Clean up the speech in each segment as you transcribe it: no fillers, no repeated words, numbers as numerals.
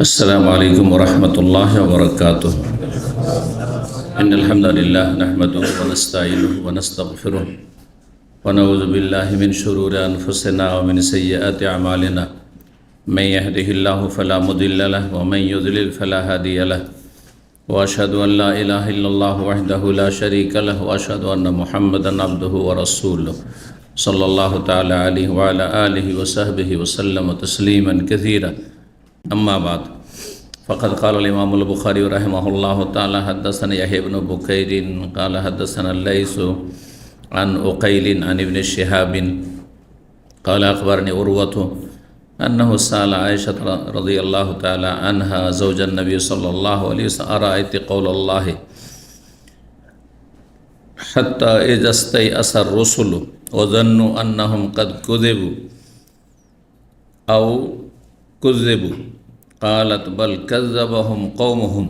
السلام عليكم ورحمة الله وبركاته. إن الحمد لله نحمده ونستعينه ونستغفره ونعوذ بالله من شرور أنفسنا ومن سيئات أعمالنا. من يهده الله فلا مضل له ومن يضلل فلا هادي له. وأشهد أن لا إله إلا الله وحده لا شريك له وأشهد أن محمدا عبده ورسوله صلى الله تعالى عليه وعلى آله وصحبه وسلم تسليما كثيرا. أما بعد فقد قال الإمام البخاري رحمه الله تعالى حدثنا يحيى بن بكير قال حدثنا الليث عن عقيل عن ابن شهاب قال أخبرني عروة أنه سأل عائشة رضي الله تعالى عنها زوج النبي صلى الله عليه وسلم أرأيت قول الله حتى إذا استيأس الرسل وظنوا أنهم قد كذبوا أو كذبوا قالت بل كذبهم قومهم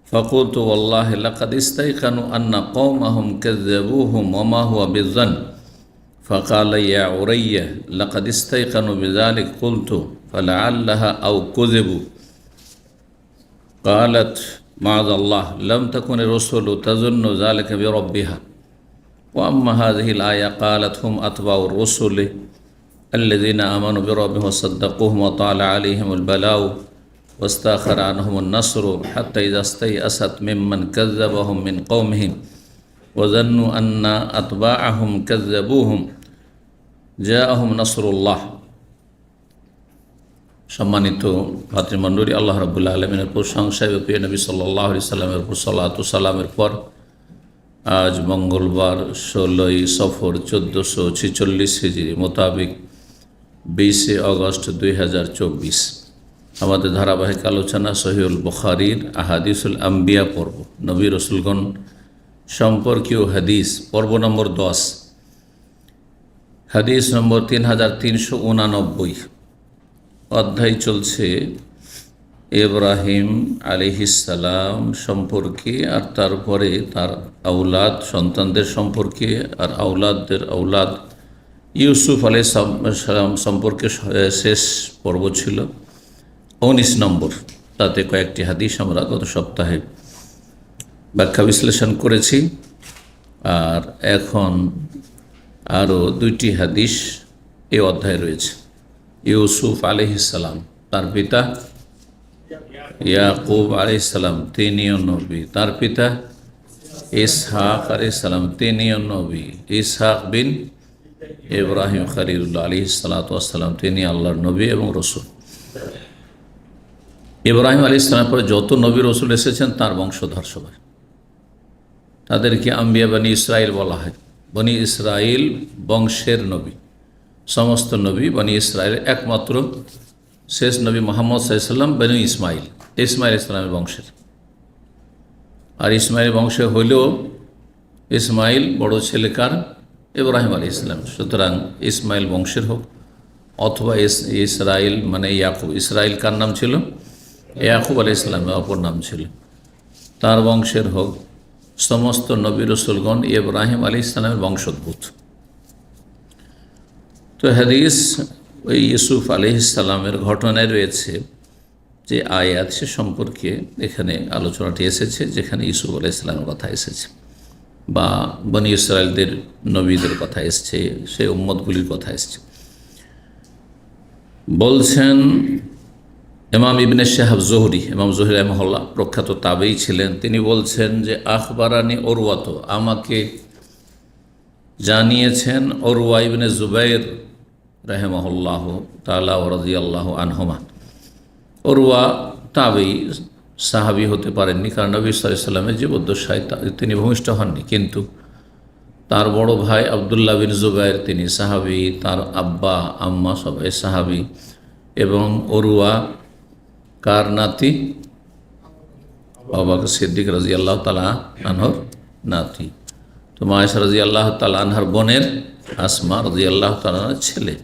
فقلت والله لقد استيقنوا أن قومهم كذبوهم وما هو بالظن فقال يا عرية لقد استيقنوا بذلك قلت فلعلها أو كذبوا قالت معاذ الله لم تكن الرسل تظن ذلك بربها وأما هذه الآية قالت هم أتباع الرسل الذين آمنوا بربهم وصدقوهم وطال عليهم البلاء واستأخر عنهم النصر حتى إذا استيأست ممن كذبهم من قومهم وظنوا أن أتباعهم كذبوهم جاءهم نصر الله. সম্মানিত ভাতৃমণ্ডলী, আল্লাহ রাব্বুল আলামিনের প্রশংসা এবং প্রিয় নবী সাল্লাল্লাহু আলাইহি সাল্লামের উপর সালাতু সালামের পর আজ মঙ্গলবার 16ই সফর 1446 হিজরি মোতাবেক 20 আগস্ট 2024 আমাদের ধারাবাহিক আলোচনা সহিহুল বুখারীর আহাদিসুল আম্বিয়া পর্ব, নবী রাসূলগণ সম্পর্কীয় হাদিস, পর্ব নম্বর 10, হাদিস নম্বর 3389। অধ্যায় চলছে ইব্রাহিম আলাইহিসসালাম সম্পর্কে আর তারপরে তার আওলাদ সন্তানদের সম্পর্কে আর আওলাদদের আওলাদ ইউসুফ আলাইহিসসালাম সম্পর্কে শেষ পর্ব ছিল 19 নম্বর। তাতে কয়েকটি হাদিস আমরা গত সপ্তাহে ব্যাখ্যা বিশ্লেষণ করেছি আর এখন আরও 2টি হাদিস এই অধ্যায়ে রয়েছে। ইউসুফ আলাইহিসসালাম, তার পিতা ইয়াকুব আলাইহিসসালাম তিনিও নবী, তার পিতা ইসহাক আলাইহিসসালাম তিনিও নবী, ইসহাক বিন ইব্রাহিম খলিলুল্লাহ আলাইহিসসালাম তিনি আল্লাহর নবী এবং রসুল। ইব্রাহিম আলাইহিসসালামের পরে যত নবী রসুল এসেছেন তার বংশধর সবাই, তাদেরকে আম্বিয়া বনি ইসরাইল বলা হয়। বনি ইসরাইল বংশের নবী, সমস্ত নবী বনি ইসরায়েল, একমাত্র শেষ নবী মুহাম্মদ সাল্লাল্লাহু আলাইহি ওয়াসাল্লাম বনি ইসমাইল ইসলামের বংশের। আর ইসমাইল বংশে হইলেও ইসমাইল বড় ছেলে কার? ইব্রাহিম আলাইহিস সালাম। সুতরাং ইসমাইল বংশের হোক অথবা ইসরাইল মানে ইয়াকুব, ইসরাইল কার নাম ছিল? ইয়াকুব আলাইহিস সালামের অপর নাম ছিল, তার বংশের হোক, সমস্ত নবী রাসূলগণ ইব্রাহিম আলাইহিস সালামের বংশোদ্ভূত। তো হাদিস ওই ইউসুফ আলাইহিসসালামের ঘটনায় রয়েছে যে আয়াত, সে সম্পর্কে এখানে আলোচনাটি এসেছে, যেখানে ইউসুফ আলাইহিসসালামের কথা এসেছে বা বনি ইসরায়েলদের নবীদের কথা এসছে, সেই উম্মতগুলির কথা এসছে। বলছেন ইমাম ইবনে শিহাব জুহরি, ইমাম জুহরি রাহিমাহুল্লাহ প্রখ্যাত তাবেঈ ছিলেন, তিনি বলছেন যে আখবারানি উরওয়াত, আমাকে জানিয়েছেন উরওয়া ইবনে জুবাইর রাহিমাহুল্লাহ তাআলা ওয়া রাদিয়াল্লাহু আনহুমা। উরওয়া তাবেঈ, সাহাবী হতে পারেননি, কারণ নবী সাল্লাল্লাহু আলাইহি ওয়াসাল্লামের জীবদ্দশায় তিনি ভূমিষ্ঠ হননি, কিন্তু তার বড় ভাই আবদুল্লাহ বিন জুবাইর তিনি সাহাবী, তার আব্বা আম্মা সবাই সাহাবী। এবং উরওয়া কার নাতি? আবু বকর সিদ্দিক রাদিয়াল্লাহু তাআলা আনহুর নাতি। তো মা আয়েশা রাদিয়াল্লাহু তাআলা আনহার বোনের আসমা রাদিয়াল্লাহু তাআলা ছেলে।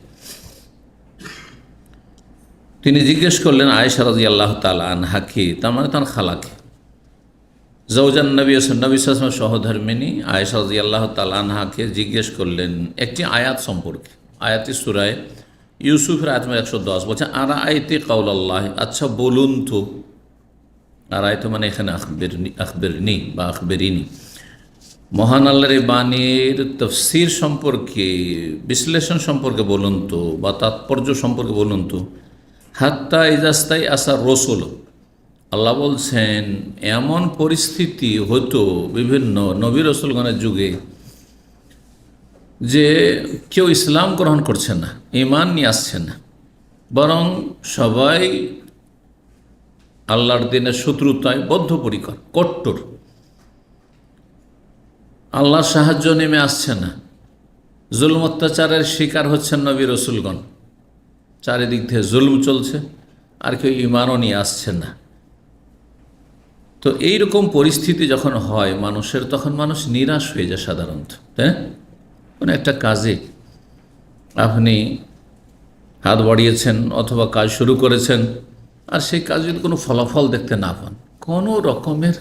তিনি জিজ্ঞেস করলেন আয়েশা রাদিয়াল্লাহু তাআলা আনহাকে, তার মানে তার খালাকে, জওজান নবী সাল্লাল্লাহু আলাইহি ওয়াসাল্লাম সহধর্মিনী আয়েশা রাদিয়াল্লাহু তাআলা আনহাকে জিজ্ঞেস করলেন একটি আয়াত সম্পর্কে। আয়াতটি সূরা ইউসুফের আয়াত নম্বর 110 বলছে আরা আইতে কাউলাল্লাহ, আচ্ছা বলুন তো। আর আয়তো মানে এখানে আখবেরনি বা আখবেরিনি, মহান আল্লাহর এই বাণীর তফসির সম্পর্কে, বিশ্লেষণ সম্পর্কে বলুন তো, বা তাৎপর্য সম্পর্কে বলুন তো। হাত্তা ইজাস্তাই আসার রসুল, আল্লাহ বলছেন এমন পরিস্থিতি হতো বিভিন্ন নবী রসুলগণের যুগে যে কেউ ইসলাম গ্রহণ করছে না, ঈমান নিয়ে আসছে না, বরং সবাই আল্লাহর দিনের শত্রুতায় বদ্ধপরিকর, কট্টর। আল্লাহর সাহায্য নেমে আসছে না, জুলম অত্যাচারের শিকার হচ্ছেন নবী রসুলগণ, চারিদিক থেকে জুলম চলছে, আর কেউ ঈমানও নিয়ে আসছে না। তো এইরকম পরিস্থিতি যখন হয় মানুষের, তখন মানুষ নিরাশ হয়ে যায় সাধারণত। তাই কোনো একটা কাজে আপনি হাত বাড়িয়েছেন অথবা কাজ শুরু করেছেন, আর সেই কাজ যদি কোনো ফলাফল দেখতে না পান, কোনো রকমের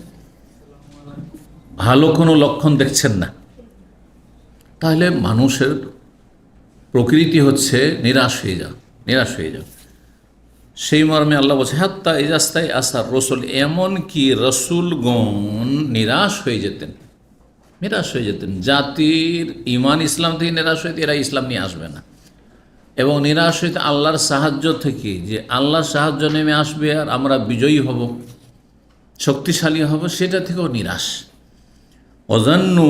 ভালো কোনো লক্ষণ দেখছেন না, তাহলে মানুষের প্রকৃতি হচ্ছে নিরাশ হয়ে যাও, নিরাশ হয়ে যাও। সেই মর্মে আল্লাহ বলছে হাত্তা ইজাস্তাই আসার রসুল, এমন কি রসুলগণ নিরাশ হয়ে যেতেন, নিরাশ হয়ে যেতেন। জাতির ইমান ইসলাম থেকে নিরাশ হইতে, এরা ইসলাম নিয়ে আসবে না, এবং নিরাশ হইতে আল্লাহর সাহায্য থেকে, যে আল্লাহর সাহায্য নেমে আসবে আর আমরা বিজয়ী হব, শক্তিশালী হব, সেটা থেকেও নিরাশ। অজান্নু,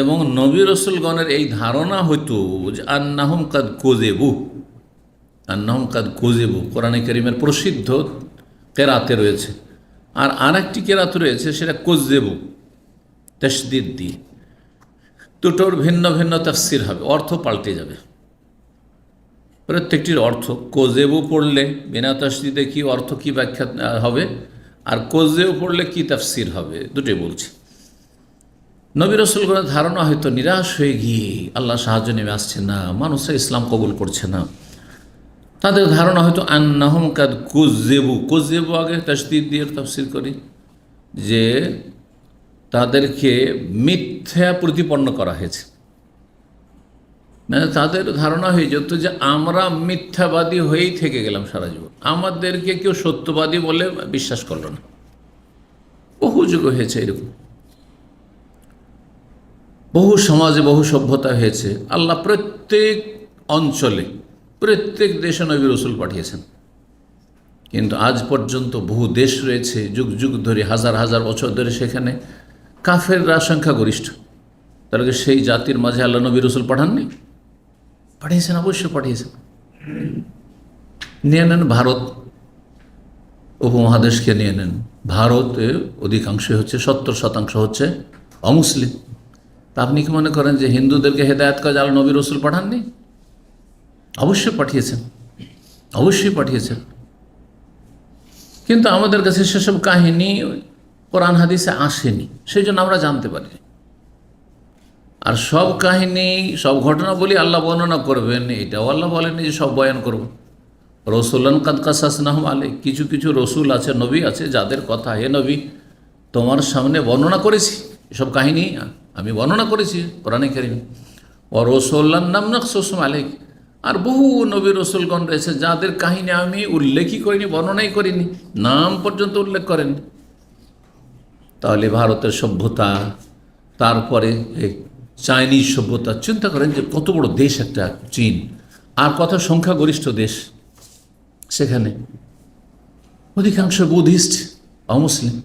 এবং নবী রসুলগণের এই ধারণা হইতো যে আন্নাহুম কাদ কোজেবু, আন্নাহুম কাদ কোজেবু কোরআনে কারীমের প্রসিদ্ধ কেরাতে রয়েছে। আর আরেকটি কেরাত রয়েছে, সেটা কোজেবু তাসদীদ দিয়ে। দুটোর ভিন্ন ভিন্ন তাফসির হবে, অর্থ পাল্টে যাবে প্রত্যেকটির অর্থ। কোজেবু পড়লে বিনা তাসদীদে কি অর্থ, কি ব্যাখ্যা হবে, আর কোজেবু পড়লে কি তাফসির হবে, দুটোই বলছি। নবী রসুলগণের ধারণা হয়তো নিরাশ হয়ে গিয়ে আল্লাহ সাহায্য নেমে আসছে না, মানুষরা ইসলাম কবুল করছে না, তাদের ধারণা হয়তো আন্নাহুম কাদ কুযযিবু, কুযযিবু আগে তাসদীদ দিয়ে তাফসীর করি, যে তাদেরকে মিথ্যা প্রতিপন্ন করা হয়েছে। মানে তাদের ধারণা হয়ে যেত যে আমরা মিথ্যাবাদী হয়েই থেকে গেলাম সারা জীবন, আমাদেরকে কেউ সত্যবাদী বলে বিশ্বাস করল না। বহু যুগ হয়েছে এরকম, বহু সমাজে বহু সভ্যতা হয়েছে। আল্লাহ প্রত্যেক অঞ্চলে প্রত্যেক দেশে নবী রসুল পাঠিয়েছেন, কিন্তু আজ পর্যন্ত বহু দেশ রয়েছে যুগ যুগ ধরে, হাজার হাজার বছর ধরে, সেখানে কাফেররা সংখ্যাগরিষ্ঠ। তাহলে সেই জাতির মাঝে আল্লাহ নবী রসুল পাঠাননি? পাঠিয়েছেন, অবশ্যই পাঠিয়েছেন। নিয়ে নেন ভারত উপমহাদেশকে, নিয়ে নেন, ভারতে অধিকাংশই হচ্ছে, 70% হচ্ছে অমুসলিম। তা আপনি কি মনে করেন যে হিন্দুদেরকে হেদায়েত কাজ আল্লাহ নবী রসুল পাঠাননি? অবশ্যই পাঠিয়েছেন, অবশ্যই পাঠিয়েছেন। কিন্তু আমাদের কাছে সেসব কাহিনী কোরআন হাদিসে আসেনি, সেই জন্য আমরা জানতে পারি। আর সব কাহিনী, সব ঘটনা বলি আল্লাহ বর্ণনা করবেন, এটাও আল্লাহ বলেননি যে সব বয়ান করব। রসুলান কাদ কাসাসনাহুম আলাইক, কিছু কিছু রসুল আছে, নবী আছে, যাদের কথা হে নবী তোমার সামনে বর্ণনা করেছি, এসব কাহিনী আমি বর্ণনা করেছি কোরআনে কারীমে। ও রসুল্লান নাম নাকসুসুম আলাইক, আর বহু নবী রসুলগণ রয়েছে যাদের কাহিনী আমি উল্লেখই করিনি, বর্ণনাই করিনি, নাম পর্যন্ত উল্লেখ করেনি। তাহলে ভারতের সভ্যতা, তারপরে চাইনিজ সভ্যতা, চিন্তা করেন যে কত বড় দেশ একটা চীন, আর কত সংখ্যাগরিষ্ঠ দেশ, সেখানে অধিকাংশ বুদ্ধিস্ট, অমুসলিম।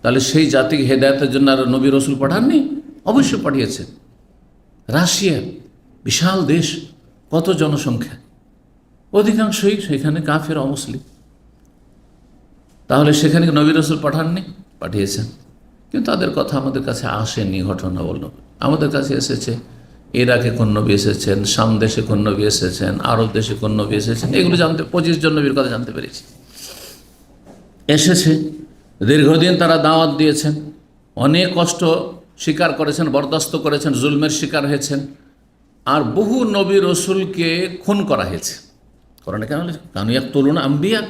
তাহলে সেই জাতিকে হেদায়েতের জন্য আর নবী রসুল পাঠাননি? অবশ্যই পাঠিয়েছে। রাশিয়া বিশাল দেশ, কত জনসংখ্যা, অধিকাংশই সেখানে কাফের, অমুসলিম। তাহলে সেখানে নবী রসুল পাঠাননি? পাঠিয়েছেন, কিন্তু তাদের কথা আমাদের কাছে আসেনি। ঘটনা বলল আমাদের কাছে এসেছে, ইরাকে কোন নবী এসেছেন, শাম দেশে কোন নবী এসেছেন, আরব দেশে কোন নবী এসেছেন, এগুলো জানতে 25 জন নবীর কথা জানতে পেরেছি। এসেছে, দীর্ঘদিন তারা দাওয়াত দিয়েছেন, অনেক কষ্ট স্বীকার করেছেন, বরদাস্ত করেছেন, জুলমের শিকার হয়েছেন, আর বহু নবী রসুলকে খুন করা হয়েছে। কোরআনে কেন কানু ইয়াকতুলুন আম্বিয়া,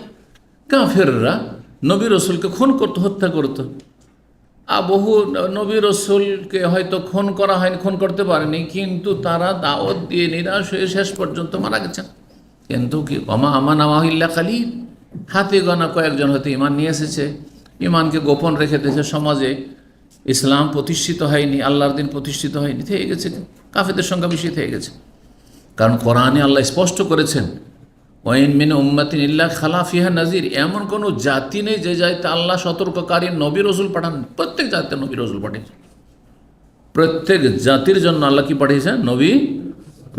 কাফেররা নবী রসুলকে খুন করতো, হত্যা করতো। আর বহু নবী রসুলকে হয়তো খুন করা হয়নি, খুন করতে পারেনি, কিন্তু তারা দাওয়াত দিয়ে নিরাশ হয়ে শেষ পর্যন্ত মারা গেছেন। কিন্তু কি ওমা আমান আমাহিল্লা কালিল, হাতে গোনা কয়েকজন হয়তো ইমান নিয়ে এসেছে, ইমানকে গোপন রেখে দিয়েছে, সমাজে ইসলাম প্রতিষ্ঠিত হয়নি, আল্লাহর দিন প্রতিষ্ঠিত হয়নি, থেকে গেছে, কাফেরদের সংখ্যা বেশি থেকে গেছে। কারণ কোরআনে আল্লাহ স্পষ্ট করেছেন, ওয়াইন মিন উম্মাতিন ইল্লা খালা ফিহা নাজির, এমন কোনো জাতি নেই যে জাতিতে আল্লাহ সতর্ককারী নবী রসুল পাঠান। প্রত্যেক জাতিতে নবী রসুল পাঠিয়েছেন, প্রত্যেক জাতির জন্য আল্লাহ কি পাঠিয়েছেন? নবী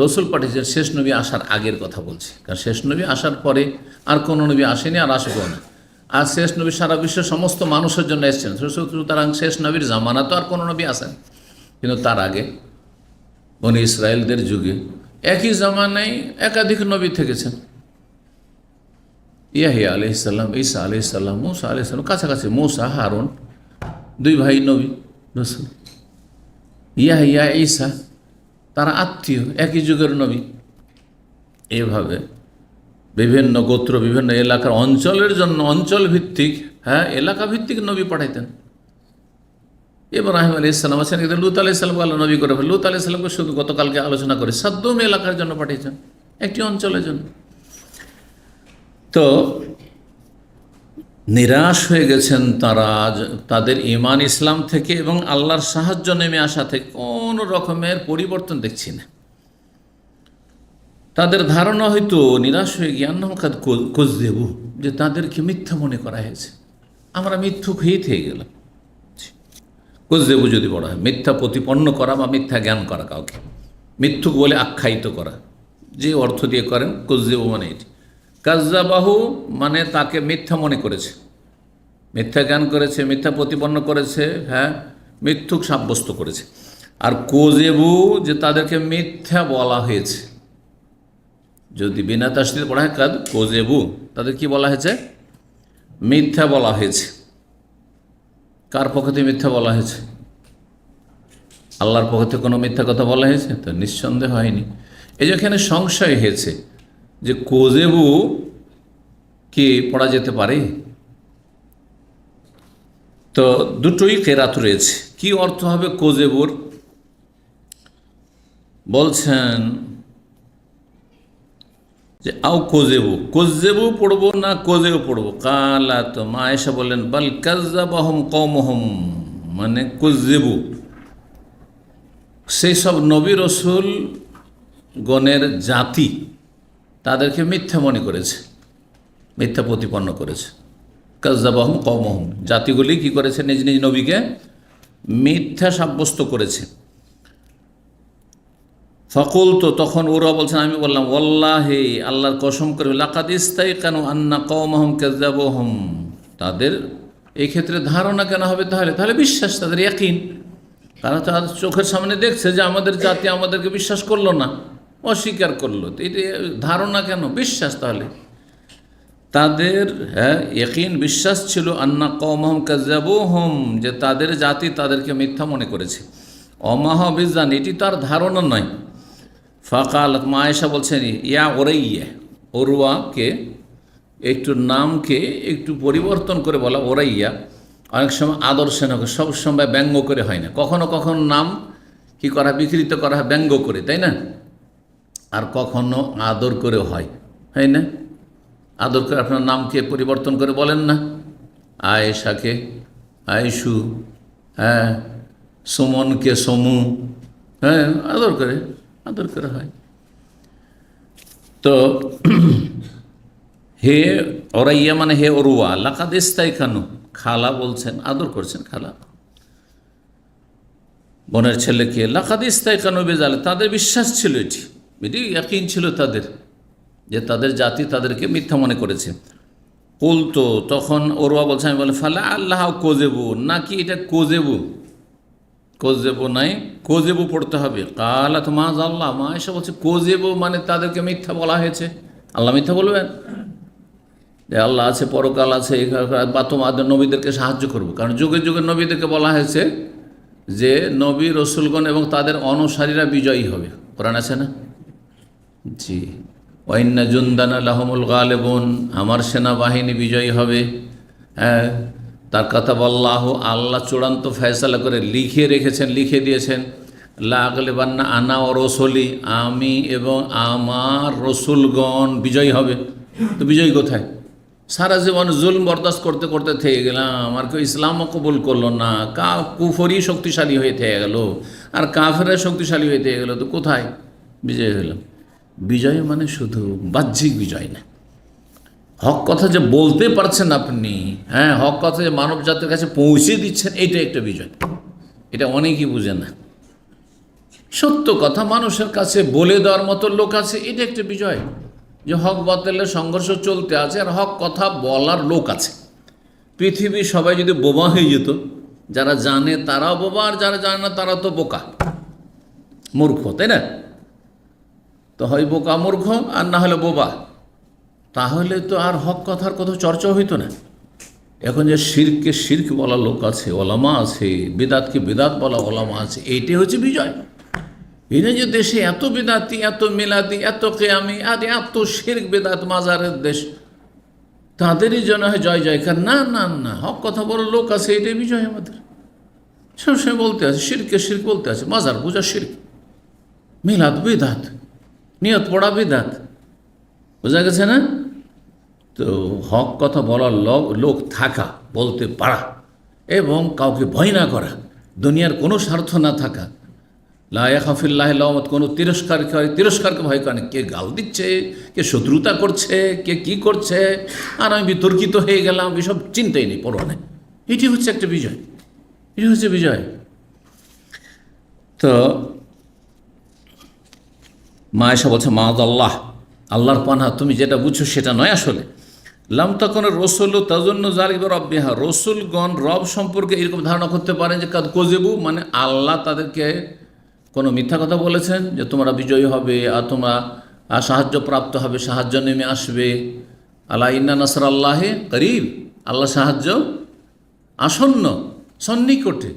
রসুল পাঠিয়েছেন। শেষ নবী আসার আগের কথা বলছি, কারণ শেষ নবী আসার পরে আর কোনো নবী আসেনি, আর আসবেও না। আর শেষ নবী সারা বিশ্বের সমস্ত মানুষের জন্য এসেছেন, সুতরাং শেষ নবীর জামানা তো আর কোনো নবী আসেন। কিন্তু তার আগে বনি ইসরায়েলদের যুগে একই জামানায় একাধিক নবী থেকেছেন। ইয়াহিয়া আলাইহিসসালাম, ঈসা আলাইহিসসালাম, মূসা আলাইহিসসালাম, কাছাকাছি মূসা হারুন, দুই ভাই নবী রসুল। ইয়াহিয়া ঈসা তারা আত্মীয়, একই যুগের নবী। এভাবে বিভিন্ন গোত্র, বিভিন্ন এলাকার অঞ্চলের জন্য অঞ্চল ভিত্তিক, এলাকা ভিত্তিক নবী পাঠাইতেন। ইব্রাহিম আলাইহিসসালাম আছেন, কিন্তু লূত আলাইহিসসালামকে আল্লাহ নবী করে ফেলেন। লূত আলাইহিসসালামকে শুধু গতকালকে আলোচনা করে সাদ্দুম এলাকার জন্য পাঠিয়েছেন, একটি অঞ্চলের জন্য। তো নিরাশ হয়ে গেছেন তারা, তাদের ঈমান ইসলাম থেকে এবং আল্লাহর সাহায্য নেমে আসা থেকে কোনো রকমের পরিবর্তন দেখছি না। তাদের ধারণা হয়তো নিরাশ হয়ে গিয়ে আন্নামকাদ কোজদেবু, যে তাদেরকে মিথ্যা মনে করা হয়েছে, আমরা মিথ্যুক হয়েই থেকে গেলাম। কোজদেবু যদি বলা হয়, মিথ্যা প্রতিপন্ন করা বা মিথ্যা জ্ঞান করা, কাউকে মিথ্যুক বলে আখ্যায়িত করা, যে অর্থ দিয়ে করেন কোজদেবু মানে এটি। কাজ্জাবাহু মানে তাকে মিথ্যা মনে করেছে, মিথ্যা জ্ঞান করেছে, মিথ্যা প্রতিপন্ন করেছে, মিথ্যুক সাব্যস্ত করেছে। আর কোজেবু যে তাদেরকে মিথ্যা বলা হয়েছে, যদি বিনা তাসদীদ পড়া হয় কাদ কোজেবু, তাদের কি বলা হয়েছে? মিথ্যা বলা হয়েছে। কার পক্ষ থেকে মিথ্যা বলা হয়েছে? আল্লাহর পক্ষ থেকে কোনো মিথ্যা কথা বলা হয়েছে? তো নিঃসন্দেহ হয়নি। এই যে এখানে সংশয় হয়েছে যে কোজেবু কি পড়া যেতে পারে, তো দুটোই কেরাত রয়েছে। কি অর্থ হবে কোজেবুর? বলছেন যে আও কোজেবু, কোজেবু পড়বো না কোজেবু পড়বো? কালা, তো মা আয়েশা বললেন বাল কাজ্জাবাহুম কওমুহুম, মানে কোজেবু সেই সব নবী রসুল গণের জাতি তাদেরকে মিথ্যা মনে করেছে, মিথ্যা প্রতিপন্ন করেছে। কাজ্জাবাহুম কওমুহুম, জাতিগুলি কি করেছে? নিজ নিজ নবীকে মিথ্যা সাব্যস্ত করেছে। ফকুল, তো তখন ওরা বলছেন, আমি বললাম ওয়াল্লাহি, আল্লাহর কসম করে, লাকাদ ইস্তাইকানু আন্না কওমাহুম কাজ্জাবুহুম, তাদের এই ক্ষেত্রে ধারণা কেন হবে? তাহলে বিশ্বাস, তাদের ইয়াকিন, তারা তাদের চোখের সামনে দেখছে যে আমাদের জাতি আমাদেরকে বিশ্বাস করলো না, অস্বীকার করলো, তো এটা ধারণা কেন? বিশ্বাস। তাহলে তাদের ইয়াকিন, বিশ্বাস ছিল আন্না কওমাহুম কাজ্জাবুহুম, যে তাদের জাতি তাদেরকে মিথ্যা মনে করেছে। অমাহ বিজান, এটি তার ধারণা নয়। ফাকাল, মা আয়েশা বলছেন ইয়া ওরাইয়া, ওরওয়াকে একটু নামকে একটু পরিবর্তন করে বলা ওরাইয়া, অনেক সময় আদর্শে না, সবসময় ব্যঙ্গ করে হয় না, কখনো কখনো নাম কি করা, বিকৃত করা হয় ব্যঙ্গ করে, তাই না? আর কখনো আদর করে হয়, হয় না? আদর করে আপনার নামকে পরিবর্তন করে বলেন না, আয়েশাকে আয়েশু, সুমনকে সমু, আদর করে হয়। তো হে ওরাইয়া মানে হে ওরুয়া, লাকাদ ইস্তাইকানু, খালা বলছেন, আদর করছেন খালা, বোনের ছেলেকে। লাকাদ ইস্তাইকানু বিজাল, তাদের বিশ্বাস ছিল, এটি ইয়াকিন ছিল তাদের, যে তাদের জাতি তাদেরকে মিথ্যা মনে করেছে। কুল, তো তখন ওরুয়া বলছে, আমি বলে ফালা আল্লাহ কোজেবু, নাকি এটা কোজেবু? কোজেবু নাই, কোজেবু পড়তে হবে। কালা তো মা আল্লাহ, মা এসে বলছে কোজেবু মানে তাদেরকে মিথ্যা বলা হয়েছে। আল্লাহ মিথ্যা বলবেন? যে আল্লাহ আছে, পরকাল আছে, বা তোমাদের নবীদেরকে সাহায্য করবো। কারণ যুগে যুগে নবীদেরকে বলা হয়েছে যে নবী রসুলগণ এবং তাদের অনুসারীরা বিজয়ী হবে, কোরআন আছে না? জি, ওয়াইন্না জুন্দানা লাহুমুল গালিবুন, আমার সেনাবাহিনী বিজয়ী হবে। তার কথা বল্লাহ, আল্লাহ চূড়ান্ত ফয়সালা করে লিখে রেখেছেন, লিখে দিয়েছেন। লা আগলিবান্না আনা ও রসুলি, আমি এবং আমার রসুলগণ বিজয়ী হবে। তো বিজয়ী কোথায়? সারা জীবন জুলম বরদাস্ত করতে করতে থেকে গেলাম, আর কেউ ইসলামও কবুল করলো না, কুফরি শক্তিশালী হয়ে থেকে গেল, আর কাফেরা শক্তিশালী হয়ে থেকে গেল, তো কোথায় বিজয় হলাম? বিজয় মানে শুধু বাহ্যিক বিজয় না, হক কথা যে বলতে পারছেন আপনি, হ্যাঁ, হক কথা যে মানব জাতির কাছে পৌঁছে দিচ্ছেন, এটা একটা বিজয়। এটা অনেকেই বুঝে না। সত্য কথা মানুষের কাছে বলে দেওয়ার মতো লোক আছে, এটা একটা বিজয়, যে হক বাতিলের সংঘর্ষ চলতে আছে আর হক কথা বলার লোক আছে। পৃথিবীর সবাই যদি বোবা হয়ে যেত, যারা জানে তারাও বোবা, আর যারা জানে না তারা তো বোকা মূর্খ, তাই না? তো হয় বোকা মূর্খ, আর না হলে বোবা, তাহলে তো আর হক কথার কথা চর্চা হইতো না। এখন যে শিরকে শিরক বলা লোক আছে, ওলামা আছে, বেদাতকে বেদাত বলা ওলামা আছে, এইটাই হচ্ছে বিজয়। এটা যে দেশে এত বেদাতি, এত মিলাদি, এত কেয়ামি, আর এত শিরক বেদাত মাজারের দেশ, তাদেরই জন্য হয় জয় জয়কার। না না না, হক কথা বলার লোক আছে, এটাই বিজয় আমাদের। সবসময় বলতে আছে শিরকে শিরক বলতে আছে, মাজার পূজা শিরক, মিলাদ বেদাত, নিয়ত পড়া বেদাত, বোঝা গেছে না? তো হক কথা বলার লোক থাকা, বলতে পারা, এবং কাউকে ভয় না করা, দুনিয়ার কোনো স্বার্থ না থাকা, লা ইয়াখাফিল্লাহ লাওমাত, কোনো তিরস্কারকে ভয় করে না। কে গাল দিচ্ছে, কে শত্রুতা করছে, কে কি করছে, আর আমি বিতর্কিত হয়ে গেলাম, এসব চিন্তাই নেই, পরোয়া নেই। এটি হচ্ছে একটা বিজয়, এটি হচ্ছে বিজয়। তো মা এসা বলছে, মাআযাল্লাহ, আল্লাহর পানা, তুমি যেটা বুঝছো সেটা নয় আসলে। লাম তখন রসুল তাজন্য জালিব রব্বিহা, রসুলগণ রব সম্পর্কে এরকম ধারণা করতে পারেন যে কাদ কোজেবু, মানে আল্লাহ তাদেরকে কোনো মিথ্যা কথা বলেছেন যে তোমরা বিজয়ী হবে আর তোমরা সাহায্য প্রাপ্ত হবে, সাহায্য নেমে আসবে। আল্লাহ ইন্না নাসর আল্লাহে করিব, আল্লাহ সাহায্য আসন্ন, সন্নিকটে।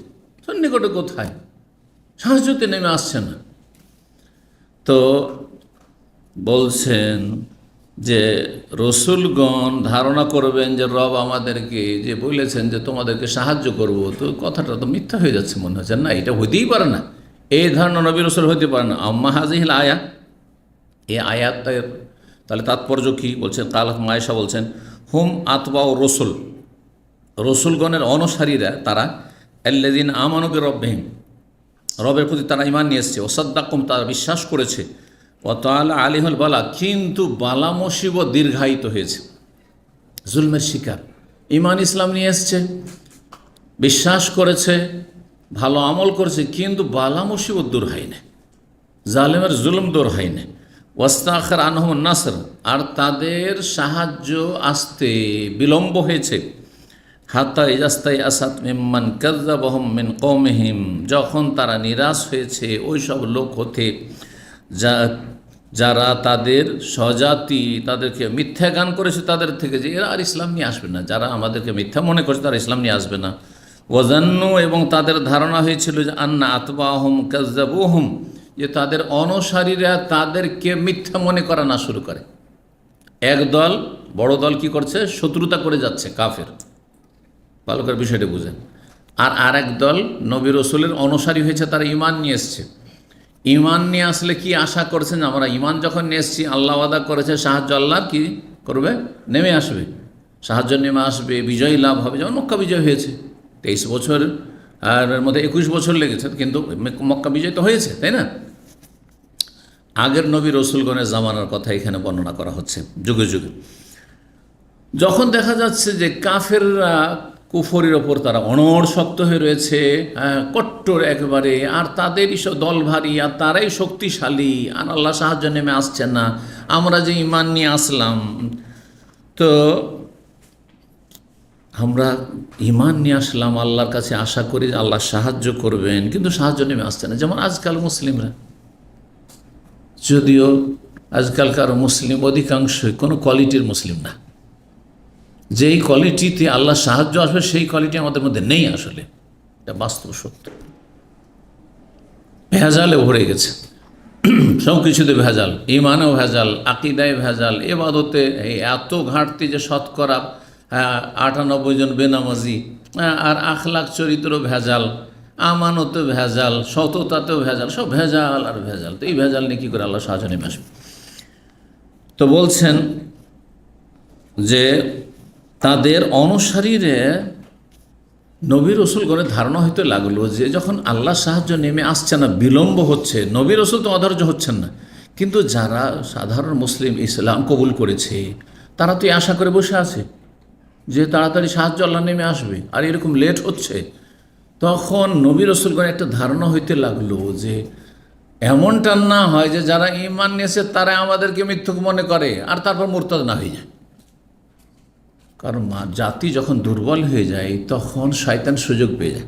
সন্নিকটে কোথায়? সাহায্যতে নেমে আসছে না। তো বলছেন যে রসুলগণ ধারণা করবেন যে রব আমাদেরকে যে বলেছেন যে তোমাদেরকে সাহায্য করব, তো কথাটা তো মিথ্যা হয়ে যাচ্ছে মনে হচ্ছে। না, এটা হইতেই পারে না, এই ধারণা নবী রসুল হইতে পারে না। আম্মা হাজিহিল আয়া, এই আয়াতের তাহলে তাৎপর্য কী? বলছেন কাল মায়েশা বলছেন, হুম আতবা ও রসুল, রসুলগণের অনুসারীরা তারা, আল্লাযীনা আমানু বিরব্বিহিম, রবের প্রতি তারা ঈমান নিয়ে এসেছে, ওয়াসাদ্দাকুম, তারা বিশ্বাস করেছে, ওয়া তাআলা আলাইহিল বালা, কিন্তু বালা মুসিবত দীর্ঘায়িত হয়েছে, জুলমের শিকার। ঈমান ইসলাম নিয়ে এসছে, বিশ্বাস করেছে, ভালো আমল করেছে, কিন্তু বালা মুসিবত দূর হয় না, জালেমের জুলম দূর হয় না। ওয়াস্তাখির আনহুম নাসর, আর তাদের সাহায্য আসতে বিলম্ব হয়েছে। হাত্তা ইজাস্তাই আসাদ মিম্মান কাযযাবাহুম মিন কওমিহিম, যখন তারা নিরাশ হয়েছে ওই সব লোক হতে যারা তাদের স্বজাতি তাদেরকে মিথ্যা গান করেছে তাদের থেকে, যে এরা আর ইসলাম নিয়ে আসবে না, যারা আমাদেরকে মিথ্যা মনে করছে তারা ইসলাম নিয়ে আসবে না। ওয়াজান্নু, এবং তাদের ধারণা হয়েছিল যে আন্না আতবাহুম কাযযাবুহুম, যে তাদের অনুসারীরা তাদেরকে মিথ্যা মনে করা না শুরু করে। এক দল, বড় দল কি করছে? শত্রুতা করে যাচ্ছে, কাফের, ভালো করে বিষয়টা বুঝেন। আর আরেক দল নবী রসুলের অনুসারী হয়েছে, তারা ঈমান নিয়ে এসছে। ঈমান নিয়ে আসলে কি আশা করছেন? আমরা ঈমান যখন নিয়ে এসছি, আল্লাহ ওয়াদা করেছে সাহায্য আল্লাহ কি করবে? নেমে আসবে, সাহায্য নেমে আসবে, বিজয় লাভ হবে। যেমন মক্কা বিজয় হয়েছে, 23 বছর আর মধ্যে 21 বছর লেগেছে, কিন্তু মক্কা বিজয় তো হয়েছে, তাই না? আগের নবী রসুলগণের জামানার কথা এখানে বর্ণনা করা হচ্ছে, যুগে যুগে। যখন দেখা যাচ্ছে যে কাফেররা কুফরির ওপর তারা অনড় শক্ত হয়ে রয়েছে, কট্টর একেবারে, আর তাদেরই সব দল ভারী, আর তারাই শক্তিশালী, আর আল্লাহ সাহায্য নেমে আসছে না, আমরা যে ঈমান নিয়ে আসলাম, তো আমরা ঈমান নিয়ে আসলাম, আল্লাহর কাছে আশা করি যে আল্লাহ সাহায্য করবেন, কিন্তু সাহায্য নেমে আসছে না। যেমন আজকাল মুসলিমরা, যদিও আজকালকার মুসলিম অধিকাংশই কোনো কোয়ালিটির মুসলিম না, যেই কোয়ালিটিতে আল্লাহ সাহায্য আসবে সেই কোয়ালিটি আমাদের মধ্যে নেই। আসলে এটা বাস্তব সত্য। ভেজালে ভরে গেছে, সব কিছুতে ভেজাল, ঈমানেও ভেজাল, আকিদায় ভেজাল, এবাদতে এত ঘাটতি যে শতকরা 98 জন বেনামাজি, আর আখলাক চরিত্র ভেজাল, আমানতে ভেজাল, সততাতেও ভেজাল, সব ভেজাল আর ভেজাল। তো এই ভেজাল নিয়ে কী করে আল্লাহ সাহায্য নেমে আসবে? তো বলছেন যে তাদের অনুসারীরে নবী রসুলগণের ধারণা হইতে লাগলো যে যখন আল্লাহ সাহায্য নেমে আসছে না, বিলম্ব হচ্ছে, নবী রসুল তো অধৈর্য হচ্ছেন না, কিন্তু যারা সাধারণ মুসলিম ইসলাম কবুল করেছে তারা তো আশা করে বসে আছে যে তাড়াতাড়ি সাহায্য আল্লাহ নেমে আসবে, আর এরকম লেট হচ্ছে। তখন নবী রসুলগণ একটা ধারণা হইতে লাগলো যে এমনটা না হয় যে যারা ঈমান নিয়েছে তারা আমাদেরকে মিথ্যুক মনে করে আর তারপর মুরতাদ না হয়ে যায়। কারণ জাতি যখন দুর্বল হয়ে যায় তখন শয়তান সুযোগ পেয়ে যায়।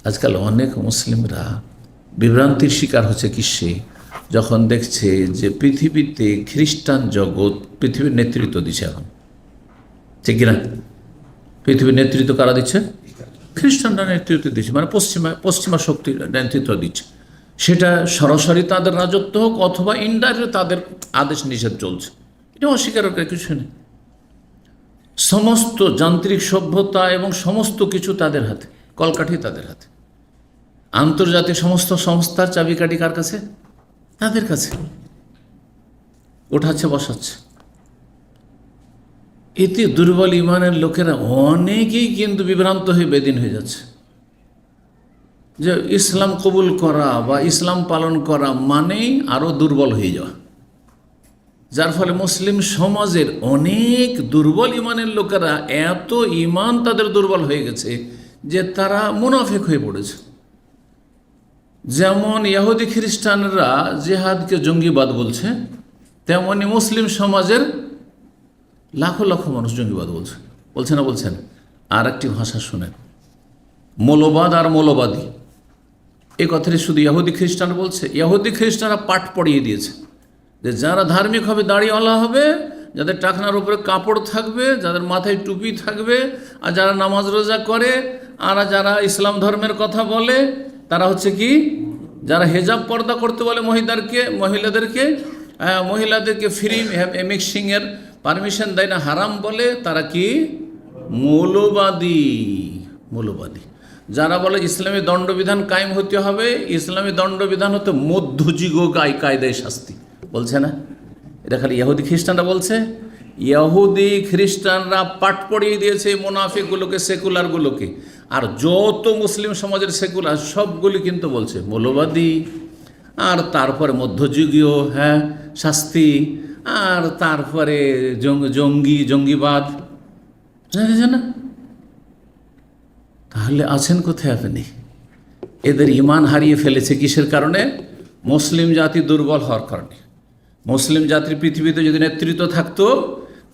আজকাল অনেক মুসলিমরা বিভ্রান্তির শিকার হচ্ছে কিসে, যখন দেখছে যে পৃথিবীতে খ্রিস্টান জগৎ পৃথিবীর নেতৃত্ব দিচ্ছে। এখন ঠিক কিনা? পৃথিবীর নেতৃত্ব কারা দিচ্ছে? খ্রিস্টানরা নেতৃত্ব দিচ্ছে, মানে পশ্চিমা শক্তি নেতৃত্ব দিচ্ছে। সেটা সরাসরি তাদের রাজত্ব হোক অথবা ইনডাইরেক্ট তাদের আদেশ নিষেধ চলছে, এটা অস্বীকার করার কিছু নেই। সমস্ত যান্ত্রিক সভ্যতা এবং সমস্ত কিছু তাদের হাতে, কলকাঠি তাদের হাতে। আন্তর্জাতিক সমস্ত সংস্থার চাবিকাঠি কার কাছে? তাদের কাছে। ওঠাচ্ছে বসাচ্ছে। এতে দুর্বল ইমানের লোকেরা অনেকেই কিন্তু বিভ্রান্ত হয়ে বেদিন হয়ে যাচ্ছে যে ইসলাম কবুল করা বা ইসলাম পালন করা মানেই আরও দুর্বল হয়ে যাওয়া, যার ফলে মুসলিম সমাজের অনেক দুর্বল ইমানের লোকেরা এত ইমান তাদের দুর্বল হয়ে গেছে যে তারা মুনাফিক হয়ে পড়েছে। যেমন ইহুদি খ্রিস্টানরা জিহাদকে জঙ্গিবাদ বলছে, তেমনি মুসলিম সমাজের লাখো লাখো মানুষ জঙ্গিবাদ বলছে। বলছে না? বলছেন। আর একটি ভাষা শোনেন, মৌলবাদ আর মৌলবাদী, এই কথাটি শুধু ইহুদি খ্রিস্টান বলছে। ইহুদি খ্রিস্টানরা পাঠ পড়িয়ে দিয়েছে যে যারা ধার্মিক হবে, দাড়িওয়ালা হবে, যাদের টাকনার উপরে কাপড় থাকবে, যাদের মাথায় টুপি থাকবে, আর যারা নামাজ রোজা করে, আর যারা ইসলাম ধর্মের কথা বলে, তারা হচ্ছে কি, যারা হেজাব পর্দা করতে বলে মহিলাদেরকে ফ্রি মিক্সিংয়ের পারমিশন দেয় না, হারাম বলে, তারা কি? মৌলবাদী। যারা বলে ইসলামী দণ্ডবিধান কায়েম হতে হবে, ইসলামী দণ্ডবিধান হতে মধ্যযুগ কায়দায় শাস্তি, বলছে না? এটা খালি ইহুদি খ্রিস্টানরা বলছে। ইহুদি খ্রিস্টানরা পাঠ পড়িয়ে দিয়েছে মুনাফিকগুলোকে, সেকুলারগুলোকে। আর যত মুসলিম সমাজের সেকুলার সবগুলি কিন্তু বলছে মৌলবাদী, আর তারপরে মধ্যযুগীয় শাস্তি, আর তারপরে জঙ্গিবাদ, বুঝা না? তাহলে আছেন কোথায় আপনি? এদের ইমান হারিয়ে ফেলেছে কিসের কারণে? মুসলিম জাতি দুর্বল হওয়ার কারণে। মুসলিম জাতির পৃথিবীতে যদি নেতৃত্ব থাকতো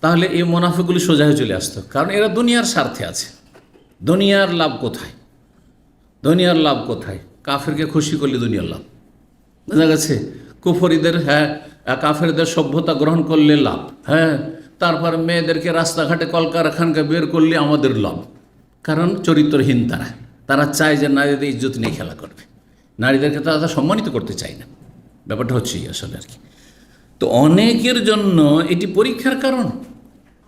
তাহলে এই মুনাফিকগুলি সোজা হয়ে চলে আসতো, কারণ এরা দুনিয়ার স্বার্থে আছে। দুনিয়ার লাভ কোথায়? কাফেরকে খুশি করলে দুনিয়ার লাভ, বোঝা গেছে? কুফরিদের কাফেরদের সভ্যতা গ্রহণ করলে লাভ, তারপর মেয়েদেরকে রাস্তাঘাটে কলকারখানাকে বের করলে আমাদের লাভ। কারণ চরিত্রহীন তারা চায় যে নারীদের ইজ্জত নিয়ে খেলা করবে, নারীদেরকে তারা সম্মানিত করতে চায় না। ব্যাপারটা হচ্ছে আসলে আর কি। তো অনেকের জন্য এটি পরীক্ষার কারণ।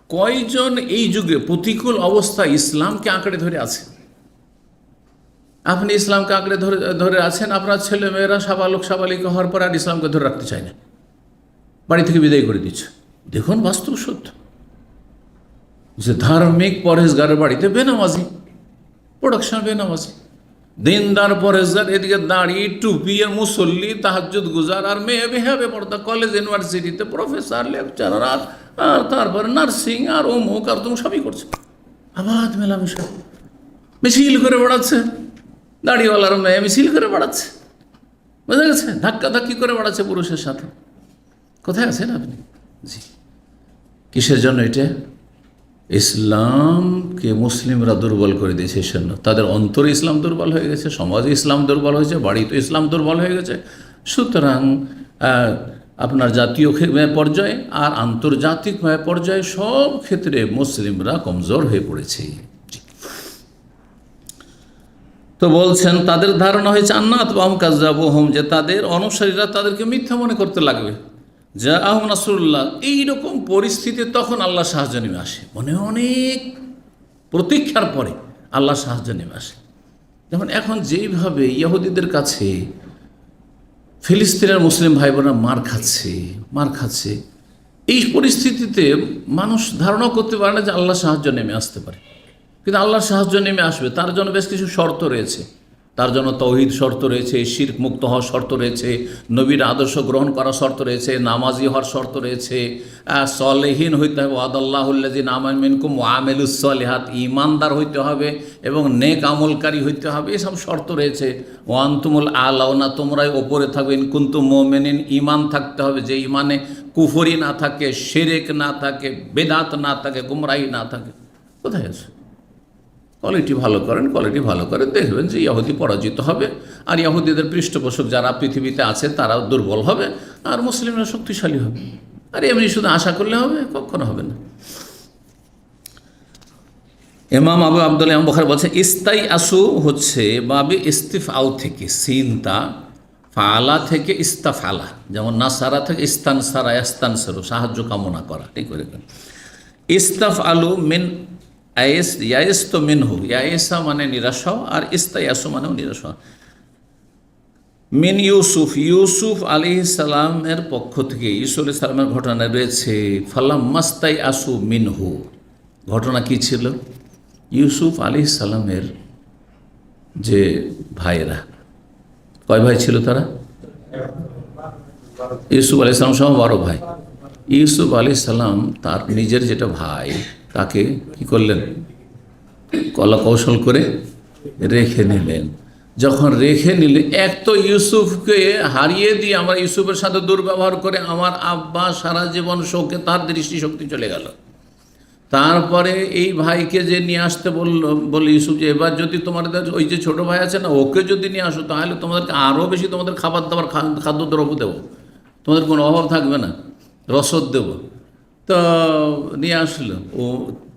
কয়জন এই যুগে প্রতিকূল অবস্থায় ইসলামকে আঁকড়ে ধরে আছে? আপনি ইসলামকে আঁকড়ে ধরে আছেন, আপনার ছেলে মেয়েরা সাবালিকা হওয়ার পর আর ইসলামকে ধরে রাখতে চায় না, বাড়ি থেকে বিদায় করে দিচ্ছে। দেখুন বাস্তব সত্য যে ধার্মিক পরহেজগারের বাড়িতে বেনামাজি, প্রোডাকশন বেনামাজি, দিনদার পরহেজগার, এদিকে দাড়ি টুপি আর মুসল্লি, তাহাজ্জুদ গুজার, আর মেয়ে বেহাবে পড়তা, কলেজ ইউনিভার্সিটিতে প্রফেসর লেকচারার, আর তারপরে নার্সিং আর অমুক আর তুমি সবই করছে। আবাদ মেলামেশা, মিছিল করে বেড়াচ্ছে, দাড়িওয়ালার মেয়ে মিছিল করে বেড়াচ্ছে, বুঝা গেছে? ধাক্কি করে বেড়াচ্ছে পুরুষের সাথে। কোথায় আছেন আপনি? জি, কিসের জন্য এটা? ইসলামকে মুসলিমরা দুর্বল করে দিয়েছে। এই জন্য তাদের অন্তরে ইসলাম দুর্বল হয়ে গেছে, সমাজে ইসলাম দুর্বল হয়েছে, বাড়িতে ইসলাম দুর্বল হয়ে গেছে। সুতরাং আপনার জাতীয় পর্যায়ে আর আন্তর্জাতিক পর্যায়ে সব ক্ষেত্রে মুসলিমরা কমজোর হয়ে পড়েছে। তো বলছেন তাদের ধারণা হয়েছে আন্নাত বাহম কাজ্জাবুহুম, যে তাদের অনুসারীরা তাদেরকে মিথ্যা মনে করতে লাগবে। যা আহম নাসরুল্লাহ, এইরকম পরিস্থিতি তখন আল্লাহ সাহায্য নেমে আসে। অনেক প্রতীক্ষার পরে আল্লাহ সাহায্য নেমে আসে। যেমন এখন যেইভাবে ইহুদিদের কাছে ফিলিস্তিনের মুসলিম ভাই বোনেরা মার খাচ্ছে, এই পরিস্থিতিতে মানুষ ধারণা করতে পারে না যে আল্লাহ সাহায্য নেমে আসতে পারে। কিন্তু আল্লাহর সাহায্য নেমে আসবে, তার জন্য বেশ কিছু শর্ত রয়েছে। তার জন্য তৌহিদ শর্ত রয়েছে, শিরক মুক্ত হওয়ার শর্ত রয়েছে, নবীর আদর্শ গ্রহণ করার শর্ত রয়েছে, নামাজি হওয়ার শর্ত রয়েছে, সলেহীন হইতে হবে, ওয়াদাল্লাহুল্লাযিনা আমানু মিনকুম ওয়া আমিলুস সলিহাত, ঈমানদার হইতে হবে এবং নেক আমলকারী হইতে হবে, এসব শর্ত রয়েছে। ওয়া আনতুমুল আলাউনা, তোমরাই ওপরে থাকবে, ইন কুনতুম মুমিনিন, ঈমান থাকতে হবে, যে ঈমানে কুফরি না থাকে, শিরক না থাকে, বেদাত না থাকে, গুমরাহি না থাকে। কোথায় আছে? কোয়ালিটি ভালো করেন, দেখবেন যে ইহুদি পরাজিত হবে, আর ইহুদিদের পৃষ্ঠপোষক যারা পৃথিবীতে আছে তারাও দুর্বল হবে, আর মুসলিমরা শক্তিশালী হবে। আর এমনি শুধু আশা করলে হবে? কখনো হবে না। ইমাম আবু আবদুল্লাহ ইমাম বুখারী বলছে ইস্তাই আসু হচ্ছে বাবে ইস্তিফআল থেকে, সিনতা ফালা থেকে ইস্তাফালা, যেমন নাসারা থেকে ইস্তানসারা, ইস্তানসারু, সাহায্য কামনা করা, ঠিক করে। ইস্তাফ আলু মিন আয়েস, ইয়াইস তো মিনহু, ইয়াইসা মানে নিরাশ হওয়া, আর ইস্তায়াসু মানেও নিরাশ হওয়া। মিন ইউসুফ আলাইহিস সালামের পক্ষ থেকে, ইউসুফ আলাইহিস সালামের ঘটনা রয়েছে। ফালাম্মাস্তাই আসু মিনহু, ঘটনা কি ছিল? ইউসুফ আলাইহিস সালামের যে ভাইয়েরা, কয় ভাই ছিল তারা? ইউসুফ আলাইহিস সালাম সহ 12 ভাই। ইউসুফ আলাইহিস সালাম তার নিজের যেটা ভাই, তাকে কি করলেন? কলা কৌশল করে রেখে নিলেন। যখন রেখে নিলে, এক তো ইউসুফকে হারিয়ে দিয়ে আমরা ইউসুফের সাথে দুর্ব্যবহার করে আমার আব্বা সারা জীবন শোকে তার দৃষ্টিশক্তি চলে গেল। তারপরে এই ভাইকে যে নিয়ে আসতে বলল ইউসুফ, যে এবার যদি তোমাদের ওই যে ছোটো ভাই আছে না, ওকে যদি নিয়ে আসো তাহলে তোমাদেরকে আরও বেশি তোমাদের খাবার দাবার খাদ্যদ্রব্য দেবো, তোমাদের কোনো অভাব থাকবে না, রসদ দেবো। তো নিয়ে আসলো, ও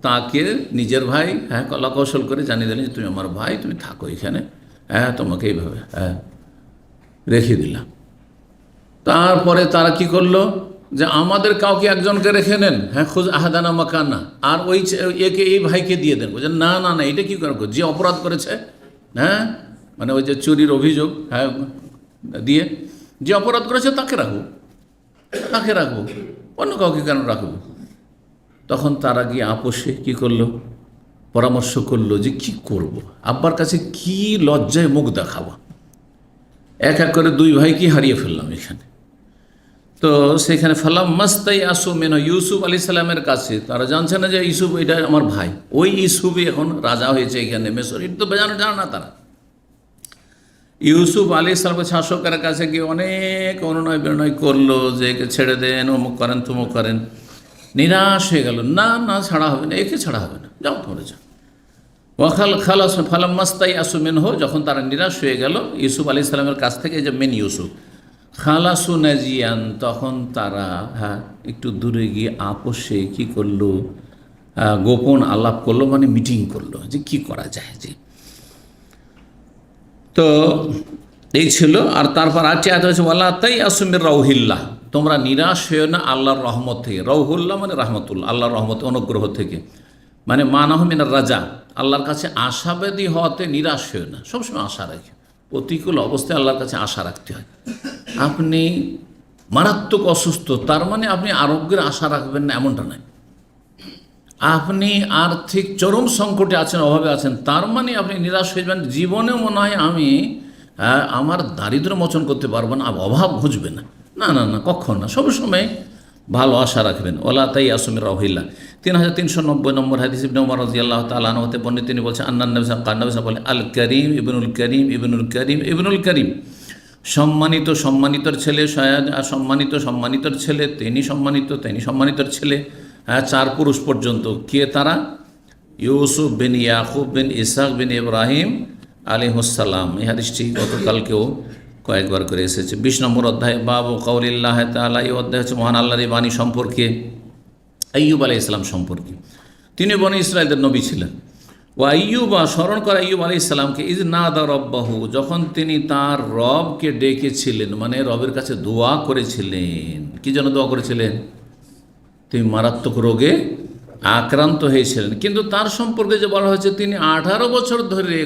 তাকে নিজের ভাই কলা কৌশল করে জানিয়ে দিলেন যে তুমি আমার ভাই, তুমি থাকো এখানে, তোমাকে এইভাবে রেখে দিলাম। তারপরে তারা কি করলো, যে আমাদের কাউকে একজনকে রেখে নেন, খোঁজ আহাদানা মাকানা, আর ওই একে এই ভাইকে দিয়ে দেন। বলছেন না, এটা কি করবো, যে অপরাধ করেছে, মানে ওই যে চুরির অভিযোগ, দিয়ে যে অপরাধ করেছে তাকে রাখবো, অন্য কাউকে কেন রাখবো? তখন তারা গিয়ে আপোষে কি করলো, পরামর্শ করলো যে কি করব, আব্বার কাছে কি লজ্জায় মুখ দেখাবো, এক করে 2 ভাইকে হারিয়ে ফেললাম এখানে। তো সেখানে ফালাম্মাস্তাই আসু মিন, ইউসুফ আলাইহিস সালামের কাছে, তারা জানছে না যে ইউসুফ এটা আমার ভাই, ওই ইউসুফই এখন রাজা হয়েছে এখানে মেসর, এটা তো জানে না তারা। ইউসুফ আলাইহিস সালামের শাসকের কাছে গিয়ে অনেক অনুনয় বিনয় করলো যে একে ছেড়ে দেন, অমুক করেন তমুক করেন। নিরাশ হয়ে গেল, না ছাড়া হবে না, একে ছাড়া হবে না, যাও তোমরা যাও। খালাস ফালাম্মাস্তাই আসু মিনহু, যখন তারা নিরাশ হয়ে গেল ইউসুফ আলাইহিস সালামের কাছ থেকে, যে মেন ইউসুফ, খালাসু নাজিয়ান, তখন তারা একটু দূরে গিয়ে আপোষে কি করলো, গোপন আলাপ করলো, মানে মিটিং করলো যে কি করা যায়। যে তো এই ছিল। আর তারপর আজকে আয়াত হয়েছে ওয়ালা তাই আসুমির রাউহিল্লাহ, তোমরা নিরাশ হয়েও না আল্লাহর রহমত থেকে। রাউহুল্লাহ মানে রাহমতুল্লাহ, আল্লাহর রহমত, অনুগ্রহ থেকে, মানে মানাহ মিনার রাজা, আল্লাহর কাছে আশাবাদী হওয়াতে নিরাশ হয়েও না, সবসময় আশা রাখি। প্রতিকূল অবস্থায় আল্লাহর কাছে আশা রাখতে হয়। আপনি মারাত্মক অসুস্থ, তার মানে আপনি আরোগ্যের আশা রাখবেন না, এমনটা নয়। আপনি আর্থিক চরম সংকটে আছেন, অভাবে আছেন, তার মানে আপনি নিরাশ হয়ে যাবেন, জীবনে মনে হয় আমি আমার দারিদ্র্য মোচন করতে পারবো না, অভাব ঘুচবে না, না কখন না, সবসময় ভালো আশা রাখবেন। ওলা তাই আসমির রাহিল্লা। 3390 নম্বর হাদিস ইবনে উমর রাদিয়াল্লাহু তাআলা আনহু হতে বর্ণিত, তিনি বলছেন আন্নান নবী সাল্লাল্লাহু আলাইহি বলেন আল করিম ইবনুল করিম, সম্মানিতর ছেলে, সম্মানিতর ছেলে, তিনি সম্মানিতর ছেলে, 4 পুরুষ পর্যন্ত। কে তারা? ইউসুফ বিন ইয়াকুব বিন ইসহাক বিন ইব্রাহিম আলাইহিসসালাম। এই হাদিসটি গতকালকেও কয়েকবার করে এসেছে। 20 নম্বর অধ্যায় বাবু কাউলিল্লাহ তাআলা, এই অধ্যায় হচ্ছে মহান আল্লাহর বাণী সম্পর্কে, আইয়ুব আলাইহিস সালাম সম্পর্কে। তিনি বনি ইসরায়েলদের নবী ছিলেন। ও আইয়ুবা, স্মরণ করা আইয়ুব আলাইহিস সালামকে, ইজ নাদা রব্বাহু, যখন তিনি তার রবকে ডেকেছিলেন, মানে রবের কাছে দোয়া করেছিলেন। কি জন্য দোয়া করেছিলেন? তিনি মারাত্মক রোগে আক্রান্ত হয়েছিলেন, কিন্তু তার সম্পর্কে যে বলা হয়েছে তিনি 18 বছর ধরে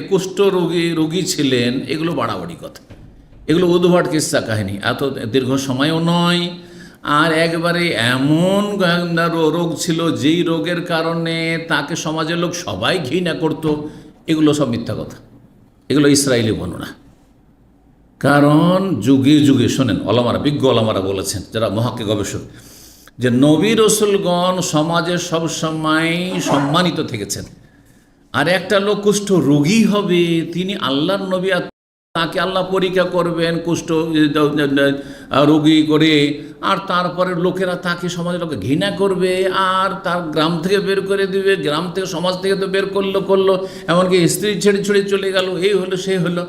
রোগী ছিলেন, এগুলো বাড়াবাড়ি কথা, এগুলো উদ্ভট কিস্সা কাহিনী, এত দীর্ঘ সময়ও নয়। আর একবারে এমন রোগ ছিল যেই রোগের কারণে তাকে সমাজের লোক সবাই ঘৃণা করত, এগুলো সব মিথ্যা কথা, এগুলো ইসরায়েলি বর্ণনা। কারণ যুগে যুগে শোনেন, ওলামারা, বিজ্ঞ ওলামারা বলেছেন, যারা মহাক্কিক গবেষক, যে নবী রসুলগণ সমাজে সবসময় সম্মানিত থেকেছেন। আর একটা লোক কুষ্ঠ রোগী হবে, তিনি আল্লাহর নবী, তাকে আল্লাহ পরীক্ষা করবেন কুষ্ঠ রোগী করে, আর তারপরে লোকেরা তাকে, সমাজের লোকে ঘৃণা করবে, আর তার গ্রাম থেকে বের করে দিবে, গ্রাম থেকে সমাজ থেকে তো বের করলো, এমনকি স্ত্রী ছেড়ে চলে গেল, এই হলো সেই হলো।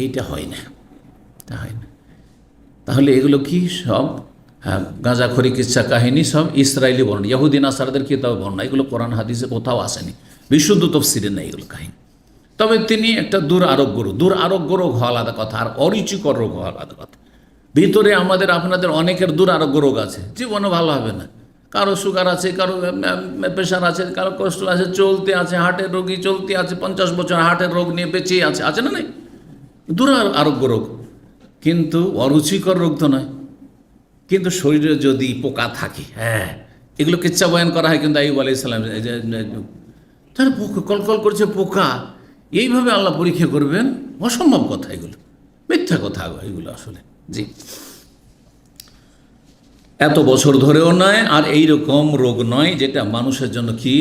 এইটা হয় না, তা হয় না। তাহলে এগুলো কি সব গাঁজাখড়ি কিচ্ছা কাহিনী, সব ইসরায়েলি বর্ণনা, ইহুদি নাসারাদের কিতাবে বর্ণনা, এগুলো কোরআন হাদিসে কোথাও আসেনি, বিশুদ্ধ তফসিরে নেই এগুলো কাহিনী। তবে তিনি একটা দুরারোগ্য রোগ হওয়া আলাদা কথা, আর অরুচিকর রোগ হওয়া আলাদা কথা। ভিতরে আমাদের আপনাদের অনেকের দুরারোগ্য রোগ আছে, জীবনও ভালো হবে না। কারো সুগার আছে, কারো প্রেশার আছে, কারো কষ্ট আছে, চলতে আছে, হার্টের রোগী চলতে আছে, 50 বছর হার্টের রোগ নিয়ে বেঁচে আছে না নাই? দুরারোগ্য রোগ, কিন্তু অরুচিকর রোগ তো নয়। কিন্তু শরীরে যদি পোকা থাকে, এগুলো কিচ্ছা বয়ান করা হয়, কিন্তু আইয়ুব আলাইহিস সালাম তার কলকল করছে পোকা, এইভাবে আল্লাহ পরীক্ষা করবেন, অসম্ভব কথা, এগুলো মিথ্যা কথা এগুলো আসলে। জি, এত বছর ধরেও নয়, আর এই রকম রোগ নয় যেটা মানুষের জন্য কি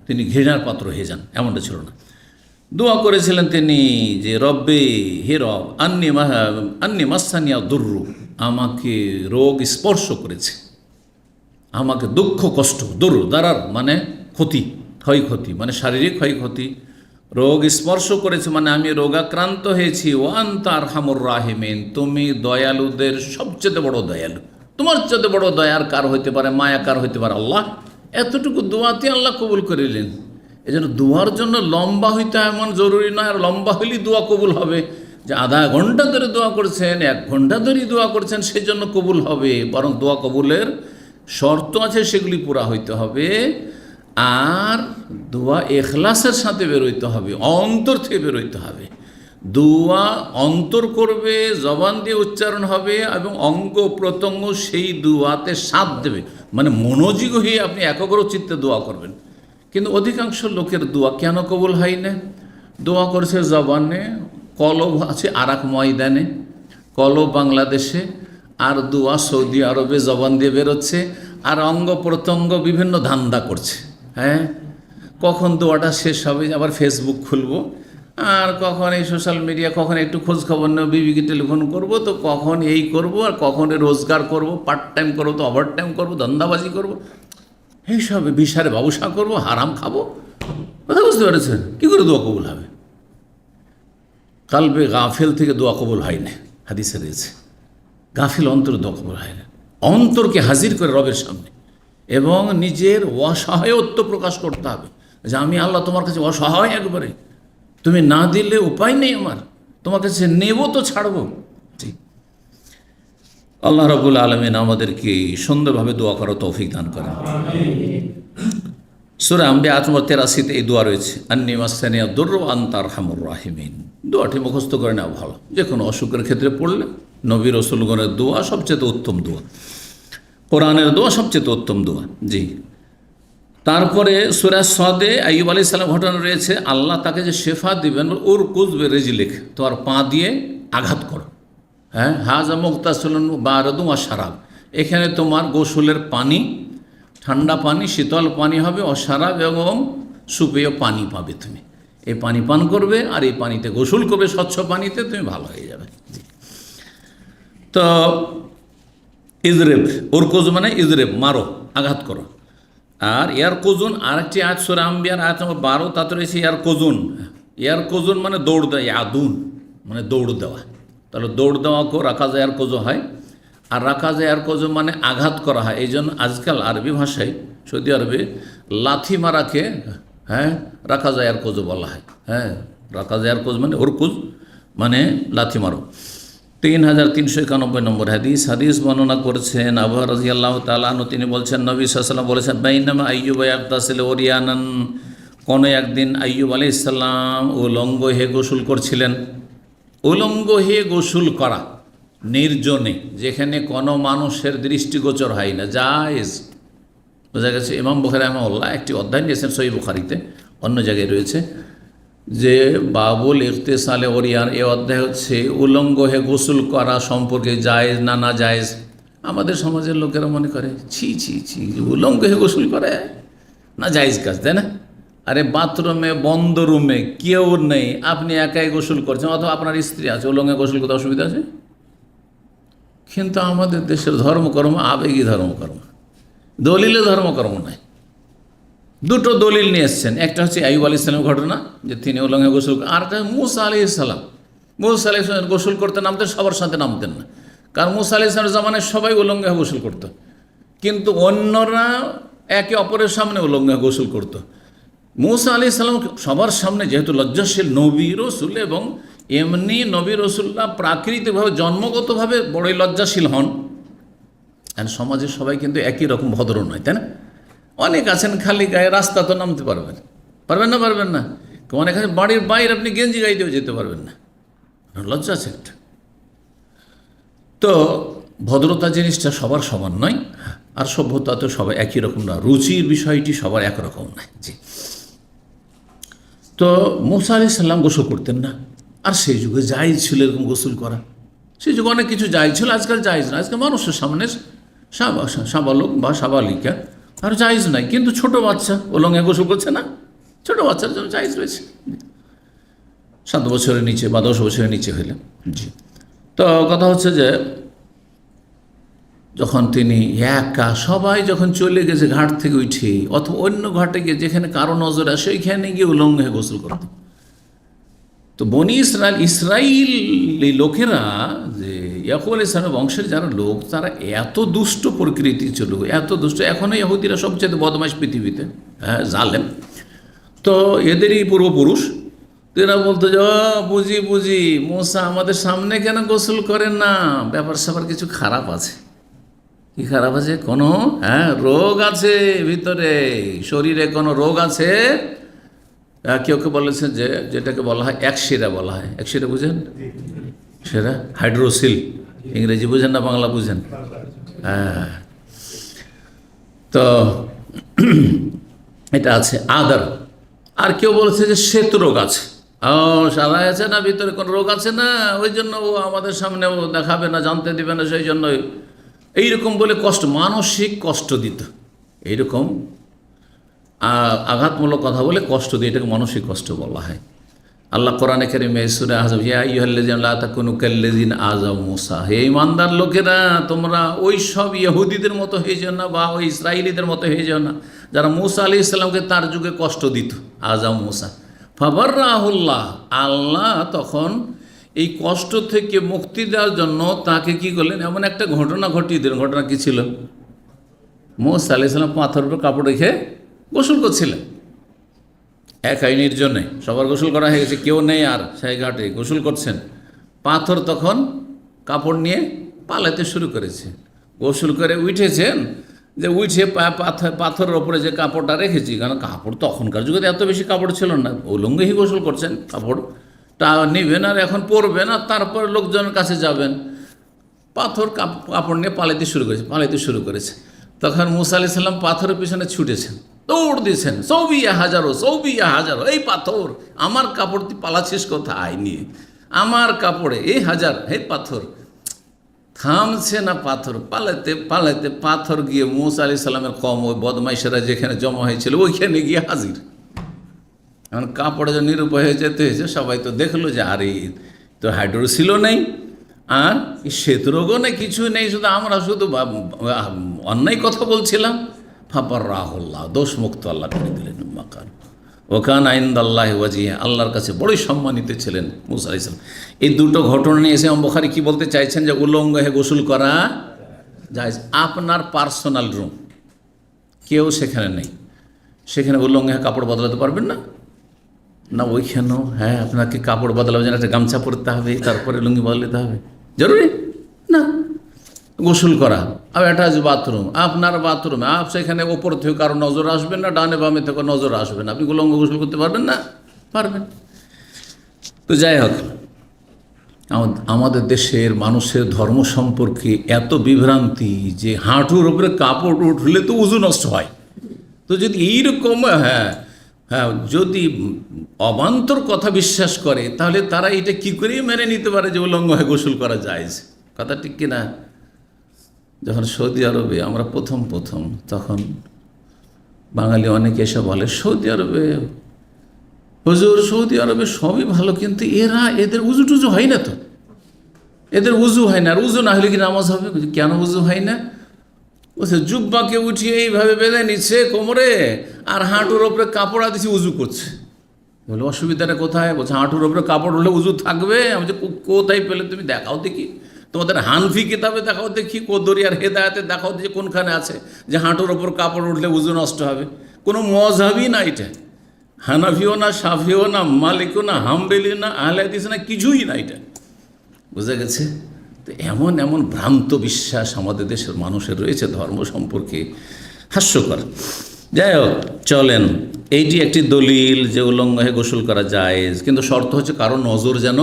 তিনি ঘৃণার পাত্র হয়ে যান, এমনটা ছিল না। দোয়া করেছিলেন তিনি যে রব্বে, হে রব, আন্নি মাসানিয়া দুর্রু, আমাকে রোগ স্পর্শ করেছে, আমাকে দুঃখ কষ্ট, দারার মানে ক্ষয়ক্ষতি মানে শারীরিক ক্ষয়ক্ষতি, রোগ স্পর্শ করেছে মানে আমি রোগাক্রান্ত হয়েছি। ও আনতা আরহামুর রাহিমিন, তুমি দয়ালুদের সবচেয়ে বড় দয়ালু, তোমার চেয়ে বড় দয়ার কার হইতে পারে, মায়া কার হইতে পারে? আল্লাহ। এতটুকু দোয়াতে আল্লাহ কবুল করিলেন। এই জন্য দোয়ার জন্য লম্বা হইতে এমন জরুরি নয়, আর লম্বা হলেই দোয়া কবুল হবে যে আধা ঘন্টা ধরে দোয়া করছেন, 1 ঘন্টা ধরেই দোয়া করছেন, সেজন্য কবুল হবে। বরং দোয়া কবুলের শর্ত আছে, সেগুলি পুরা হইতে হবে। আর দোয়া এখলাসের সাথে বেরোইতে হবে, অন্তর থেকে বেরোইতে হবে। দোয়া অন্তর করবে, জবান দিয়ে উচ্চারণ হবে, এবং অঙ্গ প্রত্যঙ্গ সেই দোয়াতে সাথ দেবে, মানে মনোযোগী হয়ে আপনি একাগ্র চিত্তে দোয়া করবেন। কিন্তু অধিকাংশ লোকের দোয়া কেন কবুল হয় না? দোয়া করছে জবানে, কলব আছে আরাক ময়দানে, কলব বাংলাদেশে, আর দোয়া সৌদি আরবে জবান দিয়ে বেরোচ্ছে, আর অঙ্গ প্রত্যঙ্গ বিভিন্ন ধান্দা করছে। কখন দোয়াটা শেষ হবে, আবার ফেসবুক খুলবো, আর কখন এই সোশ্যাল মিডিয়া, কখন একটু খোঁজ খবর নেব, বিবিকে টেলিফোন করব, তো কখন এই করব, আর কখন রোজগার করব, পার্ট টাইম করবো, তো ওভার টাইম করবো, ধান্দাবাজি করবো, এইসব বিষয়ে ব্যবসা করবো, হারাম খাবো। কথা বুঝতে পেরেছেন? কী করে দোয়া কবুল হবে? কালবে গাফেল থেকে দোয়া কবুল হয় না, হাদিসে রয়েছে। গাফিল অন্তর দোয়া কবুল হয় না। অন্তরকে হাজির করে রবের সামনে, এবং নিজের অসহায়ত্ব প্রকাশ করতে হবে যে আমি আল্লাহ তোমার কাছে অসহায়, একবারে তুমি না দিলে উপায় নেই আমার, তোমার কাছে নেব তো ছাড়বো। ঠিক, আল্লাহ রাব্বুল আলামিন আমাদেরকে সুন্দরভাবে দোয়া করার তৌফিক দান করেন। সূরা আম্বিয়া 83 এই দোয়া রয়েছে, আন্নী মাসানিয়া দুররু ওয়া আনতা আরহামুর রাহিমিন। দোয়াটি মুখস্থ করে নেওয়া ভালো, যে কোনো অসুখের ক্ষেত্রে পড়লে। নবী রাসূলগণের দোয়া সবচেয়ে উত্তম দোয়া, কোরআনের দোয়া সবচেয়ে উত্তম দোয়া। জি, তারপরে সূরা সাদে আইয়ুব আলাইহিস সালাম ঘটনা রয়েছে, আল্লাহ তাকে যে শেফা দিবেন, ওর কুজবে রেজিলেখ, তোমার পা দিয়ে আঘাত করো। হাজা মুগতাসিলুন বারিদুন ওয়া শারাব, এখানে তোমার গোসলের পানি, ঠান্ডা পানি, শীতল পানি হবে, অশারাব এবং সুপেয় পানি পাবে। তুমি এই পানি পান করবে, আর এই পানিতে গোসল করবে, স্বচ্ছ পানিতে, তুমি ভালো হয়ে যাবে। তো ইজরেব, ওরকুজ মানে ইজরেব, মারো, আঘাত করো। আর ইয়ার কুজুন, আরেকটি আয়াত সূরা আম্বিয়ার আয়াত নম্বর 12, তাতে রয়েছে ইয়ার কুজুন মানে দৌড় দেওয়া, ইয়াদুন মানে দৌড় দেওয়া। তাহলে দৌড় দেওয়াকেও রাখা যায় আর কোজো হয়, আর রাখা যায় আর কোজো মানে আঘাত করা হয়। এই জন্য আজকাল আরবি ভাষায়, সৌদি আরবে লাথি মারাকে রাখা যায় আর কোজো বলা হয়। রাখা যায় আর কোজ মানে ওরকুজ মানে লাথি মারো। 3391 নম্বর হাদিস বর্ণনা করছেন আবু হুরায়রা রাদিয়াল্লাহু তাআলা আনহু। তিনি বলছেন, নবী সাল্লাল্লাহু আলাইহি ওয়াসাল্লাম বলেছেন, বাইনামা আইয়ুব ইয়াগতাসিলু ওরিয়ানান, কোনো একদিন আইয়ুব আলাইহিস সালাম উলঙ্গ হয়ে গোসল করছিলেন। উলঙ্গ হয়ে গোসল করা নির্জনে, যেখানে কোনো মানুষের দৃষ্টিগোচর হয় না, জায়েজ। বোঝা গেছে। ইমাম বুখারী রাহিমাহুল্লাহ একটি অধ্যায় নিয়েছেন সহিহ বুখারীতে, অন্য জায়গায় রয়েছে যে বাবুল ইগতিসালে ওরিয়ান। এই অধ্যায় হচ্ছে উলঙ্গ হয়ে গোসল করা সম্পর্কে জায়েজ না না জায়েজ। আমাদের সমাজের লোকেরা মনে করে ছি ছি ছি, উলঙ্গ হয়ে গোসল করে না জায়েজ কাজ, তাই না? আরে বাথরুমে বন্ধ রুমে কেউ নেই, আপনি একাই গোসল করছেন, অথবা আপনার স্ত্রী আছে, উলঙ্গে গোসল করতে অসুবিধা আছে? কিন্তু আমাদের দেশের ধর্মকর্ম আবেগী ধর্মকর্ম, দলিলে ধর্মকর্ম নাই। দুটো দলিল নিয়ে এসছেন, একটা হচ্ছে আইয়ুব আলাইহিস সালামের ঘটনা যে তিনি উলঙ্গে গোসল, আর একটা মুসা আলাইহিস সালাম। মুসা আলাইহিস সালাম গোসল করতে নামতেন, সবার সাথে নামতেন না, কারণ মুসা আলাইহিস সালামের জামানায় সবাই উলঙ্গে গোসল করতো, কিন্তু অন্যরা একে অপরের সামনে উলঙ্গে গোসল করতো। মুসা আলাইহিস সালাম সবার সামনে, যেহেতু লজ্জাশীল নবী রসুল, এবং এমনি নবী রসুল্লাহ প্রাকৃতিকভাবে জন্মগতভাবে বড়ই লজ্জাশীল হন। আর সমাজের সবাই কিন্তু একই রকম ভদ্র নয়, তাই না? অনেক আছেন খালি গায়ে, রাস্তা তো নামতে পারবেন না? পারবেন না। অনেক আছে বাড়ির বাইরে আপনি গেঞ্জি গাইতেও যেতে পারবেন না, লজ্জা আছে একটা। তো ভদ্রতা জিনিসটা সবার সমান নয়, আর সভ্যতা তো সবাই একই রকম না, রুচির বিষয়টি সবার একরকম নয়। জি। তো মুসা আলাইহিস সালাম গোসল করতেন না, আর সেই যুগে জায়েজ ছিল এরকম গোসল করা। সেই যুগে অনেক কিছু জায়েজ ছিল, আজকাল জায়েজ না। আজকাল মানুষের সামনে সাবালক বা সাবালিকা আর জায়েজ নাই, কিন্তু ছোট বাচ্চা উলঙ্গে গোসল করছে না, ছোট বাচ্চার জন্য জায়েজ রয়েছে 7 বছরের নিচে বা 10 বছরের নিচে হইলে। জি। তো কথা হচ্ছে যে যখন তিনি একা, সবাই যখন চলে গেছে ঘাট থেকে উঠে, অথবা অন্য ঘাটে গিয়ে যেখানে কারো নজর আসে ওইখানে গিয়ে উলঙ্গ হয়ে গোসল করত। তো বনি ইসরাইলি লোকেরা, যে ইয়াকুব আলাইহিস সালামের বংশের যারা লোক, তারা এত দুষ্ট প্রকৃতি ছিল, এত দুষ্ট। এখনও ইহুদিরা সবচেয়ে বদমাশ পৃথিবীতে, হ্যাঁ, জালেম। তো এদেরই পূর্বপুরুষ, এরা বলতো যে বুঝি মুসা আমাদের সামনে কেন গোসল করেন না, ব্যাপার স্যাপার কিছু খারাপ আছে। কি খারাপ আছে? কোনো রোগ আছে ভিতরে, শরীরে কোনো রোগ আছে। কেউ বলেছেন যে যেটাকে বলা হয় একশিরা বলা হয়। একশিরা বুঝেন? সেটা হাইড্রোসিল, ইংরেজি বুঝেন না বাংলা বুঝেন? হ্যাঁ। তো এটা আছে আদার। আর কেউ বলেছে যে শ্বেত রোগ আছে। সাদা আছে না, ভিতরে কোনো রোগ আছে না, ওই জন্য ও আমাদের সামনে ও দেখাবে না, জানতে দিবে না, সেই জন্য এইরকম বলে মানসিক কষ্ট দিত। এইরকম আঘাতমূলক কথা বলে কষ্ট দিয়ে, এটাকে মানসিক কষ্ট বলা হয়। আল্লাহ কোরআনে কারিমে সূরা আহজাব, ইয়া আইয়ুহাল্লাযীনা লা তাকুনু কাল্লাযীনা আযাউ মূসা, হে ঈমানদার লোকেরা, তোমরা ওই সব ইহুদিদের মতো হয়ে যাও না, বা ওই ইসরায়েলিদের মতো হয়ে যাও না যারা মূসা আলাইহিস সালামকে তার যুগে কষ্ট দিত। আযাউ মূসা ফাবাররাহুল্লাহ, আল্লাহ তখন এই কষ্ট থেকে মুক্তি দেওয়ার জন্য তাকে কি করলেন, এমন একটা ঘটনা ঘটিয়ে দিলেন। ঘটনা কি ছিল? মূসা আলাইহিস সালাম পাথরের উপর কাপড় রেখে গোসল করছিলেন, একাই নির্জনে। সবার গোসল করা হয়ে গেছে, কেউ নেই আর সেই ঘাটে গোসল করছেন। পাথর তখন কাপড় নিয়ে পালাতে শুরু করেছে। গোসল করে উঠেছেন, যে উঠে পাথরের ওপরে যে কাপড়টা রেখেছি, কারণ কাপড় তখনকার যুগে এত বেশি কাপড় ছিল না, উলঙ্গেই গোসল করছেন, কাপড়টা নেবেন আর এখন পরবেন, আর তারপর লোকজনের কাছে যাবেন। পাথর কাপড় নিয়ে পালাতে শুরু করেছে। তখন মূসা আলাইহিস সালাম পাথরের পিছনে ছুটেছেন, দৌড় দিয়েছেন, সৌবিয়া হাজারো, এই পাথর, আমার কাপড় তুই পালাচ্ছিস কোথায় নিয়ে, আমার কাপড়ে এই হাজার, হে পাথর। থামছে না পাথর, পালাতে পাথর গিয়ে মূসা আলাইহিস সালামের কম ওই বদমাইশেরা যেখানে জমা হয়েছিল ওইখানে গিয়ে হাজির। এখন কাপড়ে যে নিরুপায় হয়ে যেতে হয়েছে, সবাই তো দেখলো যে আরে তো হাইড্রোসিলও নেই, আর শ্বেত রোগও নেই, কিছুই নেই, আমরা শুধু অন্যায় কথা বলছিলাম। ফাবাররাহুল্লাহ, দোষমুক্ত আল্লাহ করে দিলেন। মাকান ওকানা ইনদাল্লাহি ওয়াজিহা, আল্লাহর কাছে বড়ই সম্মানিত ছিলেন মূসা আলাইহিস সালাম। এই দুটো ঘটনা নিয়ে এসে ইমাম বুখারী কি বলতে চাইছেন, যে উলঙ্গ হয়ে গোসল করা জায়েজ। আপনার পার্সোনাল রুম, কেউ সেখানে নেই, সেখানে উলঙ্গ হয়ে কাপড় বদলাতে পারবেন না? না ওইখানেও আপনাকে কাপড় বদলাবে যেন একটা গামছা পরতে হবে, তারপরে লুঙ্গি বদলাতে হবে। জরুরি না গোসল করা। আর অ্যাটাচ বাথরুম, আপনার বাথরুমে সেখানে ওপর থেকে কারো নজর আসবেন না, ডানে বামে থেকে নজর আসবেন, আপনি উলঙ্গ গোসল করতে পারবেন না? পারবেন। তো যাই হোক, আমাদের দেশের মানুষের ধর্ম সম্পর্কে এত বিভ্রান্তি যে হাঁটুর উপরে কাপড় উঠলে তো উজু নষ্ট হয়। তো যদি এইরকম যদি অবান্তর কথা বিশ্বাস করে, তাহলে তারা এটা কি করে মেনে নিতে পারে যে উলঙ্গ হয়ে গোসল করা যায়? কথা ঠিক কিনা? যখন সৌদি আরবে আমরা প্রথম তখন বাঙালি অনেকে এসে বলে, সৌদি আরবে হুজুর, সৌদি আরবে সবই ভালো, কিন্তু এদের উজু টুজু হয় না, তো এদের উজু হয় না। আর উজু না হলে কি নামাজ হবে? কেন উজু হয় না? বলছে জুব্বাকে উঠিয়ে এইভাবে বেঁধে নিচ্ছে কোমরে, আর হাঁটুর ওপরে কাপড় দিচ্ছে, উজু করছে। বলে অসুবিধাটা কোথায়? বলছে হাঁটুর ওপরে কাপড় হলে উজু থাকবে। আমি যে কোথায় পেলে তুমি দেখাও দেখি, তোমাদের হানফি কিতাবে দেখাও দেখি, কদরিয়ার হেদায়েতে দেখাও দেখি কোনখানে আছে যে হাঁটুর ওপর কাপড় উঠলে উজু নষ্ট হবে। কোনো মজহাবই না এটা, হানাফিও না, শাফিও না, মালিকও না, হাম্বেলি না, আহলে হাদিস না, কিছুই না এটা। বুঝা গেছে? তো এমন ভ্রান্ত বিশ্বাস আমাদের দেশের মানুষের রয়েছে ধর্ম সম্পর্কে, হাস্যকর। যাই হোক, চলেন, এইটি একটি দলিল যে উলঙ্গ হয়ে গোসল করা যায়, কিন্তু শর্ত হচ্ছে কারো নজর যেন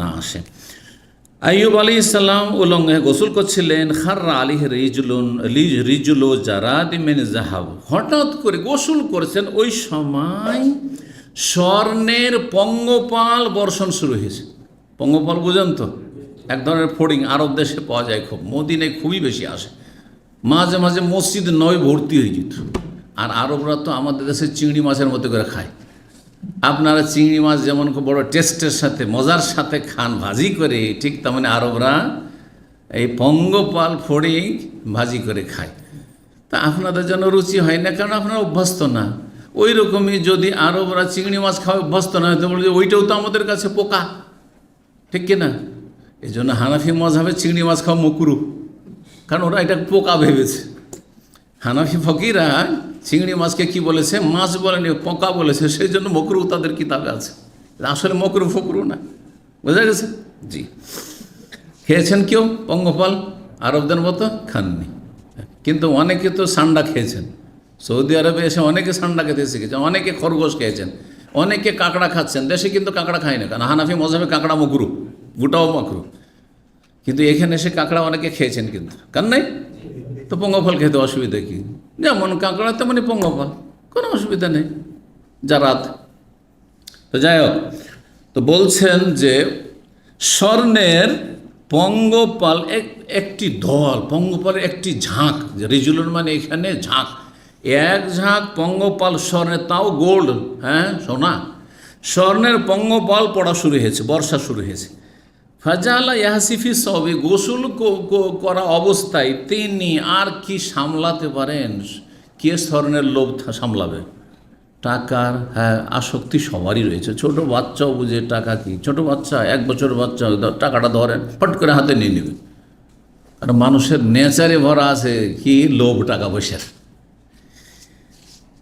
না আসে। আইয়ুব আলাইহিস সালাম উলঙ্গ হয়ে গোসল করছিলেন। খাররা আলাইহি রিজুলু জারাদি মিন যাহাব, হঠাৎ করে গোসল করেছেন, ওই সময় স্বর্ণের পঙ্গপাল বর্ষণ শুরু হয়েছে। পঙ্গপাল বুঝেন তো? এক ধরনের ফড়িং, আরব দেশে পাওয়া যায় খুব, মদিনায় খুবই বেশি আসে। মাঝে মাঝে মসজিদ নয় ভর্তি হয়ে যেত। আর আরবরা তো আমাদের দেশে চিংড়ি মাছের মতো করে খায়। আপনারা চিংড়ি মাছ যেমন খুব বড় টেস্টের সাথে, মজার সাথে খান ভাজি করে, ঠিক তেমনি আরবরা এই পঙ্গপাল ফড়িং ভাজি করে খায়। তা আপনাদের জন্য রুচি হয় না, কারণ আপনারা অভ্যস্ত না। ওই রকমই যদি আরবরা চিংড়ি মাছ খাওয়া অভ্যস্ত না হয়, তো বলছে ওইটাও তো আমাদের কাছে পোকা, ঠিক কিনা? এই জন্য হানাফি মজহাবে চিংড়ি মাছ খাওয়া মকরুহ, কারণ ওরা এটা পোকা ভেবেছে। হানাফি ফকিরা চিংড়ি মাছকে কি বলেছে? মাছ বলেনি, পোকা বলেছে, সেই জন্য মকরুহ তাদের কিতাবে আছে। আসলে মকরুহ ফকরুহ না। বোঝা গেছে? জি। খেয়েছেন কেউ পঙ্গপাল? আরবদের মতো খাননি, কিন্তু অনেকে তো সান্ডা খেয়েছেন। সৌদি আরবে এসে অনেকে সান্ডা খেতে শিখেছেন, অনেকে খরগোশ খেয়েছেন, অনেকে কাঁকড়া খাচ্ছেন। দেশে কিন্তু কাঁকড়া খায় না, কারণ হানাফি মজহাবে কাঁকড়া মকরুহ, গোটাও মকরুহ। কিন্তু এখানে এসে কাঁকড়া অনেকে খেয়েছেন, কিন্তু কার নাই? তো পঙ্গপাল খেতে অসুবিধা কি? যেমন কাঁকড়া তেমনি পঙ্গপাল, কোনো অসুবিধা নেই। জারাত। তো যাই হোক, তো বলছেন যে স্বর্ণের পঙ্গপাল একটি দল, পঙ্গপালের একটি ঝাঁক, রিজুলুন মানে এখানে ঝাঁক, এক ঝাঁক পঙ্গপাল স্বর্ণের, তাও গোল্ড, সোনা, স্বর্ণের পঙ্গপাল পড়া শুরু হয়েছে, বর্ষা শুরু হয়েছে। ফাজালা ইয়াসিফি সবে, গোসল করা অবস্থায় তিনি আর কি সামলাতে পারেন? কে স্বর্ণের লোভ সামলাবে? টাকার আসক্তি সবারই রয়েছে। ছোট বাচ্চাও বুঝে টাকা কি। ছোট বাচ্চা, 1 বছর বাচ্চা, টাকাটা ধরেন, ফট করে হাতে নিয়ে নেবে। আর মানুষের নেচারে ভরা আছে কি লোভ, টাকা পয়সার।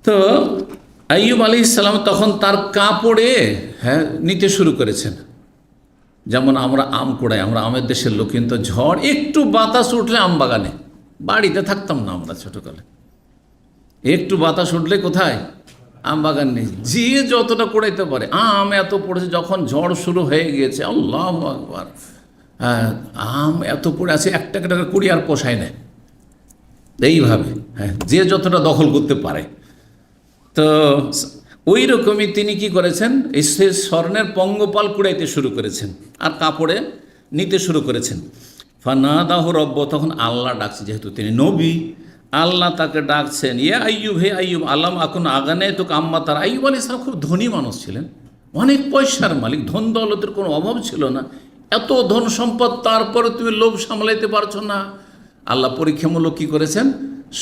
তো আইয়ুব আলাইহিস সালাম তখন তার কাপড়ে নিতে শুরু করেছেন। যেমন আমরা আম কুড়াই, আমরা আমের দেশের লোক, কিন্তু ঝড় একটু বাতাস উঠলে আম বাগানে, বাড়িতে থাকতাম না আমরা ছোটকালে। একটু বাতাস উঠলে কোথায়? আম বাগান নেই। যে যতটা কুড়াইতে পারে, আম এত পড়েছে, যখন ঝড় শুরু হয়ে গিয়েছে, আল্লাহু আকবার, আম এত পড়ে আছে, একটা টাকা কুড়ি আর পোষায় না। এইভাবে যে যতটা দখল করতে পারে। তো ওই রকমই তিনি কি করেছেন? এই স্বর্ণের পঙ্গপাল কুড়াইতে শুরু করেছেন আর কাপড়ে নিতে শুরু করেছেন। ফানাদাহু রব্ব, তখন আল্লাহ ডাকছে, যেহেতু তিনি নবী, আল্লাহ তাকে ডাকছেন। ইয়া আইয়ুব, হে আইয়ুব, আলাম আকুন আগানে তো কাম্মা। তার আইয়ুব আলাইহিস সালাম খুব ধনী মানুষ ছিলেন, অনেক পয়সার মালিক, ধন দৌলতের কোনো অভাব ছিল না। এত ধন সম্পদ, তারপরে তুমি লোভ সামলাইতে পারছো না। আল্লাহ পরীক্ষামূলক কী করেছেন?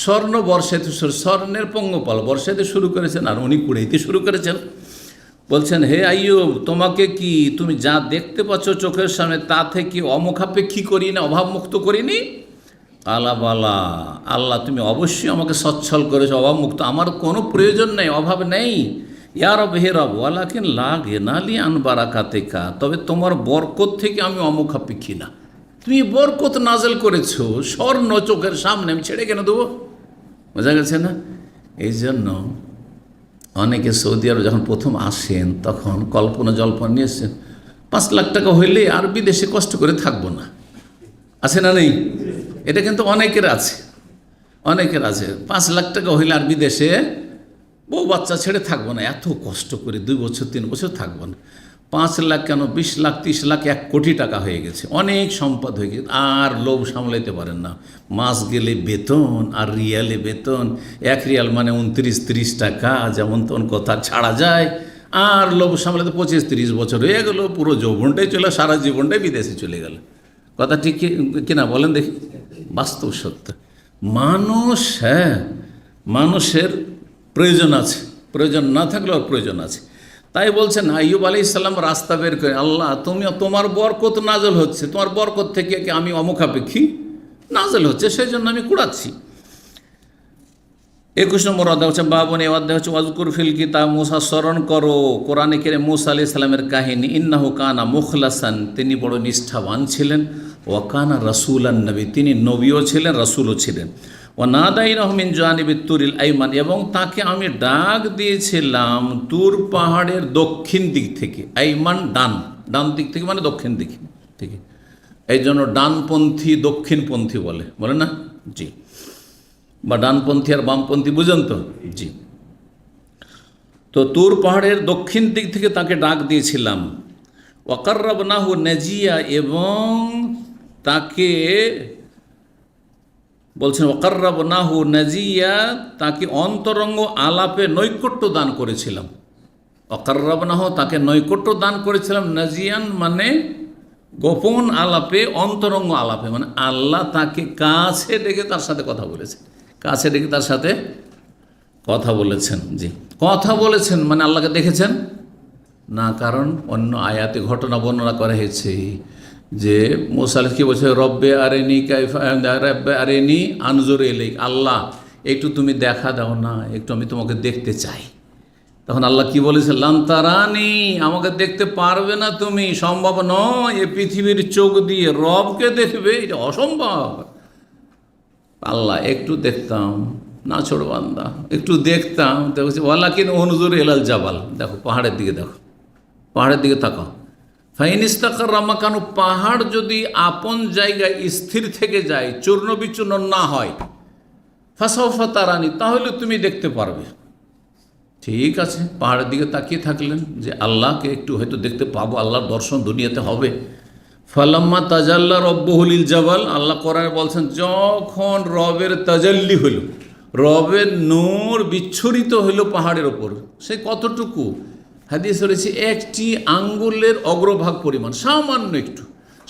স্বর্ণ বর্ষাইতে, স্বর্ণের পঙ্গপাল বর্ষাইতে শুরু করেছেন, আর উনি কুড়াইতে শুরু করেছেন। বলছেন, হে আইয়ুব, তোমাকে কি, তুমি যা দেখতে পাচ্ছ চোখের সামনে, তা থেকে অমুখাপেক্ষী করি না, অভাবমুক্ত করিনি? আলা বালা, আল্লাহ তুমি অবশ্যই আমাকে সচ্ছল করেছো, অভাবমুক্ত, আমার কোনো প্রয়োজন নেই, অভাব নেই। ইয়া রব, হে রব, ওয়ালাকিন লা গিনালি আন বারাকাতিকা, তবে তোমার বরকত থেকে আমি অমুখাপেক্ষী না। তুমি বরকত নাজেল করেছো, স্বর্ণ চোখের সামনে, আমি ছেড়ে কেন দেবো? বোঝা গেছে না? এই জন্য অনেকে সৌদি আরব যখন প্রথম আসেন তখন কল্পনা জল্পনা নিয়ে এসছেন, 5 লাখ টাকা হইলে আর বিদেশে কষ্ট করে থাকবো না। আছে না নেই? এটা কিন্তু অনেকের আছে, অনেকের আছে। 5 লাখ টাকা হইলে আর বিদেশে বউ বাচ্চা ছেড়ে থাকবো না, এত কষ্ট করে 2 বছর 3 বছর থাকবো না। 5 লাখ কেন, 20 লাখ 30 লাখ 1 কোটি টাকা হয়ে গেছে, অনেক সম্পদ হয়ে গেছে, আর লোভ সামলাইতে পারেন না। মাস গেলে বেতন, আর রিয়ালে বেতন, 1 রিয়াল মানে 29-30 টাকা, যেমন তখন কথা ছাড়া যায়। আর লোভ সামলাতে 25-30 বছর হয়ে গেল, পুরো যৌবনটাই চলে, সারা জীবনটাই বিদেশে চলে গেল। কথা ঠিক কিনা বলেন দেখি? বাস্তব সত্য। মানুষ, হ্যাঁ, মানুষের প্রয়োজন আছে, প্রয়োজন না থাকলেও প্রয়োজন আছে। তাই বলছেন আইয়ুব আলাইহিস সালাম রাস্তা বের করে, আল্লাহ তুমি, তোমার বরকত নাজল হচ্ছে, তোমার বরকত থেকে কি আমি অমুখাপেক্ষী? নাজল হচ্ছে, সেই জন্য আমি কুড়াচ্ছি। 21 নম্বর অধ্যায় হচ্ছে বাবন, এই অধ্যায় হচ্ছে ওয়াজকুর ফিল কিতাব মূসা, স্মরণ করো কোরআনে কারীমে মূসা আলাইহিস সালামের কাহিনী। ইন্নাহু কানা মুখলাসান, তিনি বড় নিষ্ঠাবান ছিলেন। ওয়া কানা রাসূলান নবী, তিনি নবীও ছিলেন, রাসূলও ছিলেন। ও নাদাইনাহু মিন জানিবিত তুরিল আইমান, এবং তাকে আমি ডাক দিয়েছিলাম তুর পাহাড়ের দক্ষিণ দিক থেকে। আইমান ডান, ডান দিক থেকে মানে দক্ষিণ দিক থেকে। এই জন্য ডানপন্থী দক্ষিণপন্থী বলে না? জি। বা ডানপন্থী আর বামপন্থী বুঝেন তো? জি। তো তুর পাহাড়ের দক্ষিণ দিক থেকে তাকে ডাক দিয়েছিলাম। ওয়াকাররাবনাহু নাজিয়া, এবং তাকে বলছেন ওয়াকাররাবনাহু নাজিয়া, তাকে অন্তরঙ্গ আলাপে নৈকট্য দান করেছিলাম। ওয়াকাররাবনাহু, তাকে নৈকট্য দান করেছিলাম। নাজিয়ান মানে গোপন আলাপে, অন্তরঙ্গ আলাপে মানে আল্লাহ তাকে কাছে ডেকে তার সাথে কথা বলেছেন, কাছে ডেকে তার সাথে কথা বলেছেন। জি, কথা বলেছেন মানে আল্লাহকে দেখেছেন না, কারণ অন্য আয়াতে ঘটনা বর্ণনা করা হয়েছে যে মূসা আলাইহিস কি বলছে, রব্বে আরেনি কাইফা, রব্বে আরেনি আনজুর ইলাইক, আল্লাহ একটু তুমি দেখা দাও না, একটু আমি তোমাকে দেখতে চাই। তখন আল্লাহ কি বলেছে, লান তারানি, আমাকে দেখতে পারবে না তুমি, সম্ভব নয়, এ পৃথিবীর চোখ দিয়ে রবকে দেখবে, এটা অসম্ভব। আল্লাহ একটু দেখতাম না, ছোট বান্দা, একটু দেখতাম। দেখছি ওয়ালাকিন উনজুর ইলাল জাবাল, দেখো পাহাড়ের দিকে, দেখো পাহাড়ের দিকে তাকাও। ফাইন ইস্তাকার রামাকানু, পাহাড় যদি আপন জায়গায় স্থির থেকে যায়, চূর্ণ বিচূর্ণ না হয়, ফাসাউফা তারানি, তাহলে তুমি দেখতে পারবে। ঠিক আছে, পাহাড়ের দিকে তাকিয়ে থাকলেন যে আল্লাহকে একটু হয়তো দেখতে পাবো, আল্লাহর দর্শন দুনিয়াতে হবে। ফালাম্মা তাজাল্লা রব্বুহু লিল জাবাল, আল্লাহ কোরআনে বলছেন যখন রবের তাজাল্লি হইল, রবের নূর বিচ্ছুরিত হইল পাহাড়ের ওপর, সে কতটুকু? হাদিস রয়েছে 1টি আঙ্গুলের অগ্রভাগ পরিমাণ,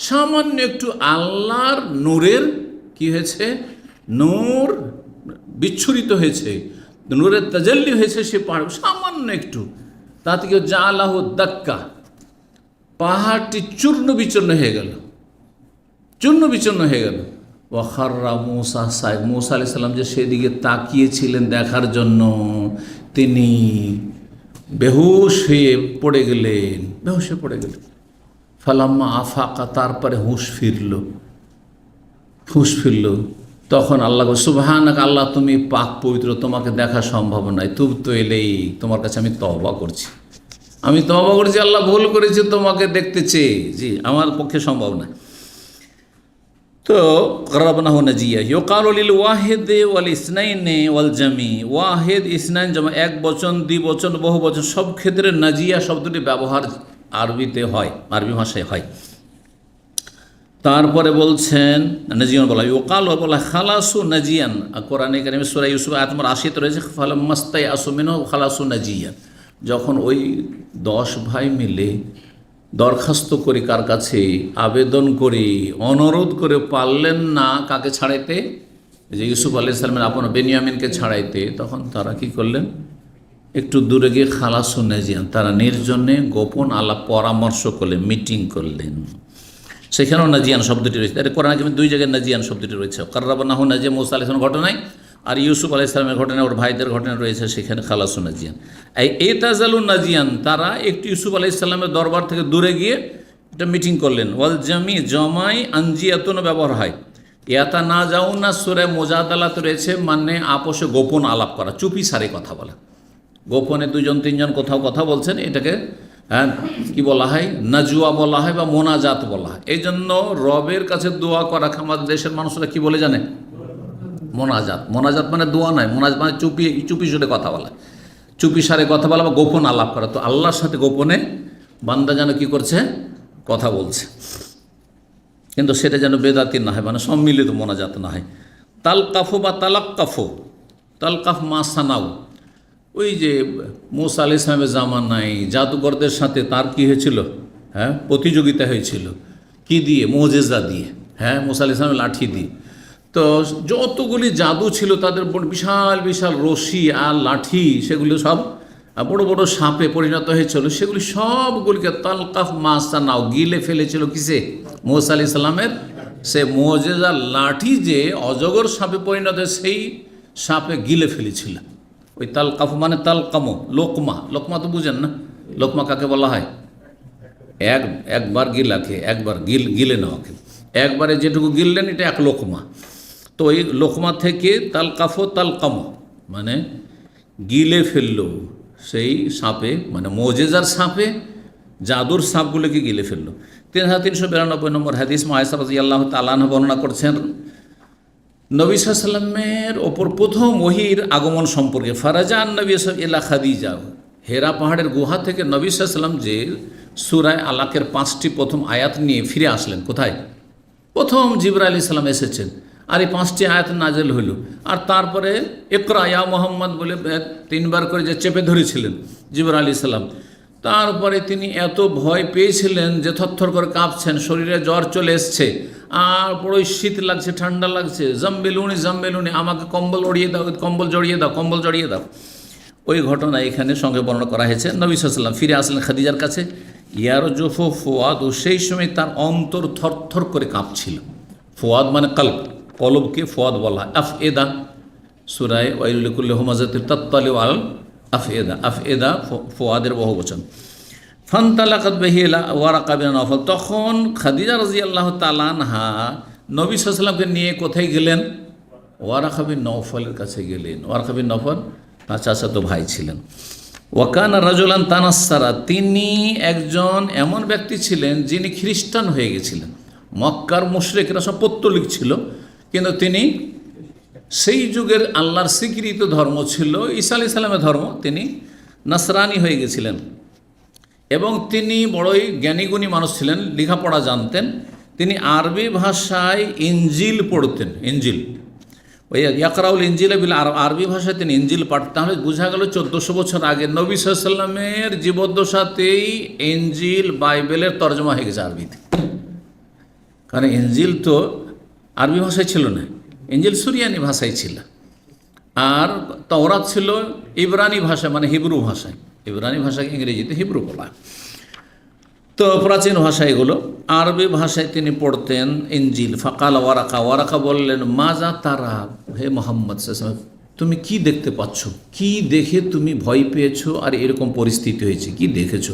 সামান্য একটু আল্লাহর নূরের কি হয়েছে, নূর বিচ্ছুরিত হয়েছে, নূরের তাজাল্লি হয়েছে সে পাহাড়, সামান্য একটু। তা থেকে জাআলাহু দাক্কা, পাহাড়টি চূর্ণ বিচূর্ণ হয়ে গেল, চূর্ণ বিচূর্ণ হয়ে গেল। ওয়াখাররা মূসা সাহেব, মূসা আলাইহিস সালাম যে সেদিকে তাকিয়েছিলেন দেখার জন্য, তিনি বেহুশ হয়ে পড়ে গেলেন, বেহুশ হয়ে পড়ে গেলেন। ফালাম্মা আফাকা, তারপরে হুঁশ ফিরল। তখন আল্লাহ সুবহানাক, আল্লাহ তুমি পাক পবিত্র, তোমাকে দেখা সম্ভব নয়। তুবতু ইলাইক, তোমার কাছে আমি তওবা করছি, আল্লাহ ভুল করেছি, তোমাকে দেখতে চেয়ে, জি আমার পক্ষে সম্ভব না। তো কাররাবনাহু নাজিয়া। ইউকালু লিল ওয়াহিদ ওয়াল ইসনাইনি ওয়াল জামি, ওয়াহিদ ইসনাইন জামা, এক বচন, দ্বিবচন, বহু বচন, সব ক্ষেত্রে নাজিয়া শব্দটি ব্যবহার আরবিতে হয়, আরবি ভাষায় হয়। তারপরে বলছেন নাজিয়ান বলা, ইউকাল বলা খালাসু নাজিয়ান, কোরআনে কারিমে সূরা ইউসুফ আয়াত নম্বর 80 রয়েছে, ফালাম্মাস্তাই আসমিনহু খালাসু নাজিয়ান, যখন ওই 10 ভাই মিলে দরখাস্ত করি, কার কাছে আবেদন করি, অনুরোধ করে পারলেন না কাকে ছাড়াইতে, যে ইউসুফ আলাইহিস সালামের আপন বেনিয়ামিনকে ছাড়াইতে, তখন তারা কি করলেন, একটু দূরে গিয়ে খালাসু নাজিয়ান, তারা নির্জনে গোপন আলাপ পরামর্শ করলেন, মিটিং করলেন। সেখানেও নাজিয়ান শব্দটি রয়েছে। এটা কোরআনে কারিমে 2 জায়গায় নাজিয়ান শব্দটি রয়েছে, কাররাবনাহু নাজিয়া মূসা আলাইহিস সালামের ঘটনায়, আর ইউসুফ আলাইহিস সালামের ঘটনায়, ওর ভাইদের ঘটনা রয়েছে, সেখানে খালাসু নাজিয়ান। এই তাজালু নাজিয়ান, তারা একটু ইউসুফ আলাইহিস সালামের দরবার থেকে দূরে গিয়ে একটা মিটিং করলেন। ওয়াল জামি জমাই আঞ্জিয়াতুন ব্যবহার হয়। ইয়াতা না যাও না সূরা মুজাদালাত রয়েছে, মানে আপোষে গোপন আলাপ করা, চুপি সারে কথা বলা। গোপনে দুজন তিনজন কোথাও কথা বলছেন, এটাকে কি বলা হয়, নাজুয়া বলা হয় বা মোনাজাত বলা হয়। এই জন্য রবের কাছে দোয়া করা আমাদের দেশের মানুষরা কি বলে জানে? মোনাজাত। মোনাজাত মানে দোয়া নয়, মোনাজাত মানে চুপি চুপি সুরে কথা বলা, চুপি সারে কথা বলা বা গোপন আলাপ করা। তো আল্লাহর সাথে গোপনে বান্দা যেন কি করছে? কথা বলছে, কিন্তু সেটা যেন বেদাতি না হয়, মানে সম্মিলিত মোনাজাত না হয়। তালকাফু বা তালাক্কাফু, তালকাফ মা সানাউ, ওই যে মুসা আলাইহিস সালামের জামানায় জাদুঘরদের সাথে তার কি হয়েছিল? প্রতিযোগিতা হয়েছিল। কি দিয়ে? মুজিজা দিয়ে। মুসা আলাইহিস সালামের লাঠি দিয়ে। তো যতগুলি জাদু ছিল তাদের বিশাল বিশাল রশি আর লাঠি, সেগুলো সব বড় বড় সাপে পরিণত হয়েছিল। সেগুলি সবগুলিকে তালকাফ মাসা নাও গিলে ফেলেছিল কিসে? মুসা আলাইহিস সালামের সে মুজিজার লাঠি যে অজগর সাপে পরিণত, সেই সাপে গিলে ফেলেছিল। ওই তালকাফ মানে তালকামো, লোকমা। লোকমা তো বুঝেন না? লোকমা কাকে বলা হয়? একবার গিলাকে, একবার গিলে নেওয়াকে, একবারে যেটুকু গিললেন এটা এক লোকমা। তো ওই লোকমা থেকে তালকাফো তালকামো মানে গিলে ফেললো সেই সাপে, মানে মুজিজার সাপে জাদুর সাপগুলোকে গিলে ফেললো। 3392 নম্বর হাদিস আয়েশা রাদিয়াল্লাহু তাআলা আনহা বর্ণনা করছেন, নবী সাল্লাল্লাহু আলাইহি ওয়াসাল্লামের ওপর প্রথম ওহীর আগমন সম্পর্কে। ফারাজান নবী সাল্লাল্লাহু আলাইহি ওয়াসাল্লাম ইলা খাদিজা, হেরা পাহাড়ের গুহা থেকে নবী সাল্লাল্লাহু আলাইহি ওয়াসাল্লাম যে সূরা আলাকের 5টি প্রথম আয়াত নিয়ে ফিরে আসলেন। কোথায়? প্রথম জিবরাইল আলাইহিস সালাম এসেছেন, আর এই 5টি আয়াত নাজেল হইল। আর তারপরে ইকরা ইয়া মুহাম্মদ বলে 3বার করে যে চেপে ধরেছিলেন জিবরাইল আলাইহিস সালাম, তারপরে তিনি এত ভয় পেয়েছিলেন যে থরথর করে কাঁপছেন, শরীরে জ্বর চলে এসছে, আর বড়ই শীত লাগছে, ঠান্ডা লাগছে। জাম্বেলুনি জাম্বেলুনি, আমাকে কম্বল উড়িয়ে দাও, কম্বল জড়িয়ে দাও, কম্বল জড়িয়ে দাও। ওই ঘটনা এখানে সঙ্গে বর্ণনা করা হয়েছে। নবী সাল্লাল্লাহু আলাইহি ওয়াসাল্লাম ফিরে আসলেন খাদিজার কাছে। ইয়ারজুফু ফুয়াদ, সেই সময় তার অন্তর থরথর করে কাঁপছিল। ফুয়াদ মানে কলব, কলবকে ফুয়াদ বলা হয়। আফএদা, সূরা ওয়াইলুল লিকুল্লি হুমাযাতিন তাত্তালিউ আল আফএদা, আফএদা ফুয়াদের বহুবচন। ফান্তালাকাত বিহি ইলা ওয়ারাকা বিন নওফল, তখন খাদিজা রাদিয়াল্লাহু তাআলা আনহা নবী সাল্লাল্লাহু আলাইহি ওয়াসাল্লামকে নিয়ে কোথায় গেলেন? ওয়ারাকা বিন নওফলের কাছে গেলেন। ওয়ারাকা বিন নওফল তার চাচাতো ভাই ছিলেন। ওয়াকানা রাজুলান তানাসসারা, তিনি একজন এমন ব্যক্তি ছিলেন যিনি খ্রিস্টান হয়ে গেছিলেন। মক্কার মুশরিকরা সব পৌত্তলিক ছিল, কিন্তু তিনি সেই যুগের আল্লাহর স্বীকৃত ধর্ম ছিল ঈসা আলাইহিস সালামের ধর্ম, তিনি নাসরানি হয়ে গেছিলেন। এবং তিনি বড়ই জ্ঞানীগুণী মানুষ ছিলেন, লেখাপড়া জানতেন। তিনি আরবি ভাষায় ইনজিল পড়তেন। ইনজিল, ওই ইয়াকরাউল ইনজিল বিল আরবি ভাষায় তিনি ইনজিল পাঠতেন। তাহলে বোঝা গেল 1400 বছর আগে নবী সাল্লাল্লাহু আলাইহি ওয়াসাল্লামের জীবদ্দশাতেই ইনজিল বাইবেলের তর্জমা হয়ে গেছে আরবিতে। কারণ ইনজিল তো আরবি ভাষায় ছিল না, ইনজিল সুরিয়ানি ভাষায় ছিল। আর তাওরাত ছিল ইব্রানি ভাষা, মানে হিব্রু ভাষায়। ইব্রানি ভাষাকে ইংরেজিতে হিব্রু বলা। তো প্রাচীন ভাষা এগুলো। আরবি ভাষায় তিনি পড়তেন ইনজিল। ফাকাল ওয়ারাকা, ওয়ারাকা বললেন, মাজা তারা, হে মুহাম্মদ সাল্লাল্লাহু আলাইহি ওয়াসাল্লাম, তুমি কি দেখতে পাচ্ছ? কি দেখে তুমি ভয় পেয়েছো আর এরকম পরিস্থিতি হয়েছে, কি দেখেছো?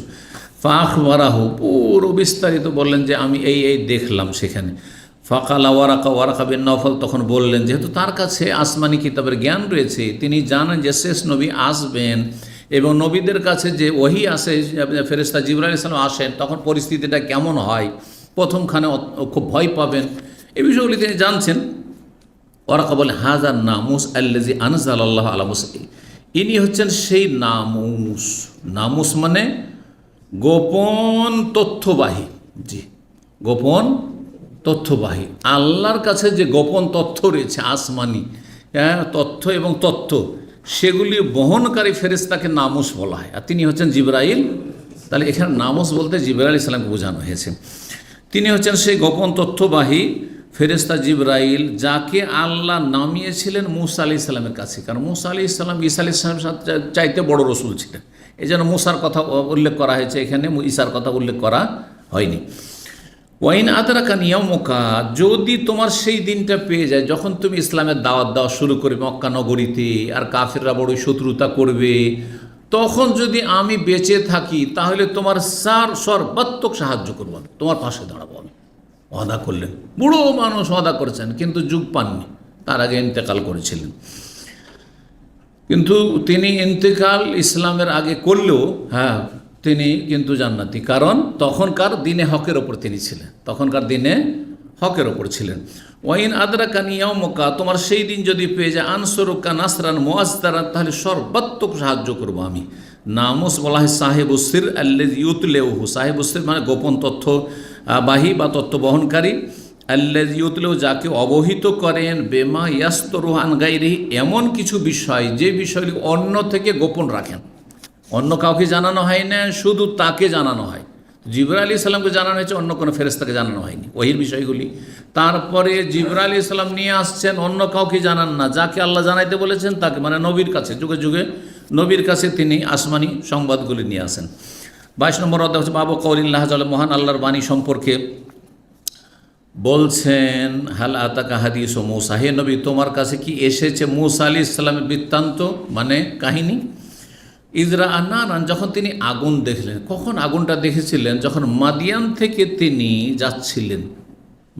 ফাখবারাহু, পুরো বিস্তারিত বললেন যে আমি এই এই দেখলাম সেখানে। ফাকালা ওয়ারাকা, ওয়ারাকা বিন নওফল তখন বললেন, যেহেতু তার কাছে আসমানি কিতাবের জ্ঞান রয়েছে, তিনি জানেন যে শেষ নবী আসবেন এবং নবীদের কাছে যে ওহী আসে, ফেরেশতা জিবরাইল আলাইহিস সালাম আসেন, তখন পরিস্থিতিটা কেমন হয়, প্রথমখানে খুব ভয় পাবেন, এই বিষয়গুলি তিনি জানছেন। ওয়ারাকা বলে, হাজার নামুস আল্লাযী আনজালাল্লাহু আলা মুসা, ইনি হচ্ছেন সেই নামুস। নামুস মানে গোপন তথ্যবাহী। জি, গোপন তথ্যবাহী। আল্লাহর কাছে যে গোপন তথ্য রয়েছে, আসমানি তথ্য এবং তথ্য, সেগুলি বহনকারী ফেরেশতাকে নামুস বলা হয়। আর তিনি হচ্ছেন জিবরাইল। তাহলে এখানে নামুস বলতে জিবরাইল আলাইহিস সালামকে বোঝানো হয়েছে। তিনি হচ্ছেন সেই গোপন তথ্যবাহী ফেরেশতা জিবরাইল, যাকে আল্লাহ নামিয়েছিলেন মুসা আলাইহিস সালামের কাছে। কারণ মুসা আলাইহিস সালাম ঈসা আলাইহিস সালামের চাইতে বড় রসুল ছিলেন, এই জন্য মুসার কথা উল্লেখ করা হয়েছে, এখানে ঈসার কথা উল্লেখ করা হয়নি। ওয়াইন আদরাকা ইয়াউমুকা, যদি তোমার সেই দিনটা পেয়ে যায় যখন তুমি ইসলামের দাওয়াত দেওয়া শুরু করবে মক্কা নগরীতে, আর কাফিররা বড়ই শত্রুতা করবে, তখন যদি আমি বেঁচে থাকি তাহলে তোমার সর্বাত্মক সাহায্য করবো, তোমার পাশে দাঁড়াবো আমি। ওয়াদা করলেন, বুড়ো মানুষ ওয়াদা করেছেন, কিন্তু যুগ পাননি, তার আগে ইন্তেকাল করেছিলেন। কিন্তু তিনি ইন্তেকাল ইসলামের আগে করলেও তিনি কিন্তু জান্নাতি, কারণ তখনকার দিনে হকের ওপর তিনি ছিলেন, তখনকার দিনে হকের ওপর ছিলেন। ওয়াইন আদরাকা নিয়ামকা, তোমার সেই দিন যদি পেয়ে যায় আনসরুকা নাসরান মুআজ্জারান, তাহলে সর্বাত্মক সাহায্য করব আমি। নামুস বলা হয় সাহেবুসির আল্লাযী ইউতলাউহু, সাহেবুসির মানে গোপন তথ্য বাহী বা তথ্য বহনকারী, আল্লাযী ইউতলাউ যাকে অবহিত করেন, বেমা ইয়াস্তরু আন গায়রিহি এমন কিছু বিষয় যে বিষয়গুলি অন্য থেকে গোপন রাখেন, অন্য কাউকে জানানো হয় না, শুধু তাকে জানানো হয়। জিবরাইল আলাইহিস সালামকে জানানো হয়েছে, অন্য কোনো ফেরেশতাকে জানানো হয়নি ওহির বিষয়গুলি। তারপরে জিবরাইল আলাইহিস সালাম নিয়ে আসছেন, অন্য কাউকে জানান না, যাকে আল্লাহ জানাইতে বলেছেন তাকে, মানে নবীর কাছে, যুগে যুগে নবীর কাছে তিনি আসমানি সংবাদগুলি নিয়ে আসেন। 22 নম্বর অধ্যায় হচ্ছে বাবু কওলিল্লাহ তাআলা, মহান আল্লাহর বাণী সম্পর্কে বলছেন, হাল আতাকা হাদিসু মূসা, হে নবী তোমার কাছে কি এসেছে মূসা আলাইহিস সালামের বৃত্তান্ত, মানে কাহিনী। ইজরা আনান, যখন তিনি আগুন দেখলেন। কখন আগুনটা দেখেছিলেন? যখন মাদিয়ান থেকে তিনি যাচ্ছিলেন।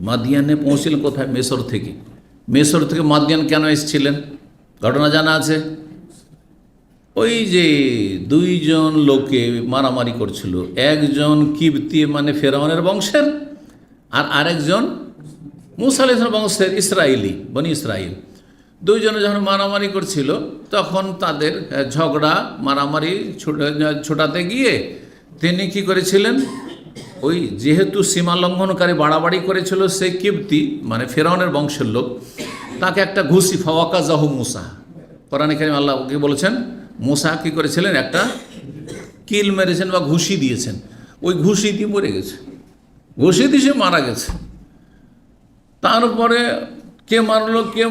মাদিয়ানে পৌঁছলেন কোথায়? মেসর থেকে। মেসর থেকে মাদিয়ান কেন এসেছিলেন ঘটনা জানা আছে। ওই যে দুইজন লোকে মারামারি করছিল, একজন কিবতি মানে ফেরাউনের বংশের, আর আরেকজন মূসা আলাইহিস সালামের বংশের ইসরায়েলি, বনি ইসরাইল। দুইজনে যখন মারামারি করছিল তখন তাদের ঝগড়া মারামারি ছোটাতে গিয়ে তিনি কি করেছিলেন, ওই যেহেতু সীমা লঙ্ঘনকারী বাড়াবাড়ি করেছিল সেই কিবতি মানে ফেরাউনের বংশের লোক, তাকে একটা ঘুষি, ফাওয়াকাযাহু মূসা, কোরআনে কারীমে আল্লাহ কি বলেছেন, মূসা কি করেছিলেন, একটা কিল মেরেছেন বা ঘুষি দিয়েছেন, ওই ঘুষি দিয়ে মরে গেছে, ঘুষি দিয়ে সে মারা গেছে। তারপরে কে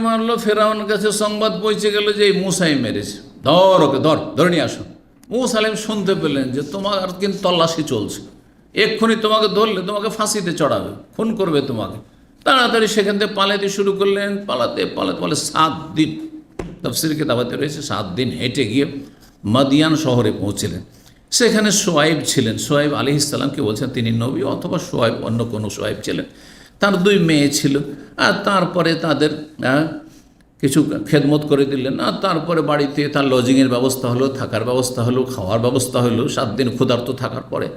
মারলো ফেরাউনের কাছে সংবাদ পৌঁছে গেল যে এই মূসাই মেরেছে, ওকে ধরে নিয়ে আসো। মূসা আলাইহিস শুনতে পেলেন যে তোমার কিন্তু তল্লাশি চলছে, এক্ষুনি তোমাকে ধরলে তোমাকে ফাঁসিতে চড়াবে, খুন করবে তোমাকে। তাড়াতাড়ি সেখান থেকে পালাতে শুরু করলেন, পালাতে 7 দিন, তাফসীর কিতাবাতে রয়েছে 7 দিন হেঁটে গিয়ে মাদিয়ান শহরে পৌঁছলেন। সেখানে সোয়াইব ছিলেন, সোয়াইব আলাইহিস সালামকে বলছেন তিনি নবী, অথবা সোয়াইব অন্য কোনো সোয়াইব ছিলেন। তার 2 মেয়ে ছিল, আর তারপরে তাদের কিছু খেদমত করে দিলেন, আর তারপরে বাড়িতে তার লজিংয়ের ব্যবস্থা হলো, থাকার ব্যবস্থা হলো, খাওয়ার ব্যবস্থা হলো 7 দিন ক্ষুধার্ত থাকার পরে।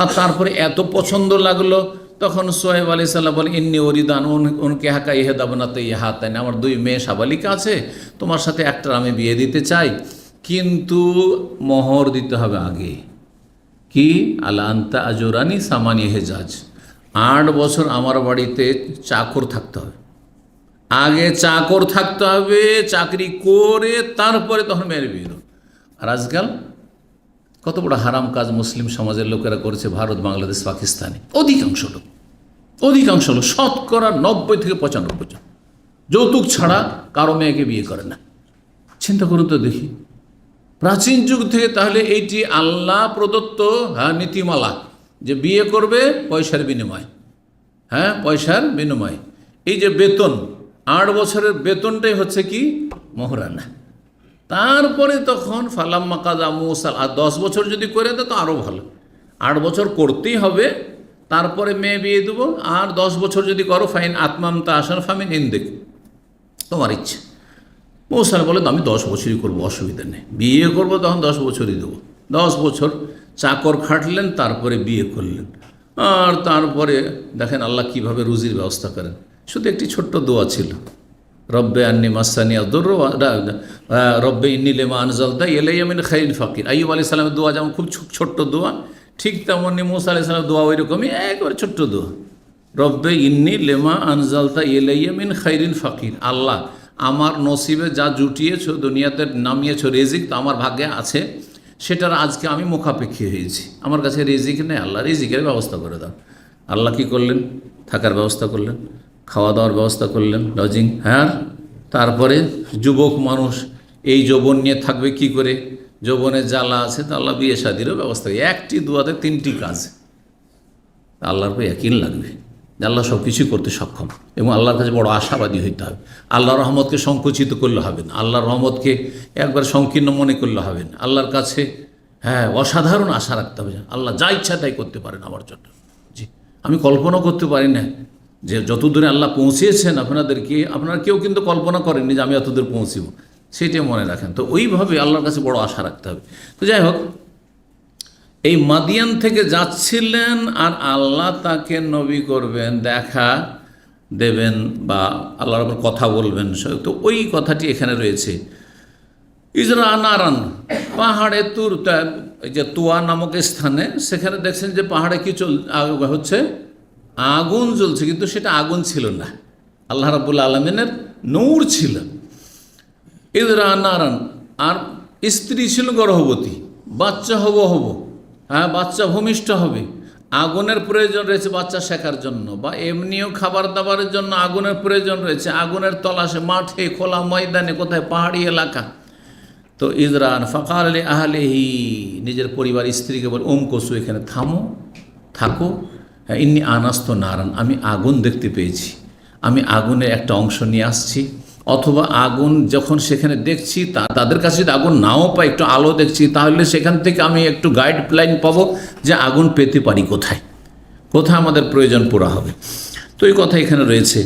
আর তারপরে এত পছন্দ লাগলো, তখন সোহেব আলাইহিস সালাম বলেন, ইন্নি ওরিদান উনকে হাকা ইহেদাবনাতে ইহাতাইন, আমার 2 মেয়ে সাবালিকা আছে, তোমার সাথে একটার আমি বিয়ে দিতে চাই, কিন্তু মোহর দিতে হবে আগে। কি? আলা আনতা আজুরানি সামানি হেজাজ, 8 বছর আমার বাড়িতে চাকর থাকতে হবে, আগে চাকর থাকতে হবে, চাকরি করে তারপরে তখন মেয়ের বিয়ে। আর আজকাল কত বড় হারাম কাজ মুসলিম সমাজের লোকেরা করেছে, ভারত, বাংলাদেশ, পাকিস্তানে অধিকাংশ লোক 90 থেকে 95% যৌতুক ছাড়া কারো মেয়েকে বিয়ে করে না। চিন্তা করুন তো দেখি, প্রাচীন যুগ থেকে তাহলে এইটি আল্লাহ প্রদত্ত নীতিমালা যে বিয়ে করবে পয়সার বিনিময়, পয়সার বিনিময়। এই যে বেতন, 8 বছরের বেতনটাই হচ্ছে কি মোহরানা। তারপরে তখন ফালাম্মা কাযা মূসা, আর 10 বছর যদি করে দেয় তো আরও ভালো, 8 বছর করতেই হবে, তারপরে মেয়ে বিয়ে দেবো। আর 10 বছর যদি করো ফাইন আতমামতা আসান ফামিন ইনদিক, তোমার ইচ্ছে। মূসা বলে আমি 10 বছরই করবো, অসুবিধা নেই, বিয়ে করবো তখন 10 বছরই দেবো। 10 বছর চাকর খাটলেন, তারপরে বিয়ে করলেন। আর তারপরে দেখেন আল্লাহ কিভাবে রুজির ব্যবস্থা করেন। শুধু একটি ছোট্ট দোয়া ছিল, রব্বে আন্নি মাসানিয়া দুর রব্বে ইন্নি লিমা আনজালতা ইলাইয়া মিন খাইরিন ফাকির। আইয়ুব আলাইহিস সালামের দোয়া যেমন খুব ছোট্ট দোয়া, ঠিক তেমনি মূসা আলাইহিস সালামের দোয়া ওই রকমই একবারে ছোট্ট দোয়া, রব্বে ইন্নি লিমা আনজালতা ইলাইয়া মিন খাইরিন ফাকির। আল্লাহ আমার নসিবে যা জুটিয়েছ, দুনিয়াতে নামিয়েছ রিজিক, তো আমার ভাগ্যে আছে, সেটার আজকে আমি মুখাপেক্ষী হয়েছি, আমার কাছে রিজিক নেই, আল্লাহ রিজিকের ব্যবস্থা করে দাও। আল্লাহ কি করলেন? থাকার ব্যবস্থা করলেন, খাওয়া দাওয়ার ব্যবস্থা করলেন, লজিং। তারপরে যুবক মানুষ এই যৌবন নিয়ে থাকবে কি করে, যৌবনের জ্বালা আছে, তো আল্লাহ বিয়ে শাদিরও ব্যবস্থা। একটি দুয়াতে 3টি কাজ, আল্লাহর পর ইয়াকিন লাগবে। যে আল্লাহ সব কিছুই করতে সক্ষম এবং আল্লাহর কাছে বড় আশাবাদী হইতে হবে। আল্লাহর রহমতকে সংকুচিত করলে হবে না, আল্লাহর রহমতকে একবার সংকীর্ণ মনে করলে হবে না, আল্লাহর কাছে অসাধারণ আশা রাখতে হবে। আল্লাহ যা ইচ্ছা তাই করতে পারেন আমার জন্য। জি, আমি কল্পনা করতে পারি না যে যত দূরে আল্লাহ পৌঁছিয়েছেন আপনাদেরকে, আপনারা কেউ কিন্তু কল্পনা করেননি যে আমি এত দূর পৌঁছিব, সেটাই মনে রাখেন। তো ওইভাবে আল্লাহর কাছে বড় আশা রাখতে হবে। তো যাই হোক, এই মাদিয়ান থেকে যাচ্ছিলেন আর আল্লাহ তাকে নবী করবেন, দেখা দেবেন বা আল্লাহর উপর কথা বলবেন। তো ওই কথাটি এখানে রয়েছে। ইজরা নারান, পাহাড়ে তুর, যে তুয়া নামক স্থানে, সেখানে দেখছেন যে পাহাড়ে কি হচ্ছে, আগুন জ্বলছে, কিন্তু সেটা আগুন ছিল না, আল্লাহ রাব্বুল আলামিনের নূর ছিল। ইজরা নারান, আর স্ত্রী ছিল গর্ভবতী, বাচ্চা হব, বাচ্চা ভূমিষ্ঠ হবে, আগুনের প্রয়োজন রয়েছে বাচ্চা শেখার জন্য, বা এমনিও খাবার দাবারের জন্য আগুনের প্রয়োজন রয়েছে, আগুনের তলাশে, মাঠে, খোলা ময়দানে, কোথায় পাহাড়ি এলাকা। তো ইজরান ফাকাল আলী আহলেহি, নিজের পরিবার স্ত্রীকে বলে, কসু, এখানে থাকো, ইন্নি আনাস্ত নারান, আমি আগুন দেখতে পেয়েছি, আমি আগুনের একটা অংশ নিয়ে আসছি। অথবা আগুন যখন সেখানে দেখছি, তাদের কাছে যদি আগুন নাও পাই, একটু আলো দেখছি, তাহলে সেখান থেকে আমি একটু গাইডলাইন পাবো যে আগুন পেতে পারি কোথায় আমাদের প্রয়োজন পুরা হবে। তো এই কথা এখানে রয়েছে।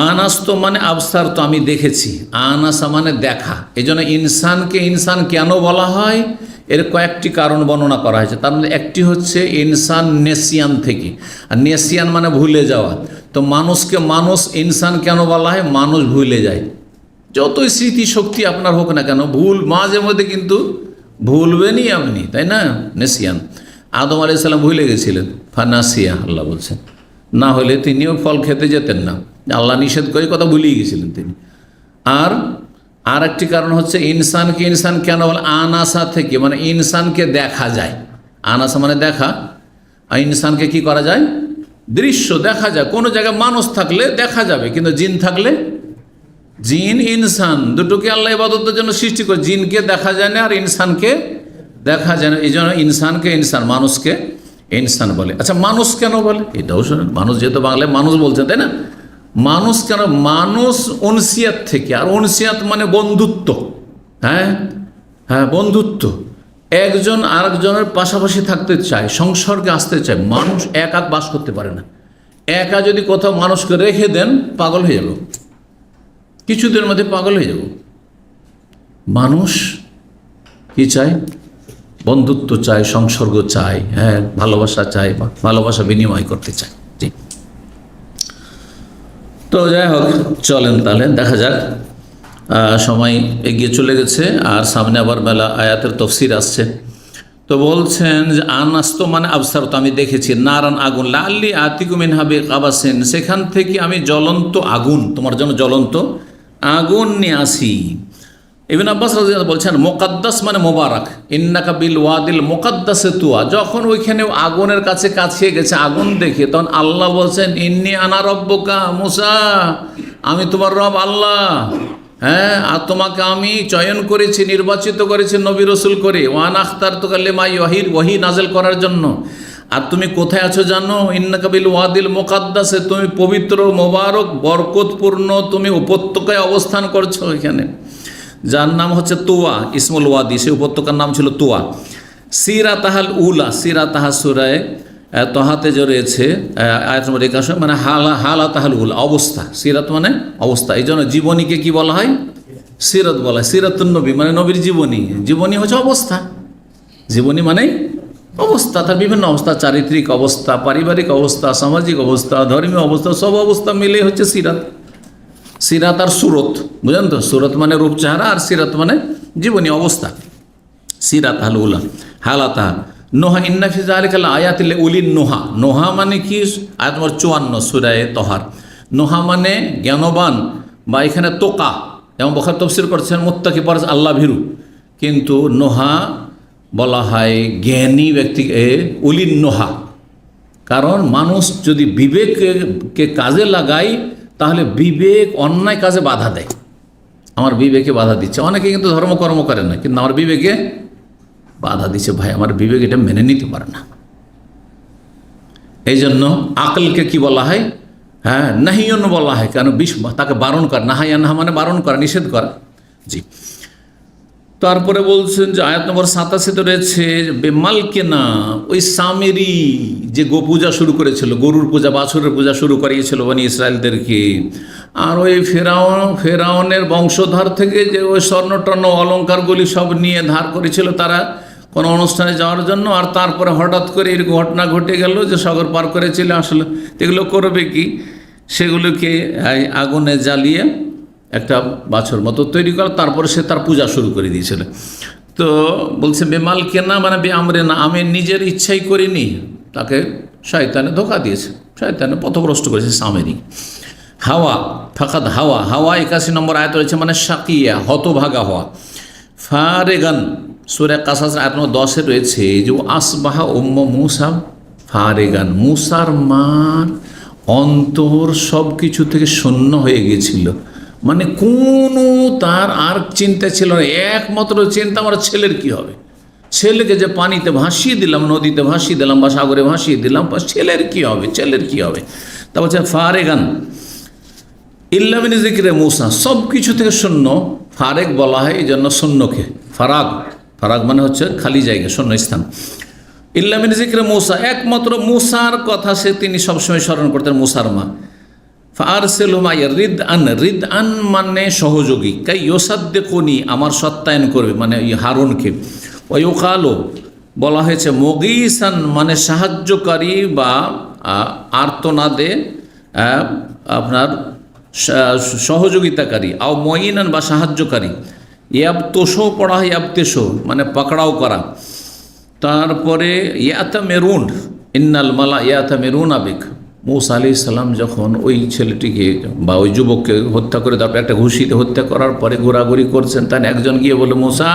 আনাস্ত মানে আবসার, তো আমি দেখেছি, আনাসা মানে দেখা। এই জন্য ইনসানকে ইনসান কেন বলা হয়, এর কয়েকটি কারণ বর্ণনা করা হয়েছে। তার মধ্যে একটি হচ্ছে ইনসান নেসিয়ান থেকে, আর নেসিয়ান মানে ভুলে যাওয়া। তো মানুষকে মানুষ, ইনসান কেন বলা হয়, মানুষ ভুলে যায়। যতই স্মৃতিশক্তি আপনার হোক না কেন, ভুল মাঝে মধ্যে কিন্তু ভুলবেনই আপনি, তাই না? নেসিয়ান, আদম আলাইহিস সালাম ভুলে গেছিলেন, ফানাসিয়া আল্লাহ বলছেন, না হলে তিনিও ফল খেতে যেতেন না, আল্লাহ নিষেধ করে কথা ভুলিয়ে গেছিলেন তিনি। আর একটি কারণ হচ্ছে ইনসানকে ইনসান কেন বলে, আনাসা থেকে, মানে ইনসানকে দেখা যায়। আনাসা মানে দেখা, আর ইনসানকে কি করা যায়, দৃশ্য দেখা যায়। কোনো জায়গায় মানুষ থাকলে দেখা যাবে, কিন্তু জিন থাকলে, জিন ইনসান দুটোকে আল্লাহ ইবাদতের জন্য সৃষ্টি করে, জিনকে দেখা যায় না আর ইনসানকে দেখা যায় না। এই জন্য ইনসানকে ইনসান, মানুষকে ইনসান বলে। আচ্ছা, মানুষ কেন বলে এটাও শোনেন। মানুষ যেহেতু বাংলায় মানুষ বলছেন, তাই না? মানুষ কেন, মানুষ অনসিয়াত থেকে, আর অনসিয়াত মানে বন্ধুত্ব। হ্যাঁ, বন্ধুত্ব, একজন আরেকজনের পাশাপাশি থাকতে চায়, সংসর্গে আসতে চায়। মানুষ একা বাস করতে পারে না। একা যদি কোথাও মানুষকে রেখে দেন, পাগল হয়ে যাব, কিছুদিনের মধ্যে পাগল হয়ে যাব। মানুষ কি চায়, বন্ধুত্ব চায়, সংসর্গ চায়, ভালোবাসা চায়, ভালোবাসা বিনিময় করতে চায়। জি, তো যাই হোক, চলেন তাহলে দেখা যাক। সময় এগিয়ে চলে গেছে, আর সামনে আবার মেলা আয়াতের তফসির আসছে। তো বলছেন যে আনাস্ত মানে আবসার, তো আমি দেখেছি, নারান আগুন, লাল্লি আতিকুমিন হাবি কাবাসেন, সেখান থেকে আমি জ্বলন্ত আগুন, তোমার জন্য জ্বলন্ত আগুন নিয়ে আসি। ইবনে আব্বাস রাদিয়াল্লাহু বলছেন, মুকাদ্দাস মানে মোবারক, ইন্নাকা বিল ওয়াদিল মুকাদ্দাসে তুয়া। যখন ওইখানে আগুনের কাছে গেছে, আগুন দেখে, তখন আল্লাহ বলছেন, ইন্নি আনা রব্বুকা মুসা, আমি তোমার রব আল্লাহ। আর তোমাকে আমি চয়ন করেছি, নির্বাচিত করেছি নবী রসুল করে, ওয়ান আখতারতুকা লিমা ওয়াহি নাযিল করার জন্য। আর তুমি কোথায় আছো জানো, ইন্নাকা বিল ওয়াদিল মুকাদ্দাসে, তুমি পবিত্র, মোবারক, বরকতপূর্ণ, তুমি উপত্যকায় অবস্থান করছো এখানে, যার নাম হচ্ছে তুয়া, ইসমুল ওয়াদি, সে উপত্যকার নাম ছিল তুয়া। সিরাতাহাল উলা, সিরাতাহা সূরায়ে তহাতে যে রয়েছে আয়াত নম্বর 81, মানে হালাতাহাল উলা, অবস্থা। সিরাত মানে অবস্থা। এই জন্য জীবনীকে কি বলা হয়, সিরাত বলা হয়। সিরাতুন নবী মানে নবীর জীবনী, জীবনী হচ্ছে অবস্থা। জীবনী মানে অবস্থা, তার বিভিন্ন অবস্থা, চারিত্রিক অবস্থা, পারিবারিক অবস্থা, সামাজিক অবস্থা, ধর্মীয় অবস্থা, সব অবস্থা মিলে হচ্ছে সিরাত। সিরাত আর সুরত, বুঝলেন তো? সুরত মানে রূপ চেহারা, আর সিরাত মানে জীবনী অবস্থা। সিরাত হাল উলা হালাতাহা নোহা, ইন্না ফি যালিকা লাআয়াতিল উলিন নোহা। নোহা মানে কি, আয়াত নম্বর 54 সূরায়ে তহার। নোহা মানে জ্ঞানবান, বা এখানে তোকা, যেমন বখার তফসির করছেন মুত্তাকি পর আল্লাহ ভীরু, কিন্তু নোহা বলা হয় জ্ঞানী ব্যক্তিকে, উলিন নোহা। কারণ মানুষ যদি বিবেককে কাজে লাগায়, তাহলে বিবেক অন্যায় কাজে বাধা দেয়। আমার বিবেকে বাধা দিচ্ছে, অনেকে কিন্তু ধর্মকর্ম করে না, কিন্তু আমার বিবেকে বাধা দিচ্ছে। ভাই, আমার বিবেক এটা মেনে নিতে পারে না। এই জন্য আকলকে কি বলা হয়, হ্যাঁ, নাহিয়ন বলা হয় কেন, তাকে বারণ করা, নাহায়ানহা মানে বারণ করা, নিষেধ করা। জি, তারপরে বলছেন যে আয়াত নম্বর 87 রয়েছে বেমাল কেনা, ওই সামেরি যে গোপূজা শুরু করেছিল, গরুর পূজা, বাছুরের পূজা শুরু করিয়েছিল বনি ইসরায়েলদেরকে, আর ওই ফেরাউনের বংশধর থেকে যে ওই স্বর্ণ টর্ণ অলঙ্কারগুলি সব নিয়ে ধার করেছিল তারা কোনো অনুষ্ঠানে যাওয়ার জন্য, আর তারপরে হঠাৎ করে এরকম ঘটনা ঘটে গেল যে সাগর পার করেছিল। আসলে এগুলো করবে কি, সেগুলোকে আগুনে জ্বালিয়ে একটা বাছুর মতো তৈরি করা, তারপরে সে তার পূজা শুরু করে দিয়েছিল। তো বলছে বেমাল কেনা মানে আমরে না, আমি নিজের ইচ্ছাই করিনি, তাকে শয়তানে ধোকা দিয়েছে, শয়তানে পথভ্রষ্ট করেছে সামেরি। হাওয়া ফাকাদ হাওয়া, হাওয়া 81 নম্বর আয়াত রয়েছে, মানে শাকিয়া, হতভাগা হওয়া। ফারেগান সূরা কাসাস আয়াত নম্বর 10 রয়েছে যে আসবাহা উম্মু মুসা ফারেগান, মুসার মার অন্তর সব কিছু থেকে শূন্য হয়ে গিয়েছিল, মানে কোনো তার আর চিন্তা ছিল না, একমাত্র চিন্তা আমার ছেলের কি হবে, ছেলেকে যে পানিতে ভাসিয়ে দিলাম, নদীতে ভাসিয়ে দিলাম বা সাগরে ভাসিয়ে দিলাম, ছেলের কি হবে, ছেলের কি হবে। তা বলছে ফারেগান ইল্লা মিন যিকরি মুসা, সব কিছু থেকে শূন্য। ফারেক বলা হয় এই জন্য শূন্যকে, ফারাগ, ফারাগ মানে হচ্ছে খালি জায়গা, শূন্য স্থান। ইল্লা মিন যিকরি মুসা, একমাত্র মুসার কথা সে তিনি সবসময় স্মরণ করতেন, মুসার মা। ফারসিলহু মাইয়া রিদআন, রিদআন মানে সহযোগী, কাই ইউসাদ্দিকুনি, আমার সত্যায়ন করবে, মানে হারুনকে। ওয়া ইউকালু বলা হয়েছে মুগীসান মানে সাহায্যকারী বা আর্তনাদে আপনার সহযোগিতাকারী, আও মঈনান বা সাহায্যকারী। ইয়াবতোষও পড়া হয় ইয়াবতেশো মানে পাকড়াও করা। তারপরে ইয়াতা মেরুন, ইন্নাল মালা ইয়াতা মেরুন আবিক, মূসা আলাইহিস সালাম যখন ওই ছেলেটিকে বা ওই যুবককে হত্যা করে তারপরে একটা ঘুষিতে হত্যা করার পরে ঘোরাঘুরি করছেন, তাই একজন গিয়ে বলে মূসা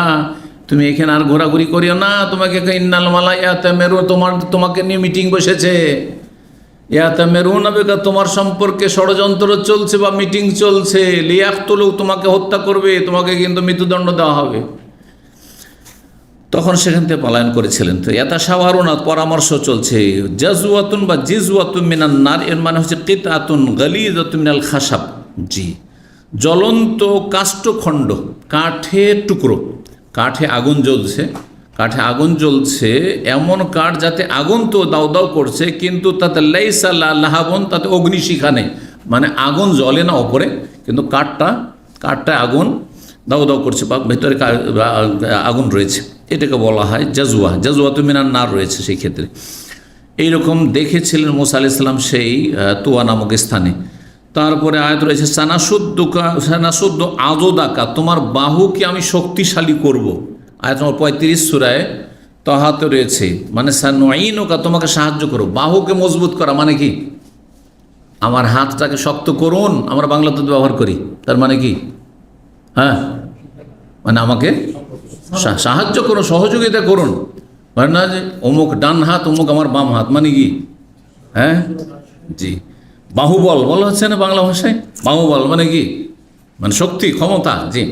তুমি এখানে আর ঘোরাঘুরি করিও না, তোমাকে ইন্নাল মালা ইয়াতা মেরুন, তোমাকে নিয়ে মিটিং বসেছে, ইয়াতা মেরুন আবিকা, তোমার সম্পর্কে ষড়যন্ত্র চলছে বা মিটিং চলছে, লিয়াকতুলু তোমাকে হত্যা করবে, তোমাকে কিন্তু মৃত্যুদণ্ড দেওয়া হবে। তখন সেখান থেকে পলায়ন করেছিলেন। তো ইয়াতাশাওয়ারুনা পরামর্শ চলছে। জাজওয়াতুন বা জিজওয়াতুন মিনান নার, এর মানে হচ্ছে কিতআতুন গালিযাতুন মিনাল খাশাব, জি জ্বলন্ত কাষ্ঠখণ্ড, কাঠের টুকরো, কাঠে আগুন জ্বলছে, কাঠে আগুন জ্বলছে, এমন কাঠ যাতে আগুন তো দাউ দাউ করছে কিন্তু তাতে লাইসা লাহাবন, তাতে অগ্নিশিখা নেই, মানে আগুন জ্বলে না ওপরে কিন্তু কাঠটা আগুন দাউ দাউ করছে বা ভেতরে আগুন রয়েছে, এটাকে বলা হয় জাজওয়া। জাজওয়াতু মিনান নার রয়েছে সেই ক্ষেত্রে। এইরকম দেখেছিলেন মূসা আলাইহিস সালাম সেই তুয়া নামক স্থানে। তারপরে আয়াত রয়েছে সানাসুদ্দ আদোদাকা, তোমার বাহুকে আমি শক্তিশালী করব, আয়াত নম্বর 35 সূরায় তাহাতে রয়েছে, মানে সানুঈনুকা, তোমাকে সাহায্য করো। বাহুকে মজবুত করা মানে কি, আমার হাতটাকে শক্ত করুন, আমরা বাংলাতে ব্যবহার করি, তার মানে কি, হ্যাঁ মানে আমাকে সাহায্য করুন, সহযোগিতা করুন, মানে না যে অমুক ডান হাত অমুক আমার বাম হাত, মানে কি, হ্যাঁ জি বাহুবল বলা হচ্ছে না বাংলা ভাষায়, বাহুবল মানে কি, মানে শক্তি ক্ষমতা, জি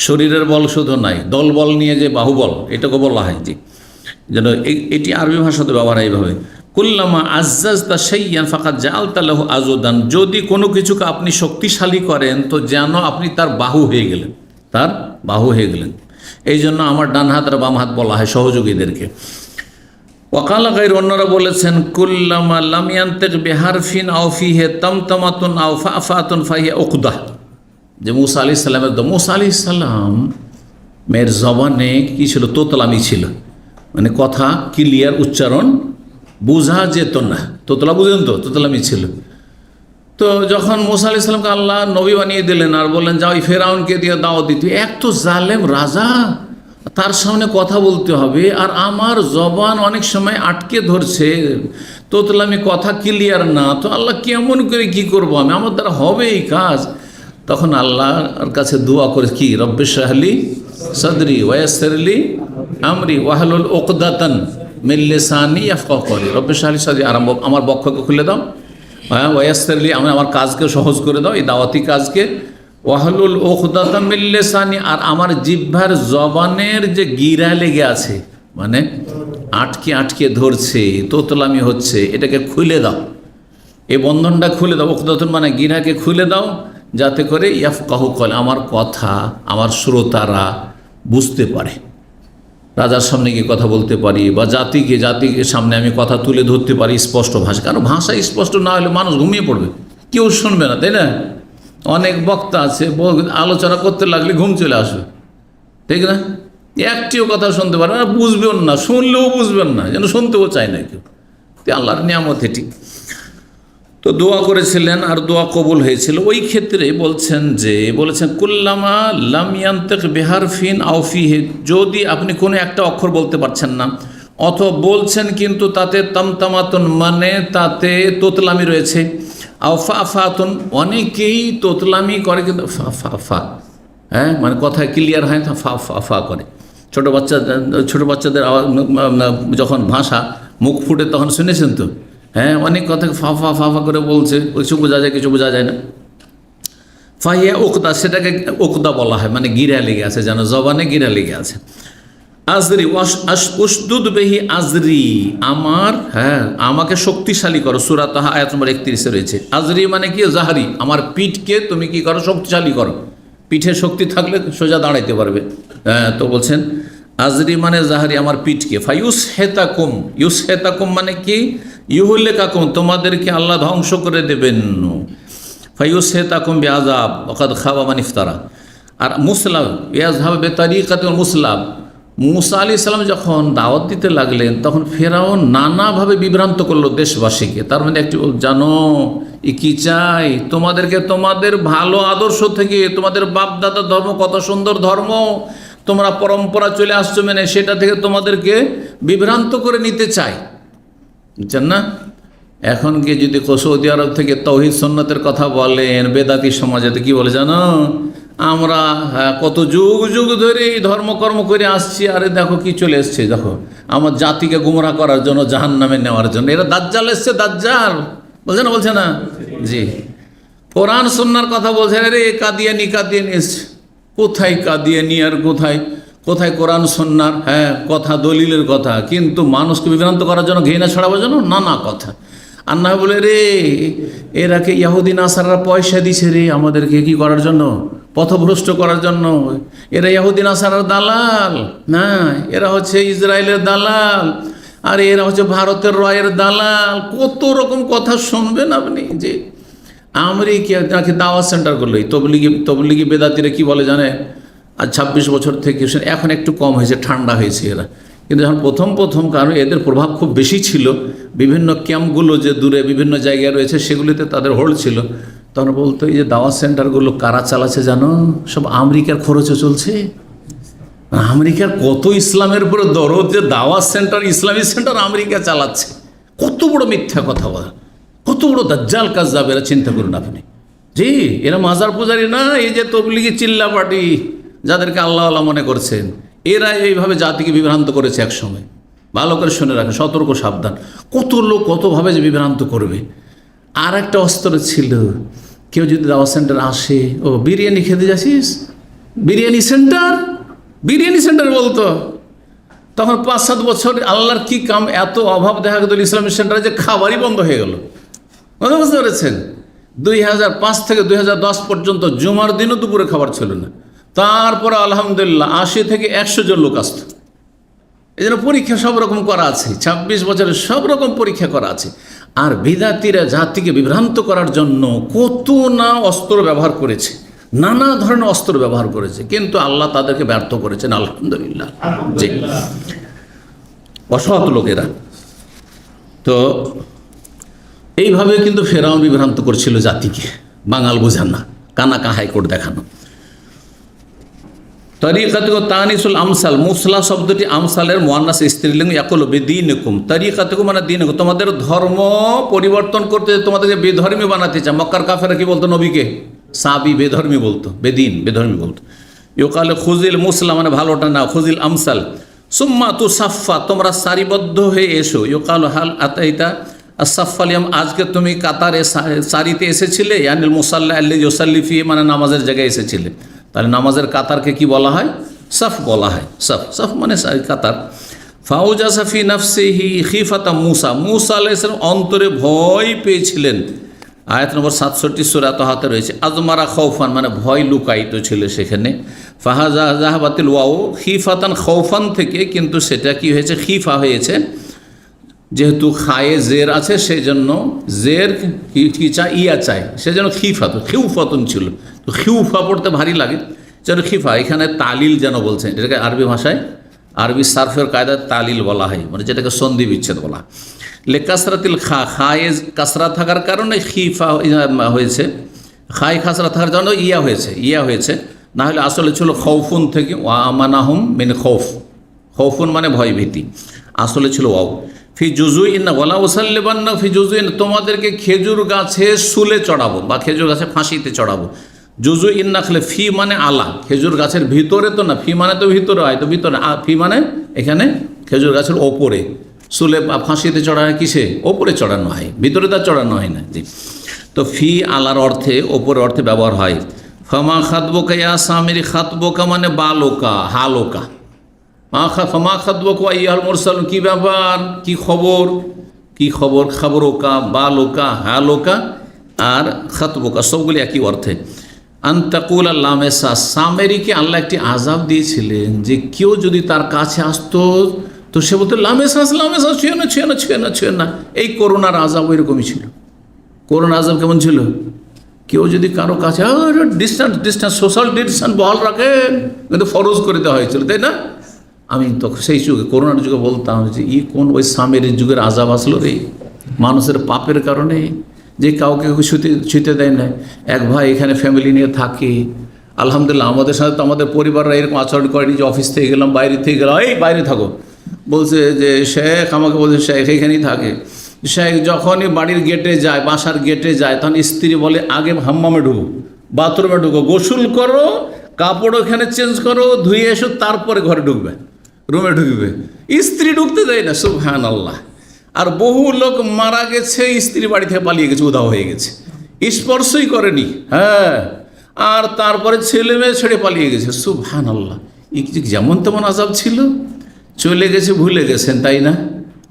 শরীরের বল শুধু নাই, দল বল নিয়ে যে বাহুবল, এটাকে বলা হয়, জি যেন এটি আরবি ভাষাতে ব্যবহার এইভাবে। কুল্লামা আজ্জাজতা শাইয়ান ফাকাদ জাআলতা লাহু আজুদান, যদি কোনো কিছুকে আপনি শক্তিশালী করেন তো যেন আপনি তার বাহু হয়ে গেলেন, তার বাহু হয়ে গেলেন। এই জন্য আমার ডান হাত আর বাম হাত বলা হয় সহযোগীদেরকে। ওয়াকালা গায়র, অন্যরা বলেছেন কুল্লামা লাম ইয়ানতিক বিহারফিন আও ফিহি তামতামাতুন আও ফাফাতুন ফাহিয়া উকদাহ, যে মূসা আলাইহিস সালামের মূসা আলাইহিস সালামের জবানে কি ছিল, তোতলামি ছিল, মানে কথা ক্লিয়ার উচ্চারণ বোঝা যেত না, তোতলা বুঝেন তো, তোতলামি ছিল। তো যখন মূসা আলাইহিস সালামকে আল্লাহ নবী বানিয়ে দিলেন আর বললেন যাও ফেরাউনকে দিয়ে দাওয়াত দিতে, এক তো জালেম রাজা, তার সামনে কথা বলতে হবে, আর আমার জবান অনেক সময় আটকে ধরছে, তোতলামি কথা ক্লিয়ার না, তো আল্লাহ কেমন করে কি করব আমি, আমার দ্বারা হবে এই কাজ। তখন আল্লাহর কাছে দোয়া করে কি, রব্বি ইশরাহলি সাদরি ওয়া ইয়াসসিরলি আমরি ওয়াহলুল উকদাতান মিন লিসানি ইয়াফকাহু কওলি, রব্বি ইশরাহলি সাদরি, আমার বক্ষকে খুলে দাও, হ্যাঁ ওয়া ইয়াসসিরলি, আমার কাজকে সহজ করে দাও, এই দাওয়াতি কাজকে, ওয়াহলুল উকদাতাম মিন লিসানি, আর আমার জিহ্বার জবানের যে গিরা লেগে আছে, মানে আটকে আটকে ধরছে, তোতলামি হচ্ছে, এটাকে খুলে দাও। এই বন্ধনটা খুলে দাও, উকদাতুন মানে গিরাকে খুলে দাও, যাতে করে ইয়াফকাহু কল, আমার কথা আমার শ্রোতারা বুঝতে পারে, রাজার সামনে গিয়ে কথা বলতে পারি, বা জাতিকে সামনে আমি কথা তুলে ধরতে পারি স্পষ্ট ভাষা। কারণ ভাষা স্পষ্ট না হলে মানুষ ঘুমিয়ে পড়বে, কেউ শুনবে না, তাই না? অনেক বক্তা আছে আলোচনা করতে লাগলে ঘুম চলে আসবে, ঠিক না? একটিও কথা শুনতে পারবে না, বুঝবেন না, শুনলেও বুঝবেন না, যেন শুনতেও চায় না কেউ। আল্লাহর নিয়ামত এটি। তো দোয়া করেছিলেন আর দোয়া কবুল হয়েছিল। ওই ক্ষেত্রে বলেছেন কুল্লামা লাম ইয়ান্তিক বিহারফিন আও ফিহি, যদি আপনি কোনো একটা অক্ষর বলতে পারছেন না অথবা বলছেন কিন্তু তাতে তামতামাতুন মানে তাতে তোতলামি রয়েছে, আও ফাতুন অনেকেই তোতলামি করে কিন্তু ফা হ্যাঁ মানে কথায় ক্লিয়ার হয় না, ফা করে। ছোটো বাচ্চাদের যখন ভাষা মুখ ফুটে তখন শুনেছেন তো, হ্যাঁ অনেক কথা ফা করে বলছে, কিছু বোঝা যায় কিছু বোঝা যায় না। ফাহিয়া উকদা, সেটাকে উকদা বলা হয়, মানে গিরা লেগে আছে, যেন জবানে গিরা লেগে আছে। আজরি উসদুদ বেহি আজরি, আমার আমাকে শক্তিশালী করো। সূরা তাহা আয়াত নম্বর 31 রয়েছে। আজরি মানে কি? জাহরি, আমার পিঠকে তুমি কি করো? শক্তিশালী করো। পিঠে শক্তি থাকলে সোজা দাঁড়াইতে পারবে। তো বলছেন আজরি মানে জাহারি, আমার পিঠকে। ফাইউস হেতাকুম, ইউস হেতাকুম মানে কি? ইউহুল্লেকাকুম, তোমাদেরকে আল্লাহ ধ্বংস করে দেবেন। ফাইউস হেতাকুম বে আজাব ওকাদ খাওয়া মানে ইফতারা। আর মুসলাম ইয়াজহাব বে তারিকাতুল মুসলাম, মুসা আলাইহিস সালাম যখন দাওয়াত দিতে লাগলেন তখন ফেরাউন নানাভাবে বিভ্রান্ত করলো দেশবাসীকে। তার মানে একটি জানো এ কি চাই? তোমাদেরকে তোমাদের ভালো আদর্শ থেকে, তোমাদের বাপ দাদার ধর্ম কত সুন্দর ধর্ম, তোমরা পরম্পরা চলে আসছো মেনে, সেটা থেকে তোমাদেরকে বিভ্রান্ত করে নিতে চাই, বুঝছেন না? এখন গিয়ে যদি সৌদি আরব থেকে তাওহীদ সুন্নাতের কথা বলেন, বেদাতি সমাজেতে কি বলে জানো? আমরা কত যুগ যুগ ধরে এই ধর্মকর্ম করে আসছি, আরে দেখো কি চলে এসছে, দেখো আমার জাতিকে গুমরাহ করার জন্য, জাহান্নামে নেওয়ার জন্য। এরা দাজ্জাল এসছে, দাজ্জাল বলছে না? বলছে না? জি। কোরআন সুন্নাহর কথা বলছে, আরে কাদিয়ানি এসছে। কোথায় কাদিয়ানি আর কোথায় কোরআন সুন্নাহর কথা, দলিলের কথা, কিন্তু মানুষকে বিভ্রান্ত করার জন্য, ঘৃণা ছড়াবার জন্য নানা কথা। আর না বলে রে এরাকে ইহুদি নাসাররা পয়সা দিছে রে আমাদেরকে কি করার জন্য? পথভ্রষ্ট করার জন্য। এরা ইহুদি নাসারার দালাল না, এরা হচ্ছে ইসরায়েলের দালাল, আর এরা হচ্ছে ভারতের রয়ের দালাল। কত রকম কথা শুনবেন আপনি। যে আমেরিকা নাকি দাওয়াত সেন্টারগুলো, তবলিগি বেদাতিরা কি বলে জানে? আর 26 বছর থেকে, এখন একটু কম হয়েছে, ঠান্ডা হয়েছে এরা। কিন্তু যখন প্রথম কারণ এদের প্রভাব খুব বেশি ছিল, বিভিন্ন ক্যাম্পগুলো যে দূরে বিভিন্ন জায়গায় রয়েছে সেগুলিতে তাদের হোল্ড ছিল, তখন বলতো এই যে দাওয়াত সেন্টারগুলো কারা চালাচ্ছে জানো? সব আমেরিকার খরচে চলছে। আমেরিকার কত ইসলামের উপরে দরদ, যে দাওয়াত সেন্টার, ইসলামিক সেন্টার আমেরিকা চালাচ্ছে। কত বড় মিথ্যা কথা বলা, কত বড় দাজ্জাল কাজ্জাব। এরা চিন্তা করুন আপনি। জি, এরা মাজার পূজারি না, এই যে তবলিগি চিল্লা পার্টি যাদেরকে আল্লাহ মনে করছেন, এরা এইভাবে জাতিকে বিভ্রান্ত করেছে এক সময়। ভালো করে শুনে রাখেন, সতর্ক সাবধান। কত লোক কতভাবে যে বিভ্রান্ত করবে। আর একটা অস্ত্র ছিল, কেউ যদি দাওয়াত সেন্টার আসে, ও বিরিয়ানি খেতে যাচ্ছিস, বিরিয়ানি সেন্টার বলতো। তখন 5-7 বছর আল্লাহর কি কাম, এত অভাব দেখা গেল ইসলামিক সেন্টারে যে খাবারই বন্ধ হয়ে গেল। বুঝতে পেরেছেন? 2005 থেকে 2010 পর্যন্ত জুমার দিনও দুপুরে খাবার ছিল না। তারপরে আলহামদুলিল্লাহ 80 থেকে 100 জন লোক আসত। এই জন্য পরীক্ষা সব রকম করা আছে, 26 বছরের সব রকম পরীক্ষা করা আছে। আর বিদাতিরা জাতিকে বিভ্রান্ত করার জন্য কত না অস্ত্র ব্যবহার করেছে, নানা ধরনের অস্ত্র ব্যবহার করেছে, কিন্তু আল্লাহ তাদেরকে ব্যর্থ করেছেন আলহামদুলিল্লাহ। জি, অসৎ লোকেরা। তো এইভাবে কিন্তু ফেরাউন বিভ্রান্ত করছিল জাতিকে, বাঙাল বোঝান না, কানাকা হাইকোর্ট দেখানো। তরিকাতুক তানিসুল আমসাল, মুসলা শব্দটি আমসালের মুয়ান্নাস স্ত্রীলিঙ্গ। ইয়াকুল বিদীনকুম, তরিকাতুক মানে দিনকুম, তোমাদের ধর্ম পরিবর্তন করতে, তোমাদেরকে বেধর্মী বানাতে চায়। মক্কার কাফেরা কি বলতো নবীকে? সাবি, বেধর্মী বলতো, বেধর্মী বলতো। ইউকালে খুজিল মুসলা মানে ভালোটা না, খুজিল আমসাল। সুম্মা তু সাফা, তোমরা সারিবদ্ধ হয়ে এসো। ইউকাল হাল আতাইতা আসাফালিয়াম, আজকে তুমি কাতারে সারিতে এসেছিলে। ইয়ানিল মুসাল্লা আল্লি ইউসাল্লিফি মানে নামাজের জায়গায় এসেছিলে। তাহলে নামাজের কাতারকে কি বলা হয়? সাফ বলা হয়। সাফ মানে কাতার। ফাউজাসা ফি নাফসিহি খিফাতা মুসা, মুসা আলাইহিস সালাম অন্তরে ভয় পেয়েছিলেন। আয়াত নম্বর 67 সূরা তাহাতে রয়েছে। আজমারা খৌফান মানে ভয় লুকায়িত ছিল সেখানে। ফাহাজা জাহাবাতিল ওয়াও খিফাতান খৌফান থেকে কিন্তু সেটা কি হয়েছে, খিফা হয়েছে, যেহেতু খায়ে জের আছে সেই জন্য জের কি চায়, ইয়া চায়, সেজন্য খিফাতুন, খিউফাতুন ছিল। তো খিউফা পড়তে ভারী লাগে, যেন খিফা। এখানে তালিল যেন বলছেন, এটাকে আরবি ভাষায়, আরবি সার্ফের কায়দায় তালিল বলা হয়, মানে যেটাকে সন্ধি বিচ্ছেদ বলা। লে কাসরাতিল খা, খায়ে কাসরা থাকার কারণে খিফা হয়েছে, খায় খাসরা থাকার জন্য ইয়া হয়েছে। না হলে আসলে ছিল খৌফুন থেকে, ওয়া আমানাহুম মিন খৌফ, খৌফুন মানে ভয় ভীতি, আসলে ছিল ওয়াও। ফি জুজুইন ওয়ালা ওসাল্লিবান্না ফি জুজুইন, তোমাদেরকে খেজুর গাছে শুলে চড়াবো বা খেজুর গাছে ফাঁসিতে চড়াবো। জুজুইন নাখলে, ফি মানে আলা, খেজুর গাছের ভিতরে তো না, ফি মানে তো ভিতরে হয়, তো ভিতরে, ফি মানে এখানে খেজুর গাছের ওপরে, শুলে ফাঁসিতে চড়ানো কিসে, ওপরে চড়ানো হয়, ভিতরে তা চড়ানো হয় না। জি, তো ফি আলার অর্থে, ওপরের অর্থে ব্যবহার হয়। ফামা খাতবোকা ইয়া সামিরি, খাতবোকা মানে বালোকা, হালোকা। ফামা খাতবোকা ইয়াল মুরসাল, কি ব্যাপার, কি খবর, খবরোকা, বালোকা, হালোকা আর খাতবোকা সবগুলি একই অর্থে। আন্তাকুল আল্লামেসা, সামেরিকে আল্লাহ একটি আজাব দিয়েছিলেন যে কেউ যদি তার কাছে আসতো তো সে বলতো লামেসাস, ছুঁয়ে না। এই করোনার আজাব এরকমই ছিল। করোনার আজাব কেমন ছিল, কেউ যদি কারো কাছে ডিস্টেন্স সোশ্যাল ডিস্টেন্স বহাল রাখেন, কিন্তু ফরজ করে দেওয়া হয়েছিল, তাই না? আমি তখন সেই যুগে, করোনার যুগে বলতাম যে কোন ওই সামেরের যুগের আজাব আসলো রে, মানুষের পাপের কারণে, যে কাউকে ছুঁতে দেয় না। এক ভাই এখানে ফ্যামিলি নিয়ে থাকে, আলহামদুলিল্লাহ আমাদের সাথে তো আমাদের পরিবাররা এরকম আচরণ করেনি যে অফিস থেকে গেলাম, বাইরে থেকে গেলাম, এই বাইরে থাকো, বলছে যে শেখ, আমাকে বলছে শেখ এখানেই থাকে। শেখ যখনই বাড়ির গেটে যায়, বাসার গেটে যায়, তখন স্ত্রী বলে আগে হাম্মামে ঢুকো, বাথরুমে ঢুকো, গোসল করো, কাপড় ওখানে চেঞ্জ করো, ধুয়ে এসো, তারপরে ঘরে ঢুকবে, রুমে ঢুকবে। স্ত্রী ঢুকতে দেয় না, সুবহানাল্লাহ। আর বহু লোক মারা গেছে, স্ত্রী বাড়ি থেকে পালিয়ে গেছে, উধাও হয়ে গেছে, স্পর্শই করেনি। হ্যাঁ, আর তারপরে ছেলে মেয়ে ছেড়ে পালিয়ে গেছে, সুবহানাল্লাহ। যেমন তেমন আজাব ছিল, চলে গেছে, ভুলে গেছেন, তাই না?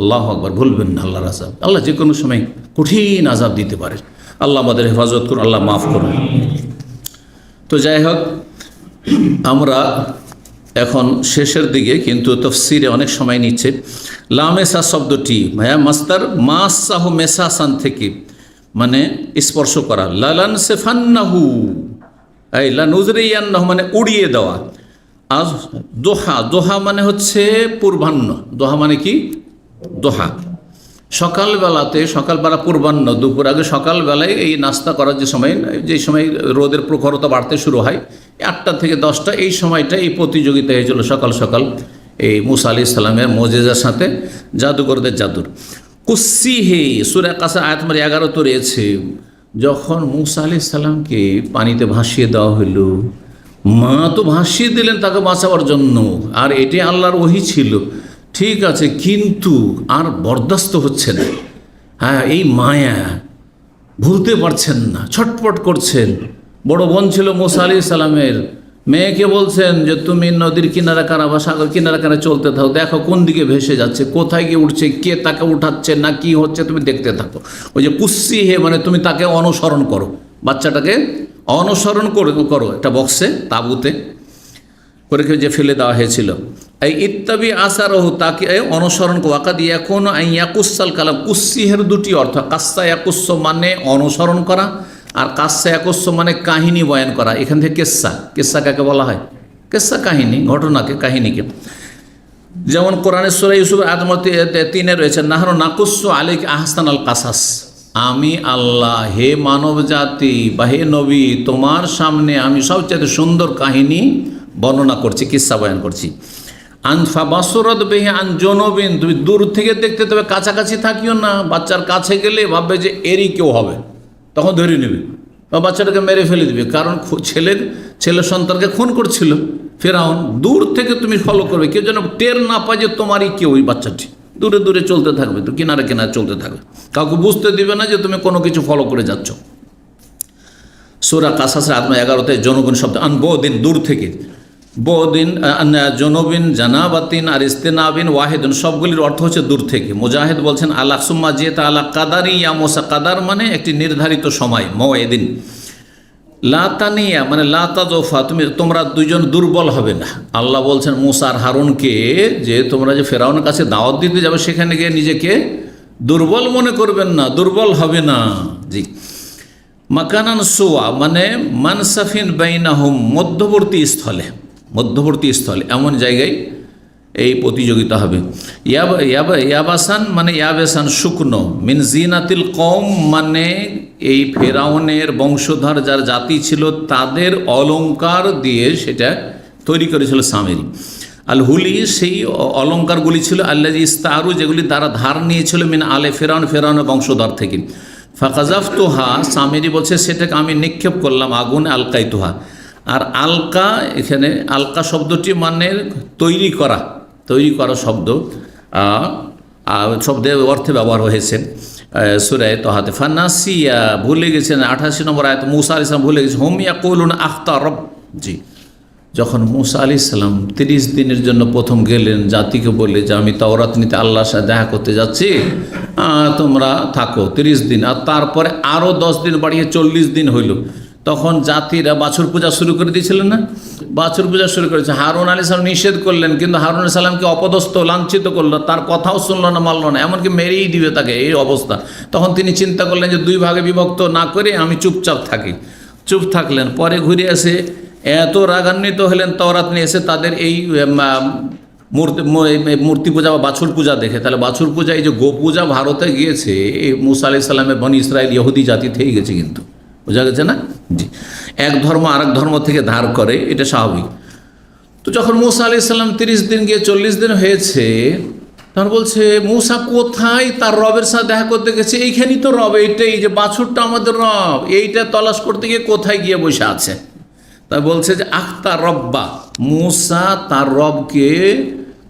আল্লাহু আকবার, ভুলবেন না আল্লাহর আজাব। আল্লাহ যে কোনো সময় কঠিন আজাব দিতে পারে। আল্লাহ আমাদের হেফাজত করুন, আল্লাহ মাফ করুন। তো যাই হোক, আমরা এখন শেষের দিকে, কিন্তু তফসিরে অনেক সময় নিচ্ছে। লামেসা শব্দটি মাস্তার মাসাহ মেসাসান থেকে, মানে স্পর্শ করা। লালান সেফান্নাহু এই লানুজরিয়ান্নাহু মানে উড়িয়ে দেওয়া। আজ দোহা, দোহা মানে হচ্ছে পূর্বাহ্ন। দোহা মানে কি, দোহা সকালবেলাতে, সকালবেলা পূর্বাহ্ন, দুপুর আগে সকালবেলায় এই নাস্তা করার যে সময় রোদের প্রখরতা বাড়তে শুরু হয়, 8টা থেকে 10টা, এই সময়টা এই প্রতিযোগিতা হয়েছিল সকাল সকাল, এই মুসা আলাইহিস সালামের মোজেজার সাথে জাদুকরদের জাদুর। কুসি হে সূরা কাসা আয়াত নম্বর 11 তো রয়েছে। যখন মুসা আলাইহিস সালামকে পানিতে ভাসিয়ে দেওয়া হইল, মা তো ভাসিয়ে দিলেন তাকে বাঁচাবার জন্য, আর এটি আল্লাহর ওহী ছিল, ঠিক আছে, কিন্তু আর বরদাস্ত হচ্ছে না। হ্যাঁ, এই মায়া ভুলতে পারছেন না, ছটপট করছেন। বড় বোন ছিল মুসা আলাইহিস সালামের, মেয়েকে বলছেন যে তুমি নদীর কিনারা কারা বা সাগর কিনারা কারা চলতে থাকো, দেখো কোন দিকে ভেসে যাচ্ছে, কোথায় গিয়ে উঠছে, কে তাকে উঠাচ্ছে না কি হচ্ছে, তুমি দেখতে থাকো। ওই যে কুসি হে মানে তুমি তাকে অনুসরণ করো, বাচ্চাটাকে অনুসরণ করো একটা বক্সে, তাঁবুতে করে যে ফেলে দেওয়া হয়েছিল। এই ইত্তাবি আসারহু, তাকে অনুসরণ করো। ওয়াকাদ ইয়াকুনু আন ইয়াকুসাল কালাম, কুসিহের দুটি অর্থ। কাসা ইয়াকুস মানে অনুসরণ করা, আর কাসা ইয়াকুস মানে কাহিনী বয়ান করা। এখান থেকে কেসা কাকে বলা হয়? কেসা কাহিনী, ঘটনাকে, কাহিনীকে। যেমন কোরআনের সূরা ইউসুফ আয়াত নম্বর 3 রয়েছে, নাহনু নাকুসু আলাইকা আহসানাল কাসাস, আমি আল্লাহ হে মানব জাতি বা হে নবী, তোমার সামনে আমি সবচেয়ে সুন্দর কাহিনী বর্ণনা করছি, কিসা বয়ান করছি। আনফা বাসরত বেহে আন জনবিন, তুমি দূর থেকে দেখতে, তবে কাছাকাছি থাকিও না। বাচ্চার কাছে গেলে ভাববে যে এরই কেউ হবে, তখন ধরে নেবে বা বাচ্চাটাকে মেরে ফেলে দিবে, কারণ ছেলে সন্তানকে খুন করছিল ফেরাউন। দূর থেকে তুমি ফলো করবে, কেউ যেন টের না পায় যে তোমারই কেউ ওই বাচ্চাটি। দূরে দূরে চলতে থাকবে, তো কিনারে কিনারে চলতে থাকবে, কাউকে বুঝতে দিবে না যে তুমি কোনো কিছু ফলো করে যাচ্ছ। সূরা কাসাসের আয়াত 11 জনগণ শব্দ, আনবদিন দূর থেকে। বদিন, জনবিন, জানাবাতিন আর ইস্তেনাবিন ওয়াহেদিন, সবগুলির অর্থ হচ্ছে দূর থেকে। মুজাহিদ বলছেন আল্লাহ সুম্মা যেতা আল্লাহ কাদারি ইয়া মোসা, কাদার মানে একটি নির্ধারিত সময়, মওয়েদিন। লাতানিয়া মানে লাতাজোফা, তোমরা দুইজন দুর্বল হবে না। আল্লাহ বলছেন মুসা আর হারুনকে যে তোমরা যে ফেরাউনের কাছে দাওয়াত দিতে যাবে সেখানে গিয়ে নিজেকে দুর্বল মনে করবেন না, দুর্বল হবে না। জি। মাকানান সোয়া মানে মানসাফিন বাইনাহুম, মধ্যবর্তী স্থলে, মধ্যবর্তী স্থলে, এমন জায়গায় এই প্রতিযোগিতা হবে। ইয়াবাসান মানে ইয়াবেসান, শুকনো। মিন জিনাতিল কওম মানে এই ফেরাউনের বংশধর যার জাতি ছিল তাদের অলংকার দিয়ে সেটা তৈরি করেছিল সামেরি। আল হুলি সেই অলংকারগুলি ছিল আল্লাজি ইস্তারু, যেগুলি দ্বারা ধার নিয়েছিল মিন আলে ফেরাউন, ফেরাউনের বংশধর থেকে। ফাকাজাফতুহা, সামেরি বলছে সেটাকে আমি নিক্ষেপ করলাম আগুনে, আলকাইতুহা। আর আলকা, এখানে আলকা শব্দটি মানে তৈরি করা, তৈরি করা শব্দ, শব্দের অর্থে ব্যবহার হয়েছে সূরায়ে তাহাতে। ফানাসিয়া, ভুলে গেছেন, 88 নম্বর আয়াত, মুসা আলাইহিস সালাম ভুলে গেছেন। হুম ইয়াকুলুন আখতা রব, জি। যখন মুসা আলাইহিস সালাম 30 দিনের জন্য প্রথম গেলেন, জাতিকে বলে যে আমি তাওরাত নিতে আল্লাহর সাথে দেখা করতে যাচ্ছি, তোমরা থাকো 30 দিন। আর তারপরে আরও 10 দিন বাড়িয়ে 40 দিন হইল। তখন জাতিরা বাছুর পূজা শুরু করে দিয়েছিলেন না, বাছুর পূজা শুরু করেছে। হারুন আলাইহিস সালাম নিষেধ করলেন, কিন্তু হারুন আলাইহিস সালামকে অপদস্থ, লাঞ্ছিত করলো, তার কথাও শুনলো না, মানলো না, এমনকি মেরেই দিবে তাকে, এই অবস্থা। তখন তিনি চিন্তা করলেন যে 2 ভাগে বিভক্ত না করে আমি চুপচাপ থাকি। চুপ থাকলেন। পরে ঘুরে এসে এত রাগান্বিত হলেন তাওরাত নিয়ে এসে তাদের এই মূর্তি পূজা বা বাছুর পূজা দেখে। তাহলে বাছুর পূজা, এই যে গো পূজা ভারতে গিয়েছে, এই মুসা আলাইহিস সালামের বনি ইসরাইল ইহুদি জাতি থেকে গেছে, কিন্তু বোঝা গেছে না? জি। এক ধর্ম আরেক ধর্ম থেকে ধার করে, এটা স্বাভাবিক। তো যখন মুসা আলাইহিস সালাম 30 দিন গিয়ে 40 দিন হয়েছে, তখন বলছে মুসা কোথায় তার রবের সাথে দেখা করতে গেছে? এইখানেই তো রব, এইটাই যে বাছুরটা আমাদের রব, এইটা তলাশ করতে গিয়ে কোথায় গিয়ে বসে আছে? তাই বলছে যে আখতা রব্বা, মুসা তার রবকে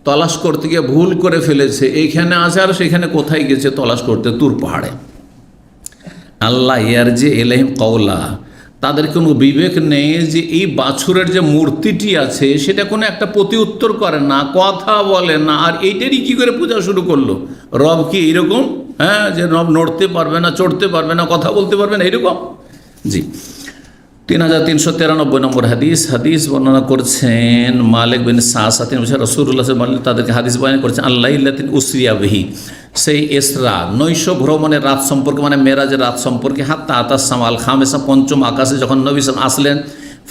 তলাশ করতে গিয়ে ভুল করে ফেলেছে, এইখানে আছে আর সেখানে কোথায় গেছে তলাশ করতে? তুর পাহাড়ে। আল্লাহ ইয়ার যে এলাহিম কওলা, তাদের কোনো বিবেক নেই যে এই বাছুরের যে মূর্তিটি আছে সেটা কোনো একটা প্রতি উত্তর করে না, কথা বলে না, আর এইটারই কী করে পূজা শুরু করলো? রব কি এইরকম? হ্যাঁ, যে রব নড়তে পারবে না, চড়তে পারবে না, কথা বলতে পারবে না, এইরকম? জি। 3393 নম্বর হাদিস। হাদিস বর্ণনা করছেন মালিক বিন সাসা, তিনি বলছেন রাসূলুল্লাহ সাল্লাল্লাহু আলাইহি ওয়াসাল্লাম তাদেরকে হাদিস বয়ান করছেন, আল্লাইলাতিন উসরিয়া বিহি, সেই ইসরা নৈশ ভ্রমণের রাত সম্পর্কে, মানে মেরাজের রাত সম্পর্কে। হাত্তা আতাস সামাল খামেসা, পঞ্চম আকাশে যখন নবী সাল্লাল্লাহু আলাইহি ওয়াসাল্লাম আসলেন,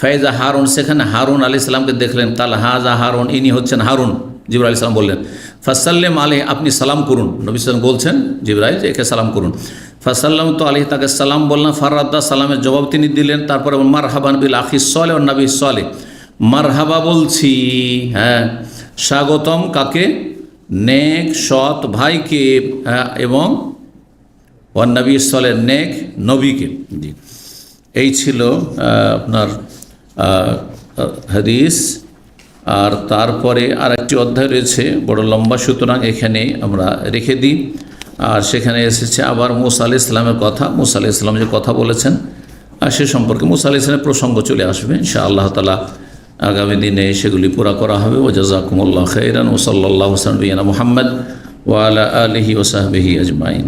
ফাইজা হারুন, সেখানে হারুন আলাইহিস সালামকে দেখলেন। কাল হাজা হারুন, ইনি হচ্ছেন হারুন। জিবরাইল আলাইহিস সালাম বললেন, ফাসাল্লিম আলাইহি, আপনি সালাম করুন। নবী সাল্লাল্লাহু আলাইহি ওয়াসাল্লাম বলছেন জিবরাইল যে একে সালাম করুন। ফাসাল্লাম তো আলাইহি, তাকে সালাম বললাম। ফারাদ্দা, সালামের জবাব তিনি দিলেন। তারপরে মারহাবান বিল আখিস সালেহ ওয়ান নবী সালেহ, মারহাবা বলছি, হ্যাঁ, স্বাগতম কাকে? নেক সৎ ভাইকে, হ্যাঁ, এবং ওয়ান নবী সালেহ, নেক নবীকে। জি। এই ছিল আপনার হাদিস। আর তারপরে আর একটি অধ্যায় রয়েছে, বড় লম্বা, সুতরাং এখানে আমরা রেখে দিই। আর সেখানে এসেছে আবার মুসা আলাইহিস সালামের কথা। মুসা আলাইহিস সালাম যে কথা বলেছেন আর সে সম্পর্কে মুসা আলাইহিস সালামের প্রসঙ্গ চলে আসবে ইনশাআল্লাহ তাআলা। আগামী দিনে সেগুলি পুরা করা হবে। ওয়া জাযাকুমুল্লাহু খাইরান ওয়া সাল্লাল্লাহু আলা নবিয়িনা মুহাম্মদ ওয়া আলা আলিহি ওয়া সাহবিহি আজমাইন।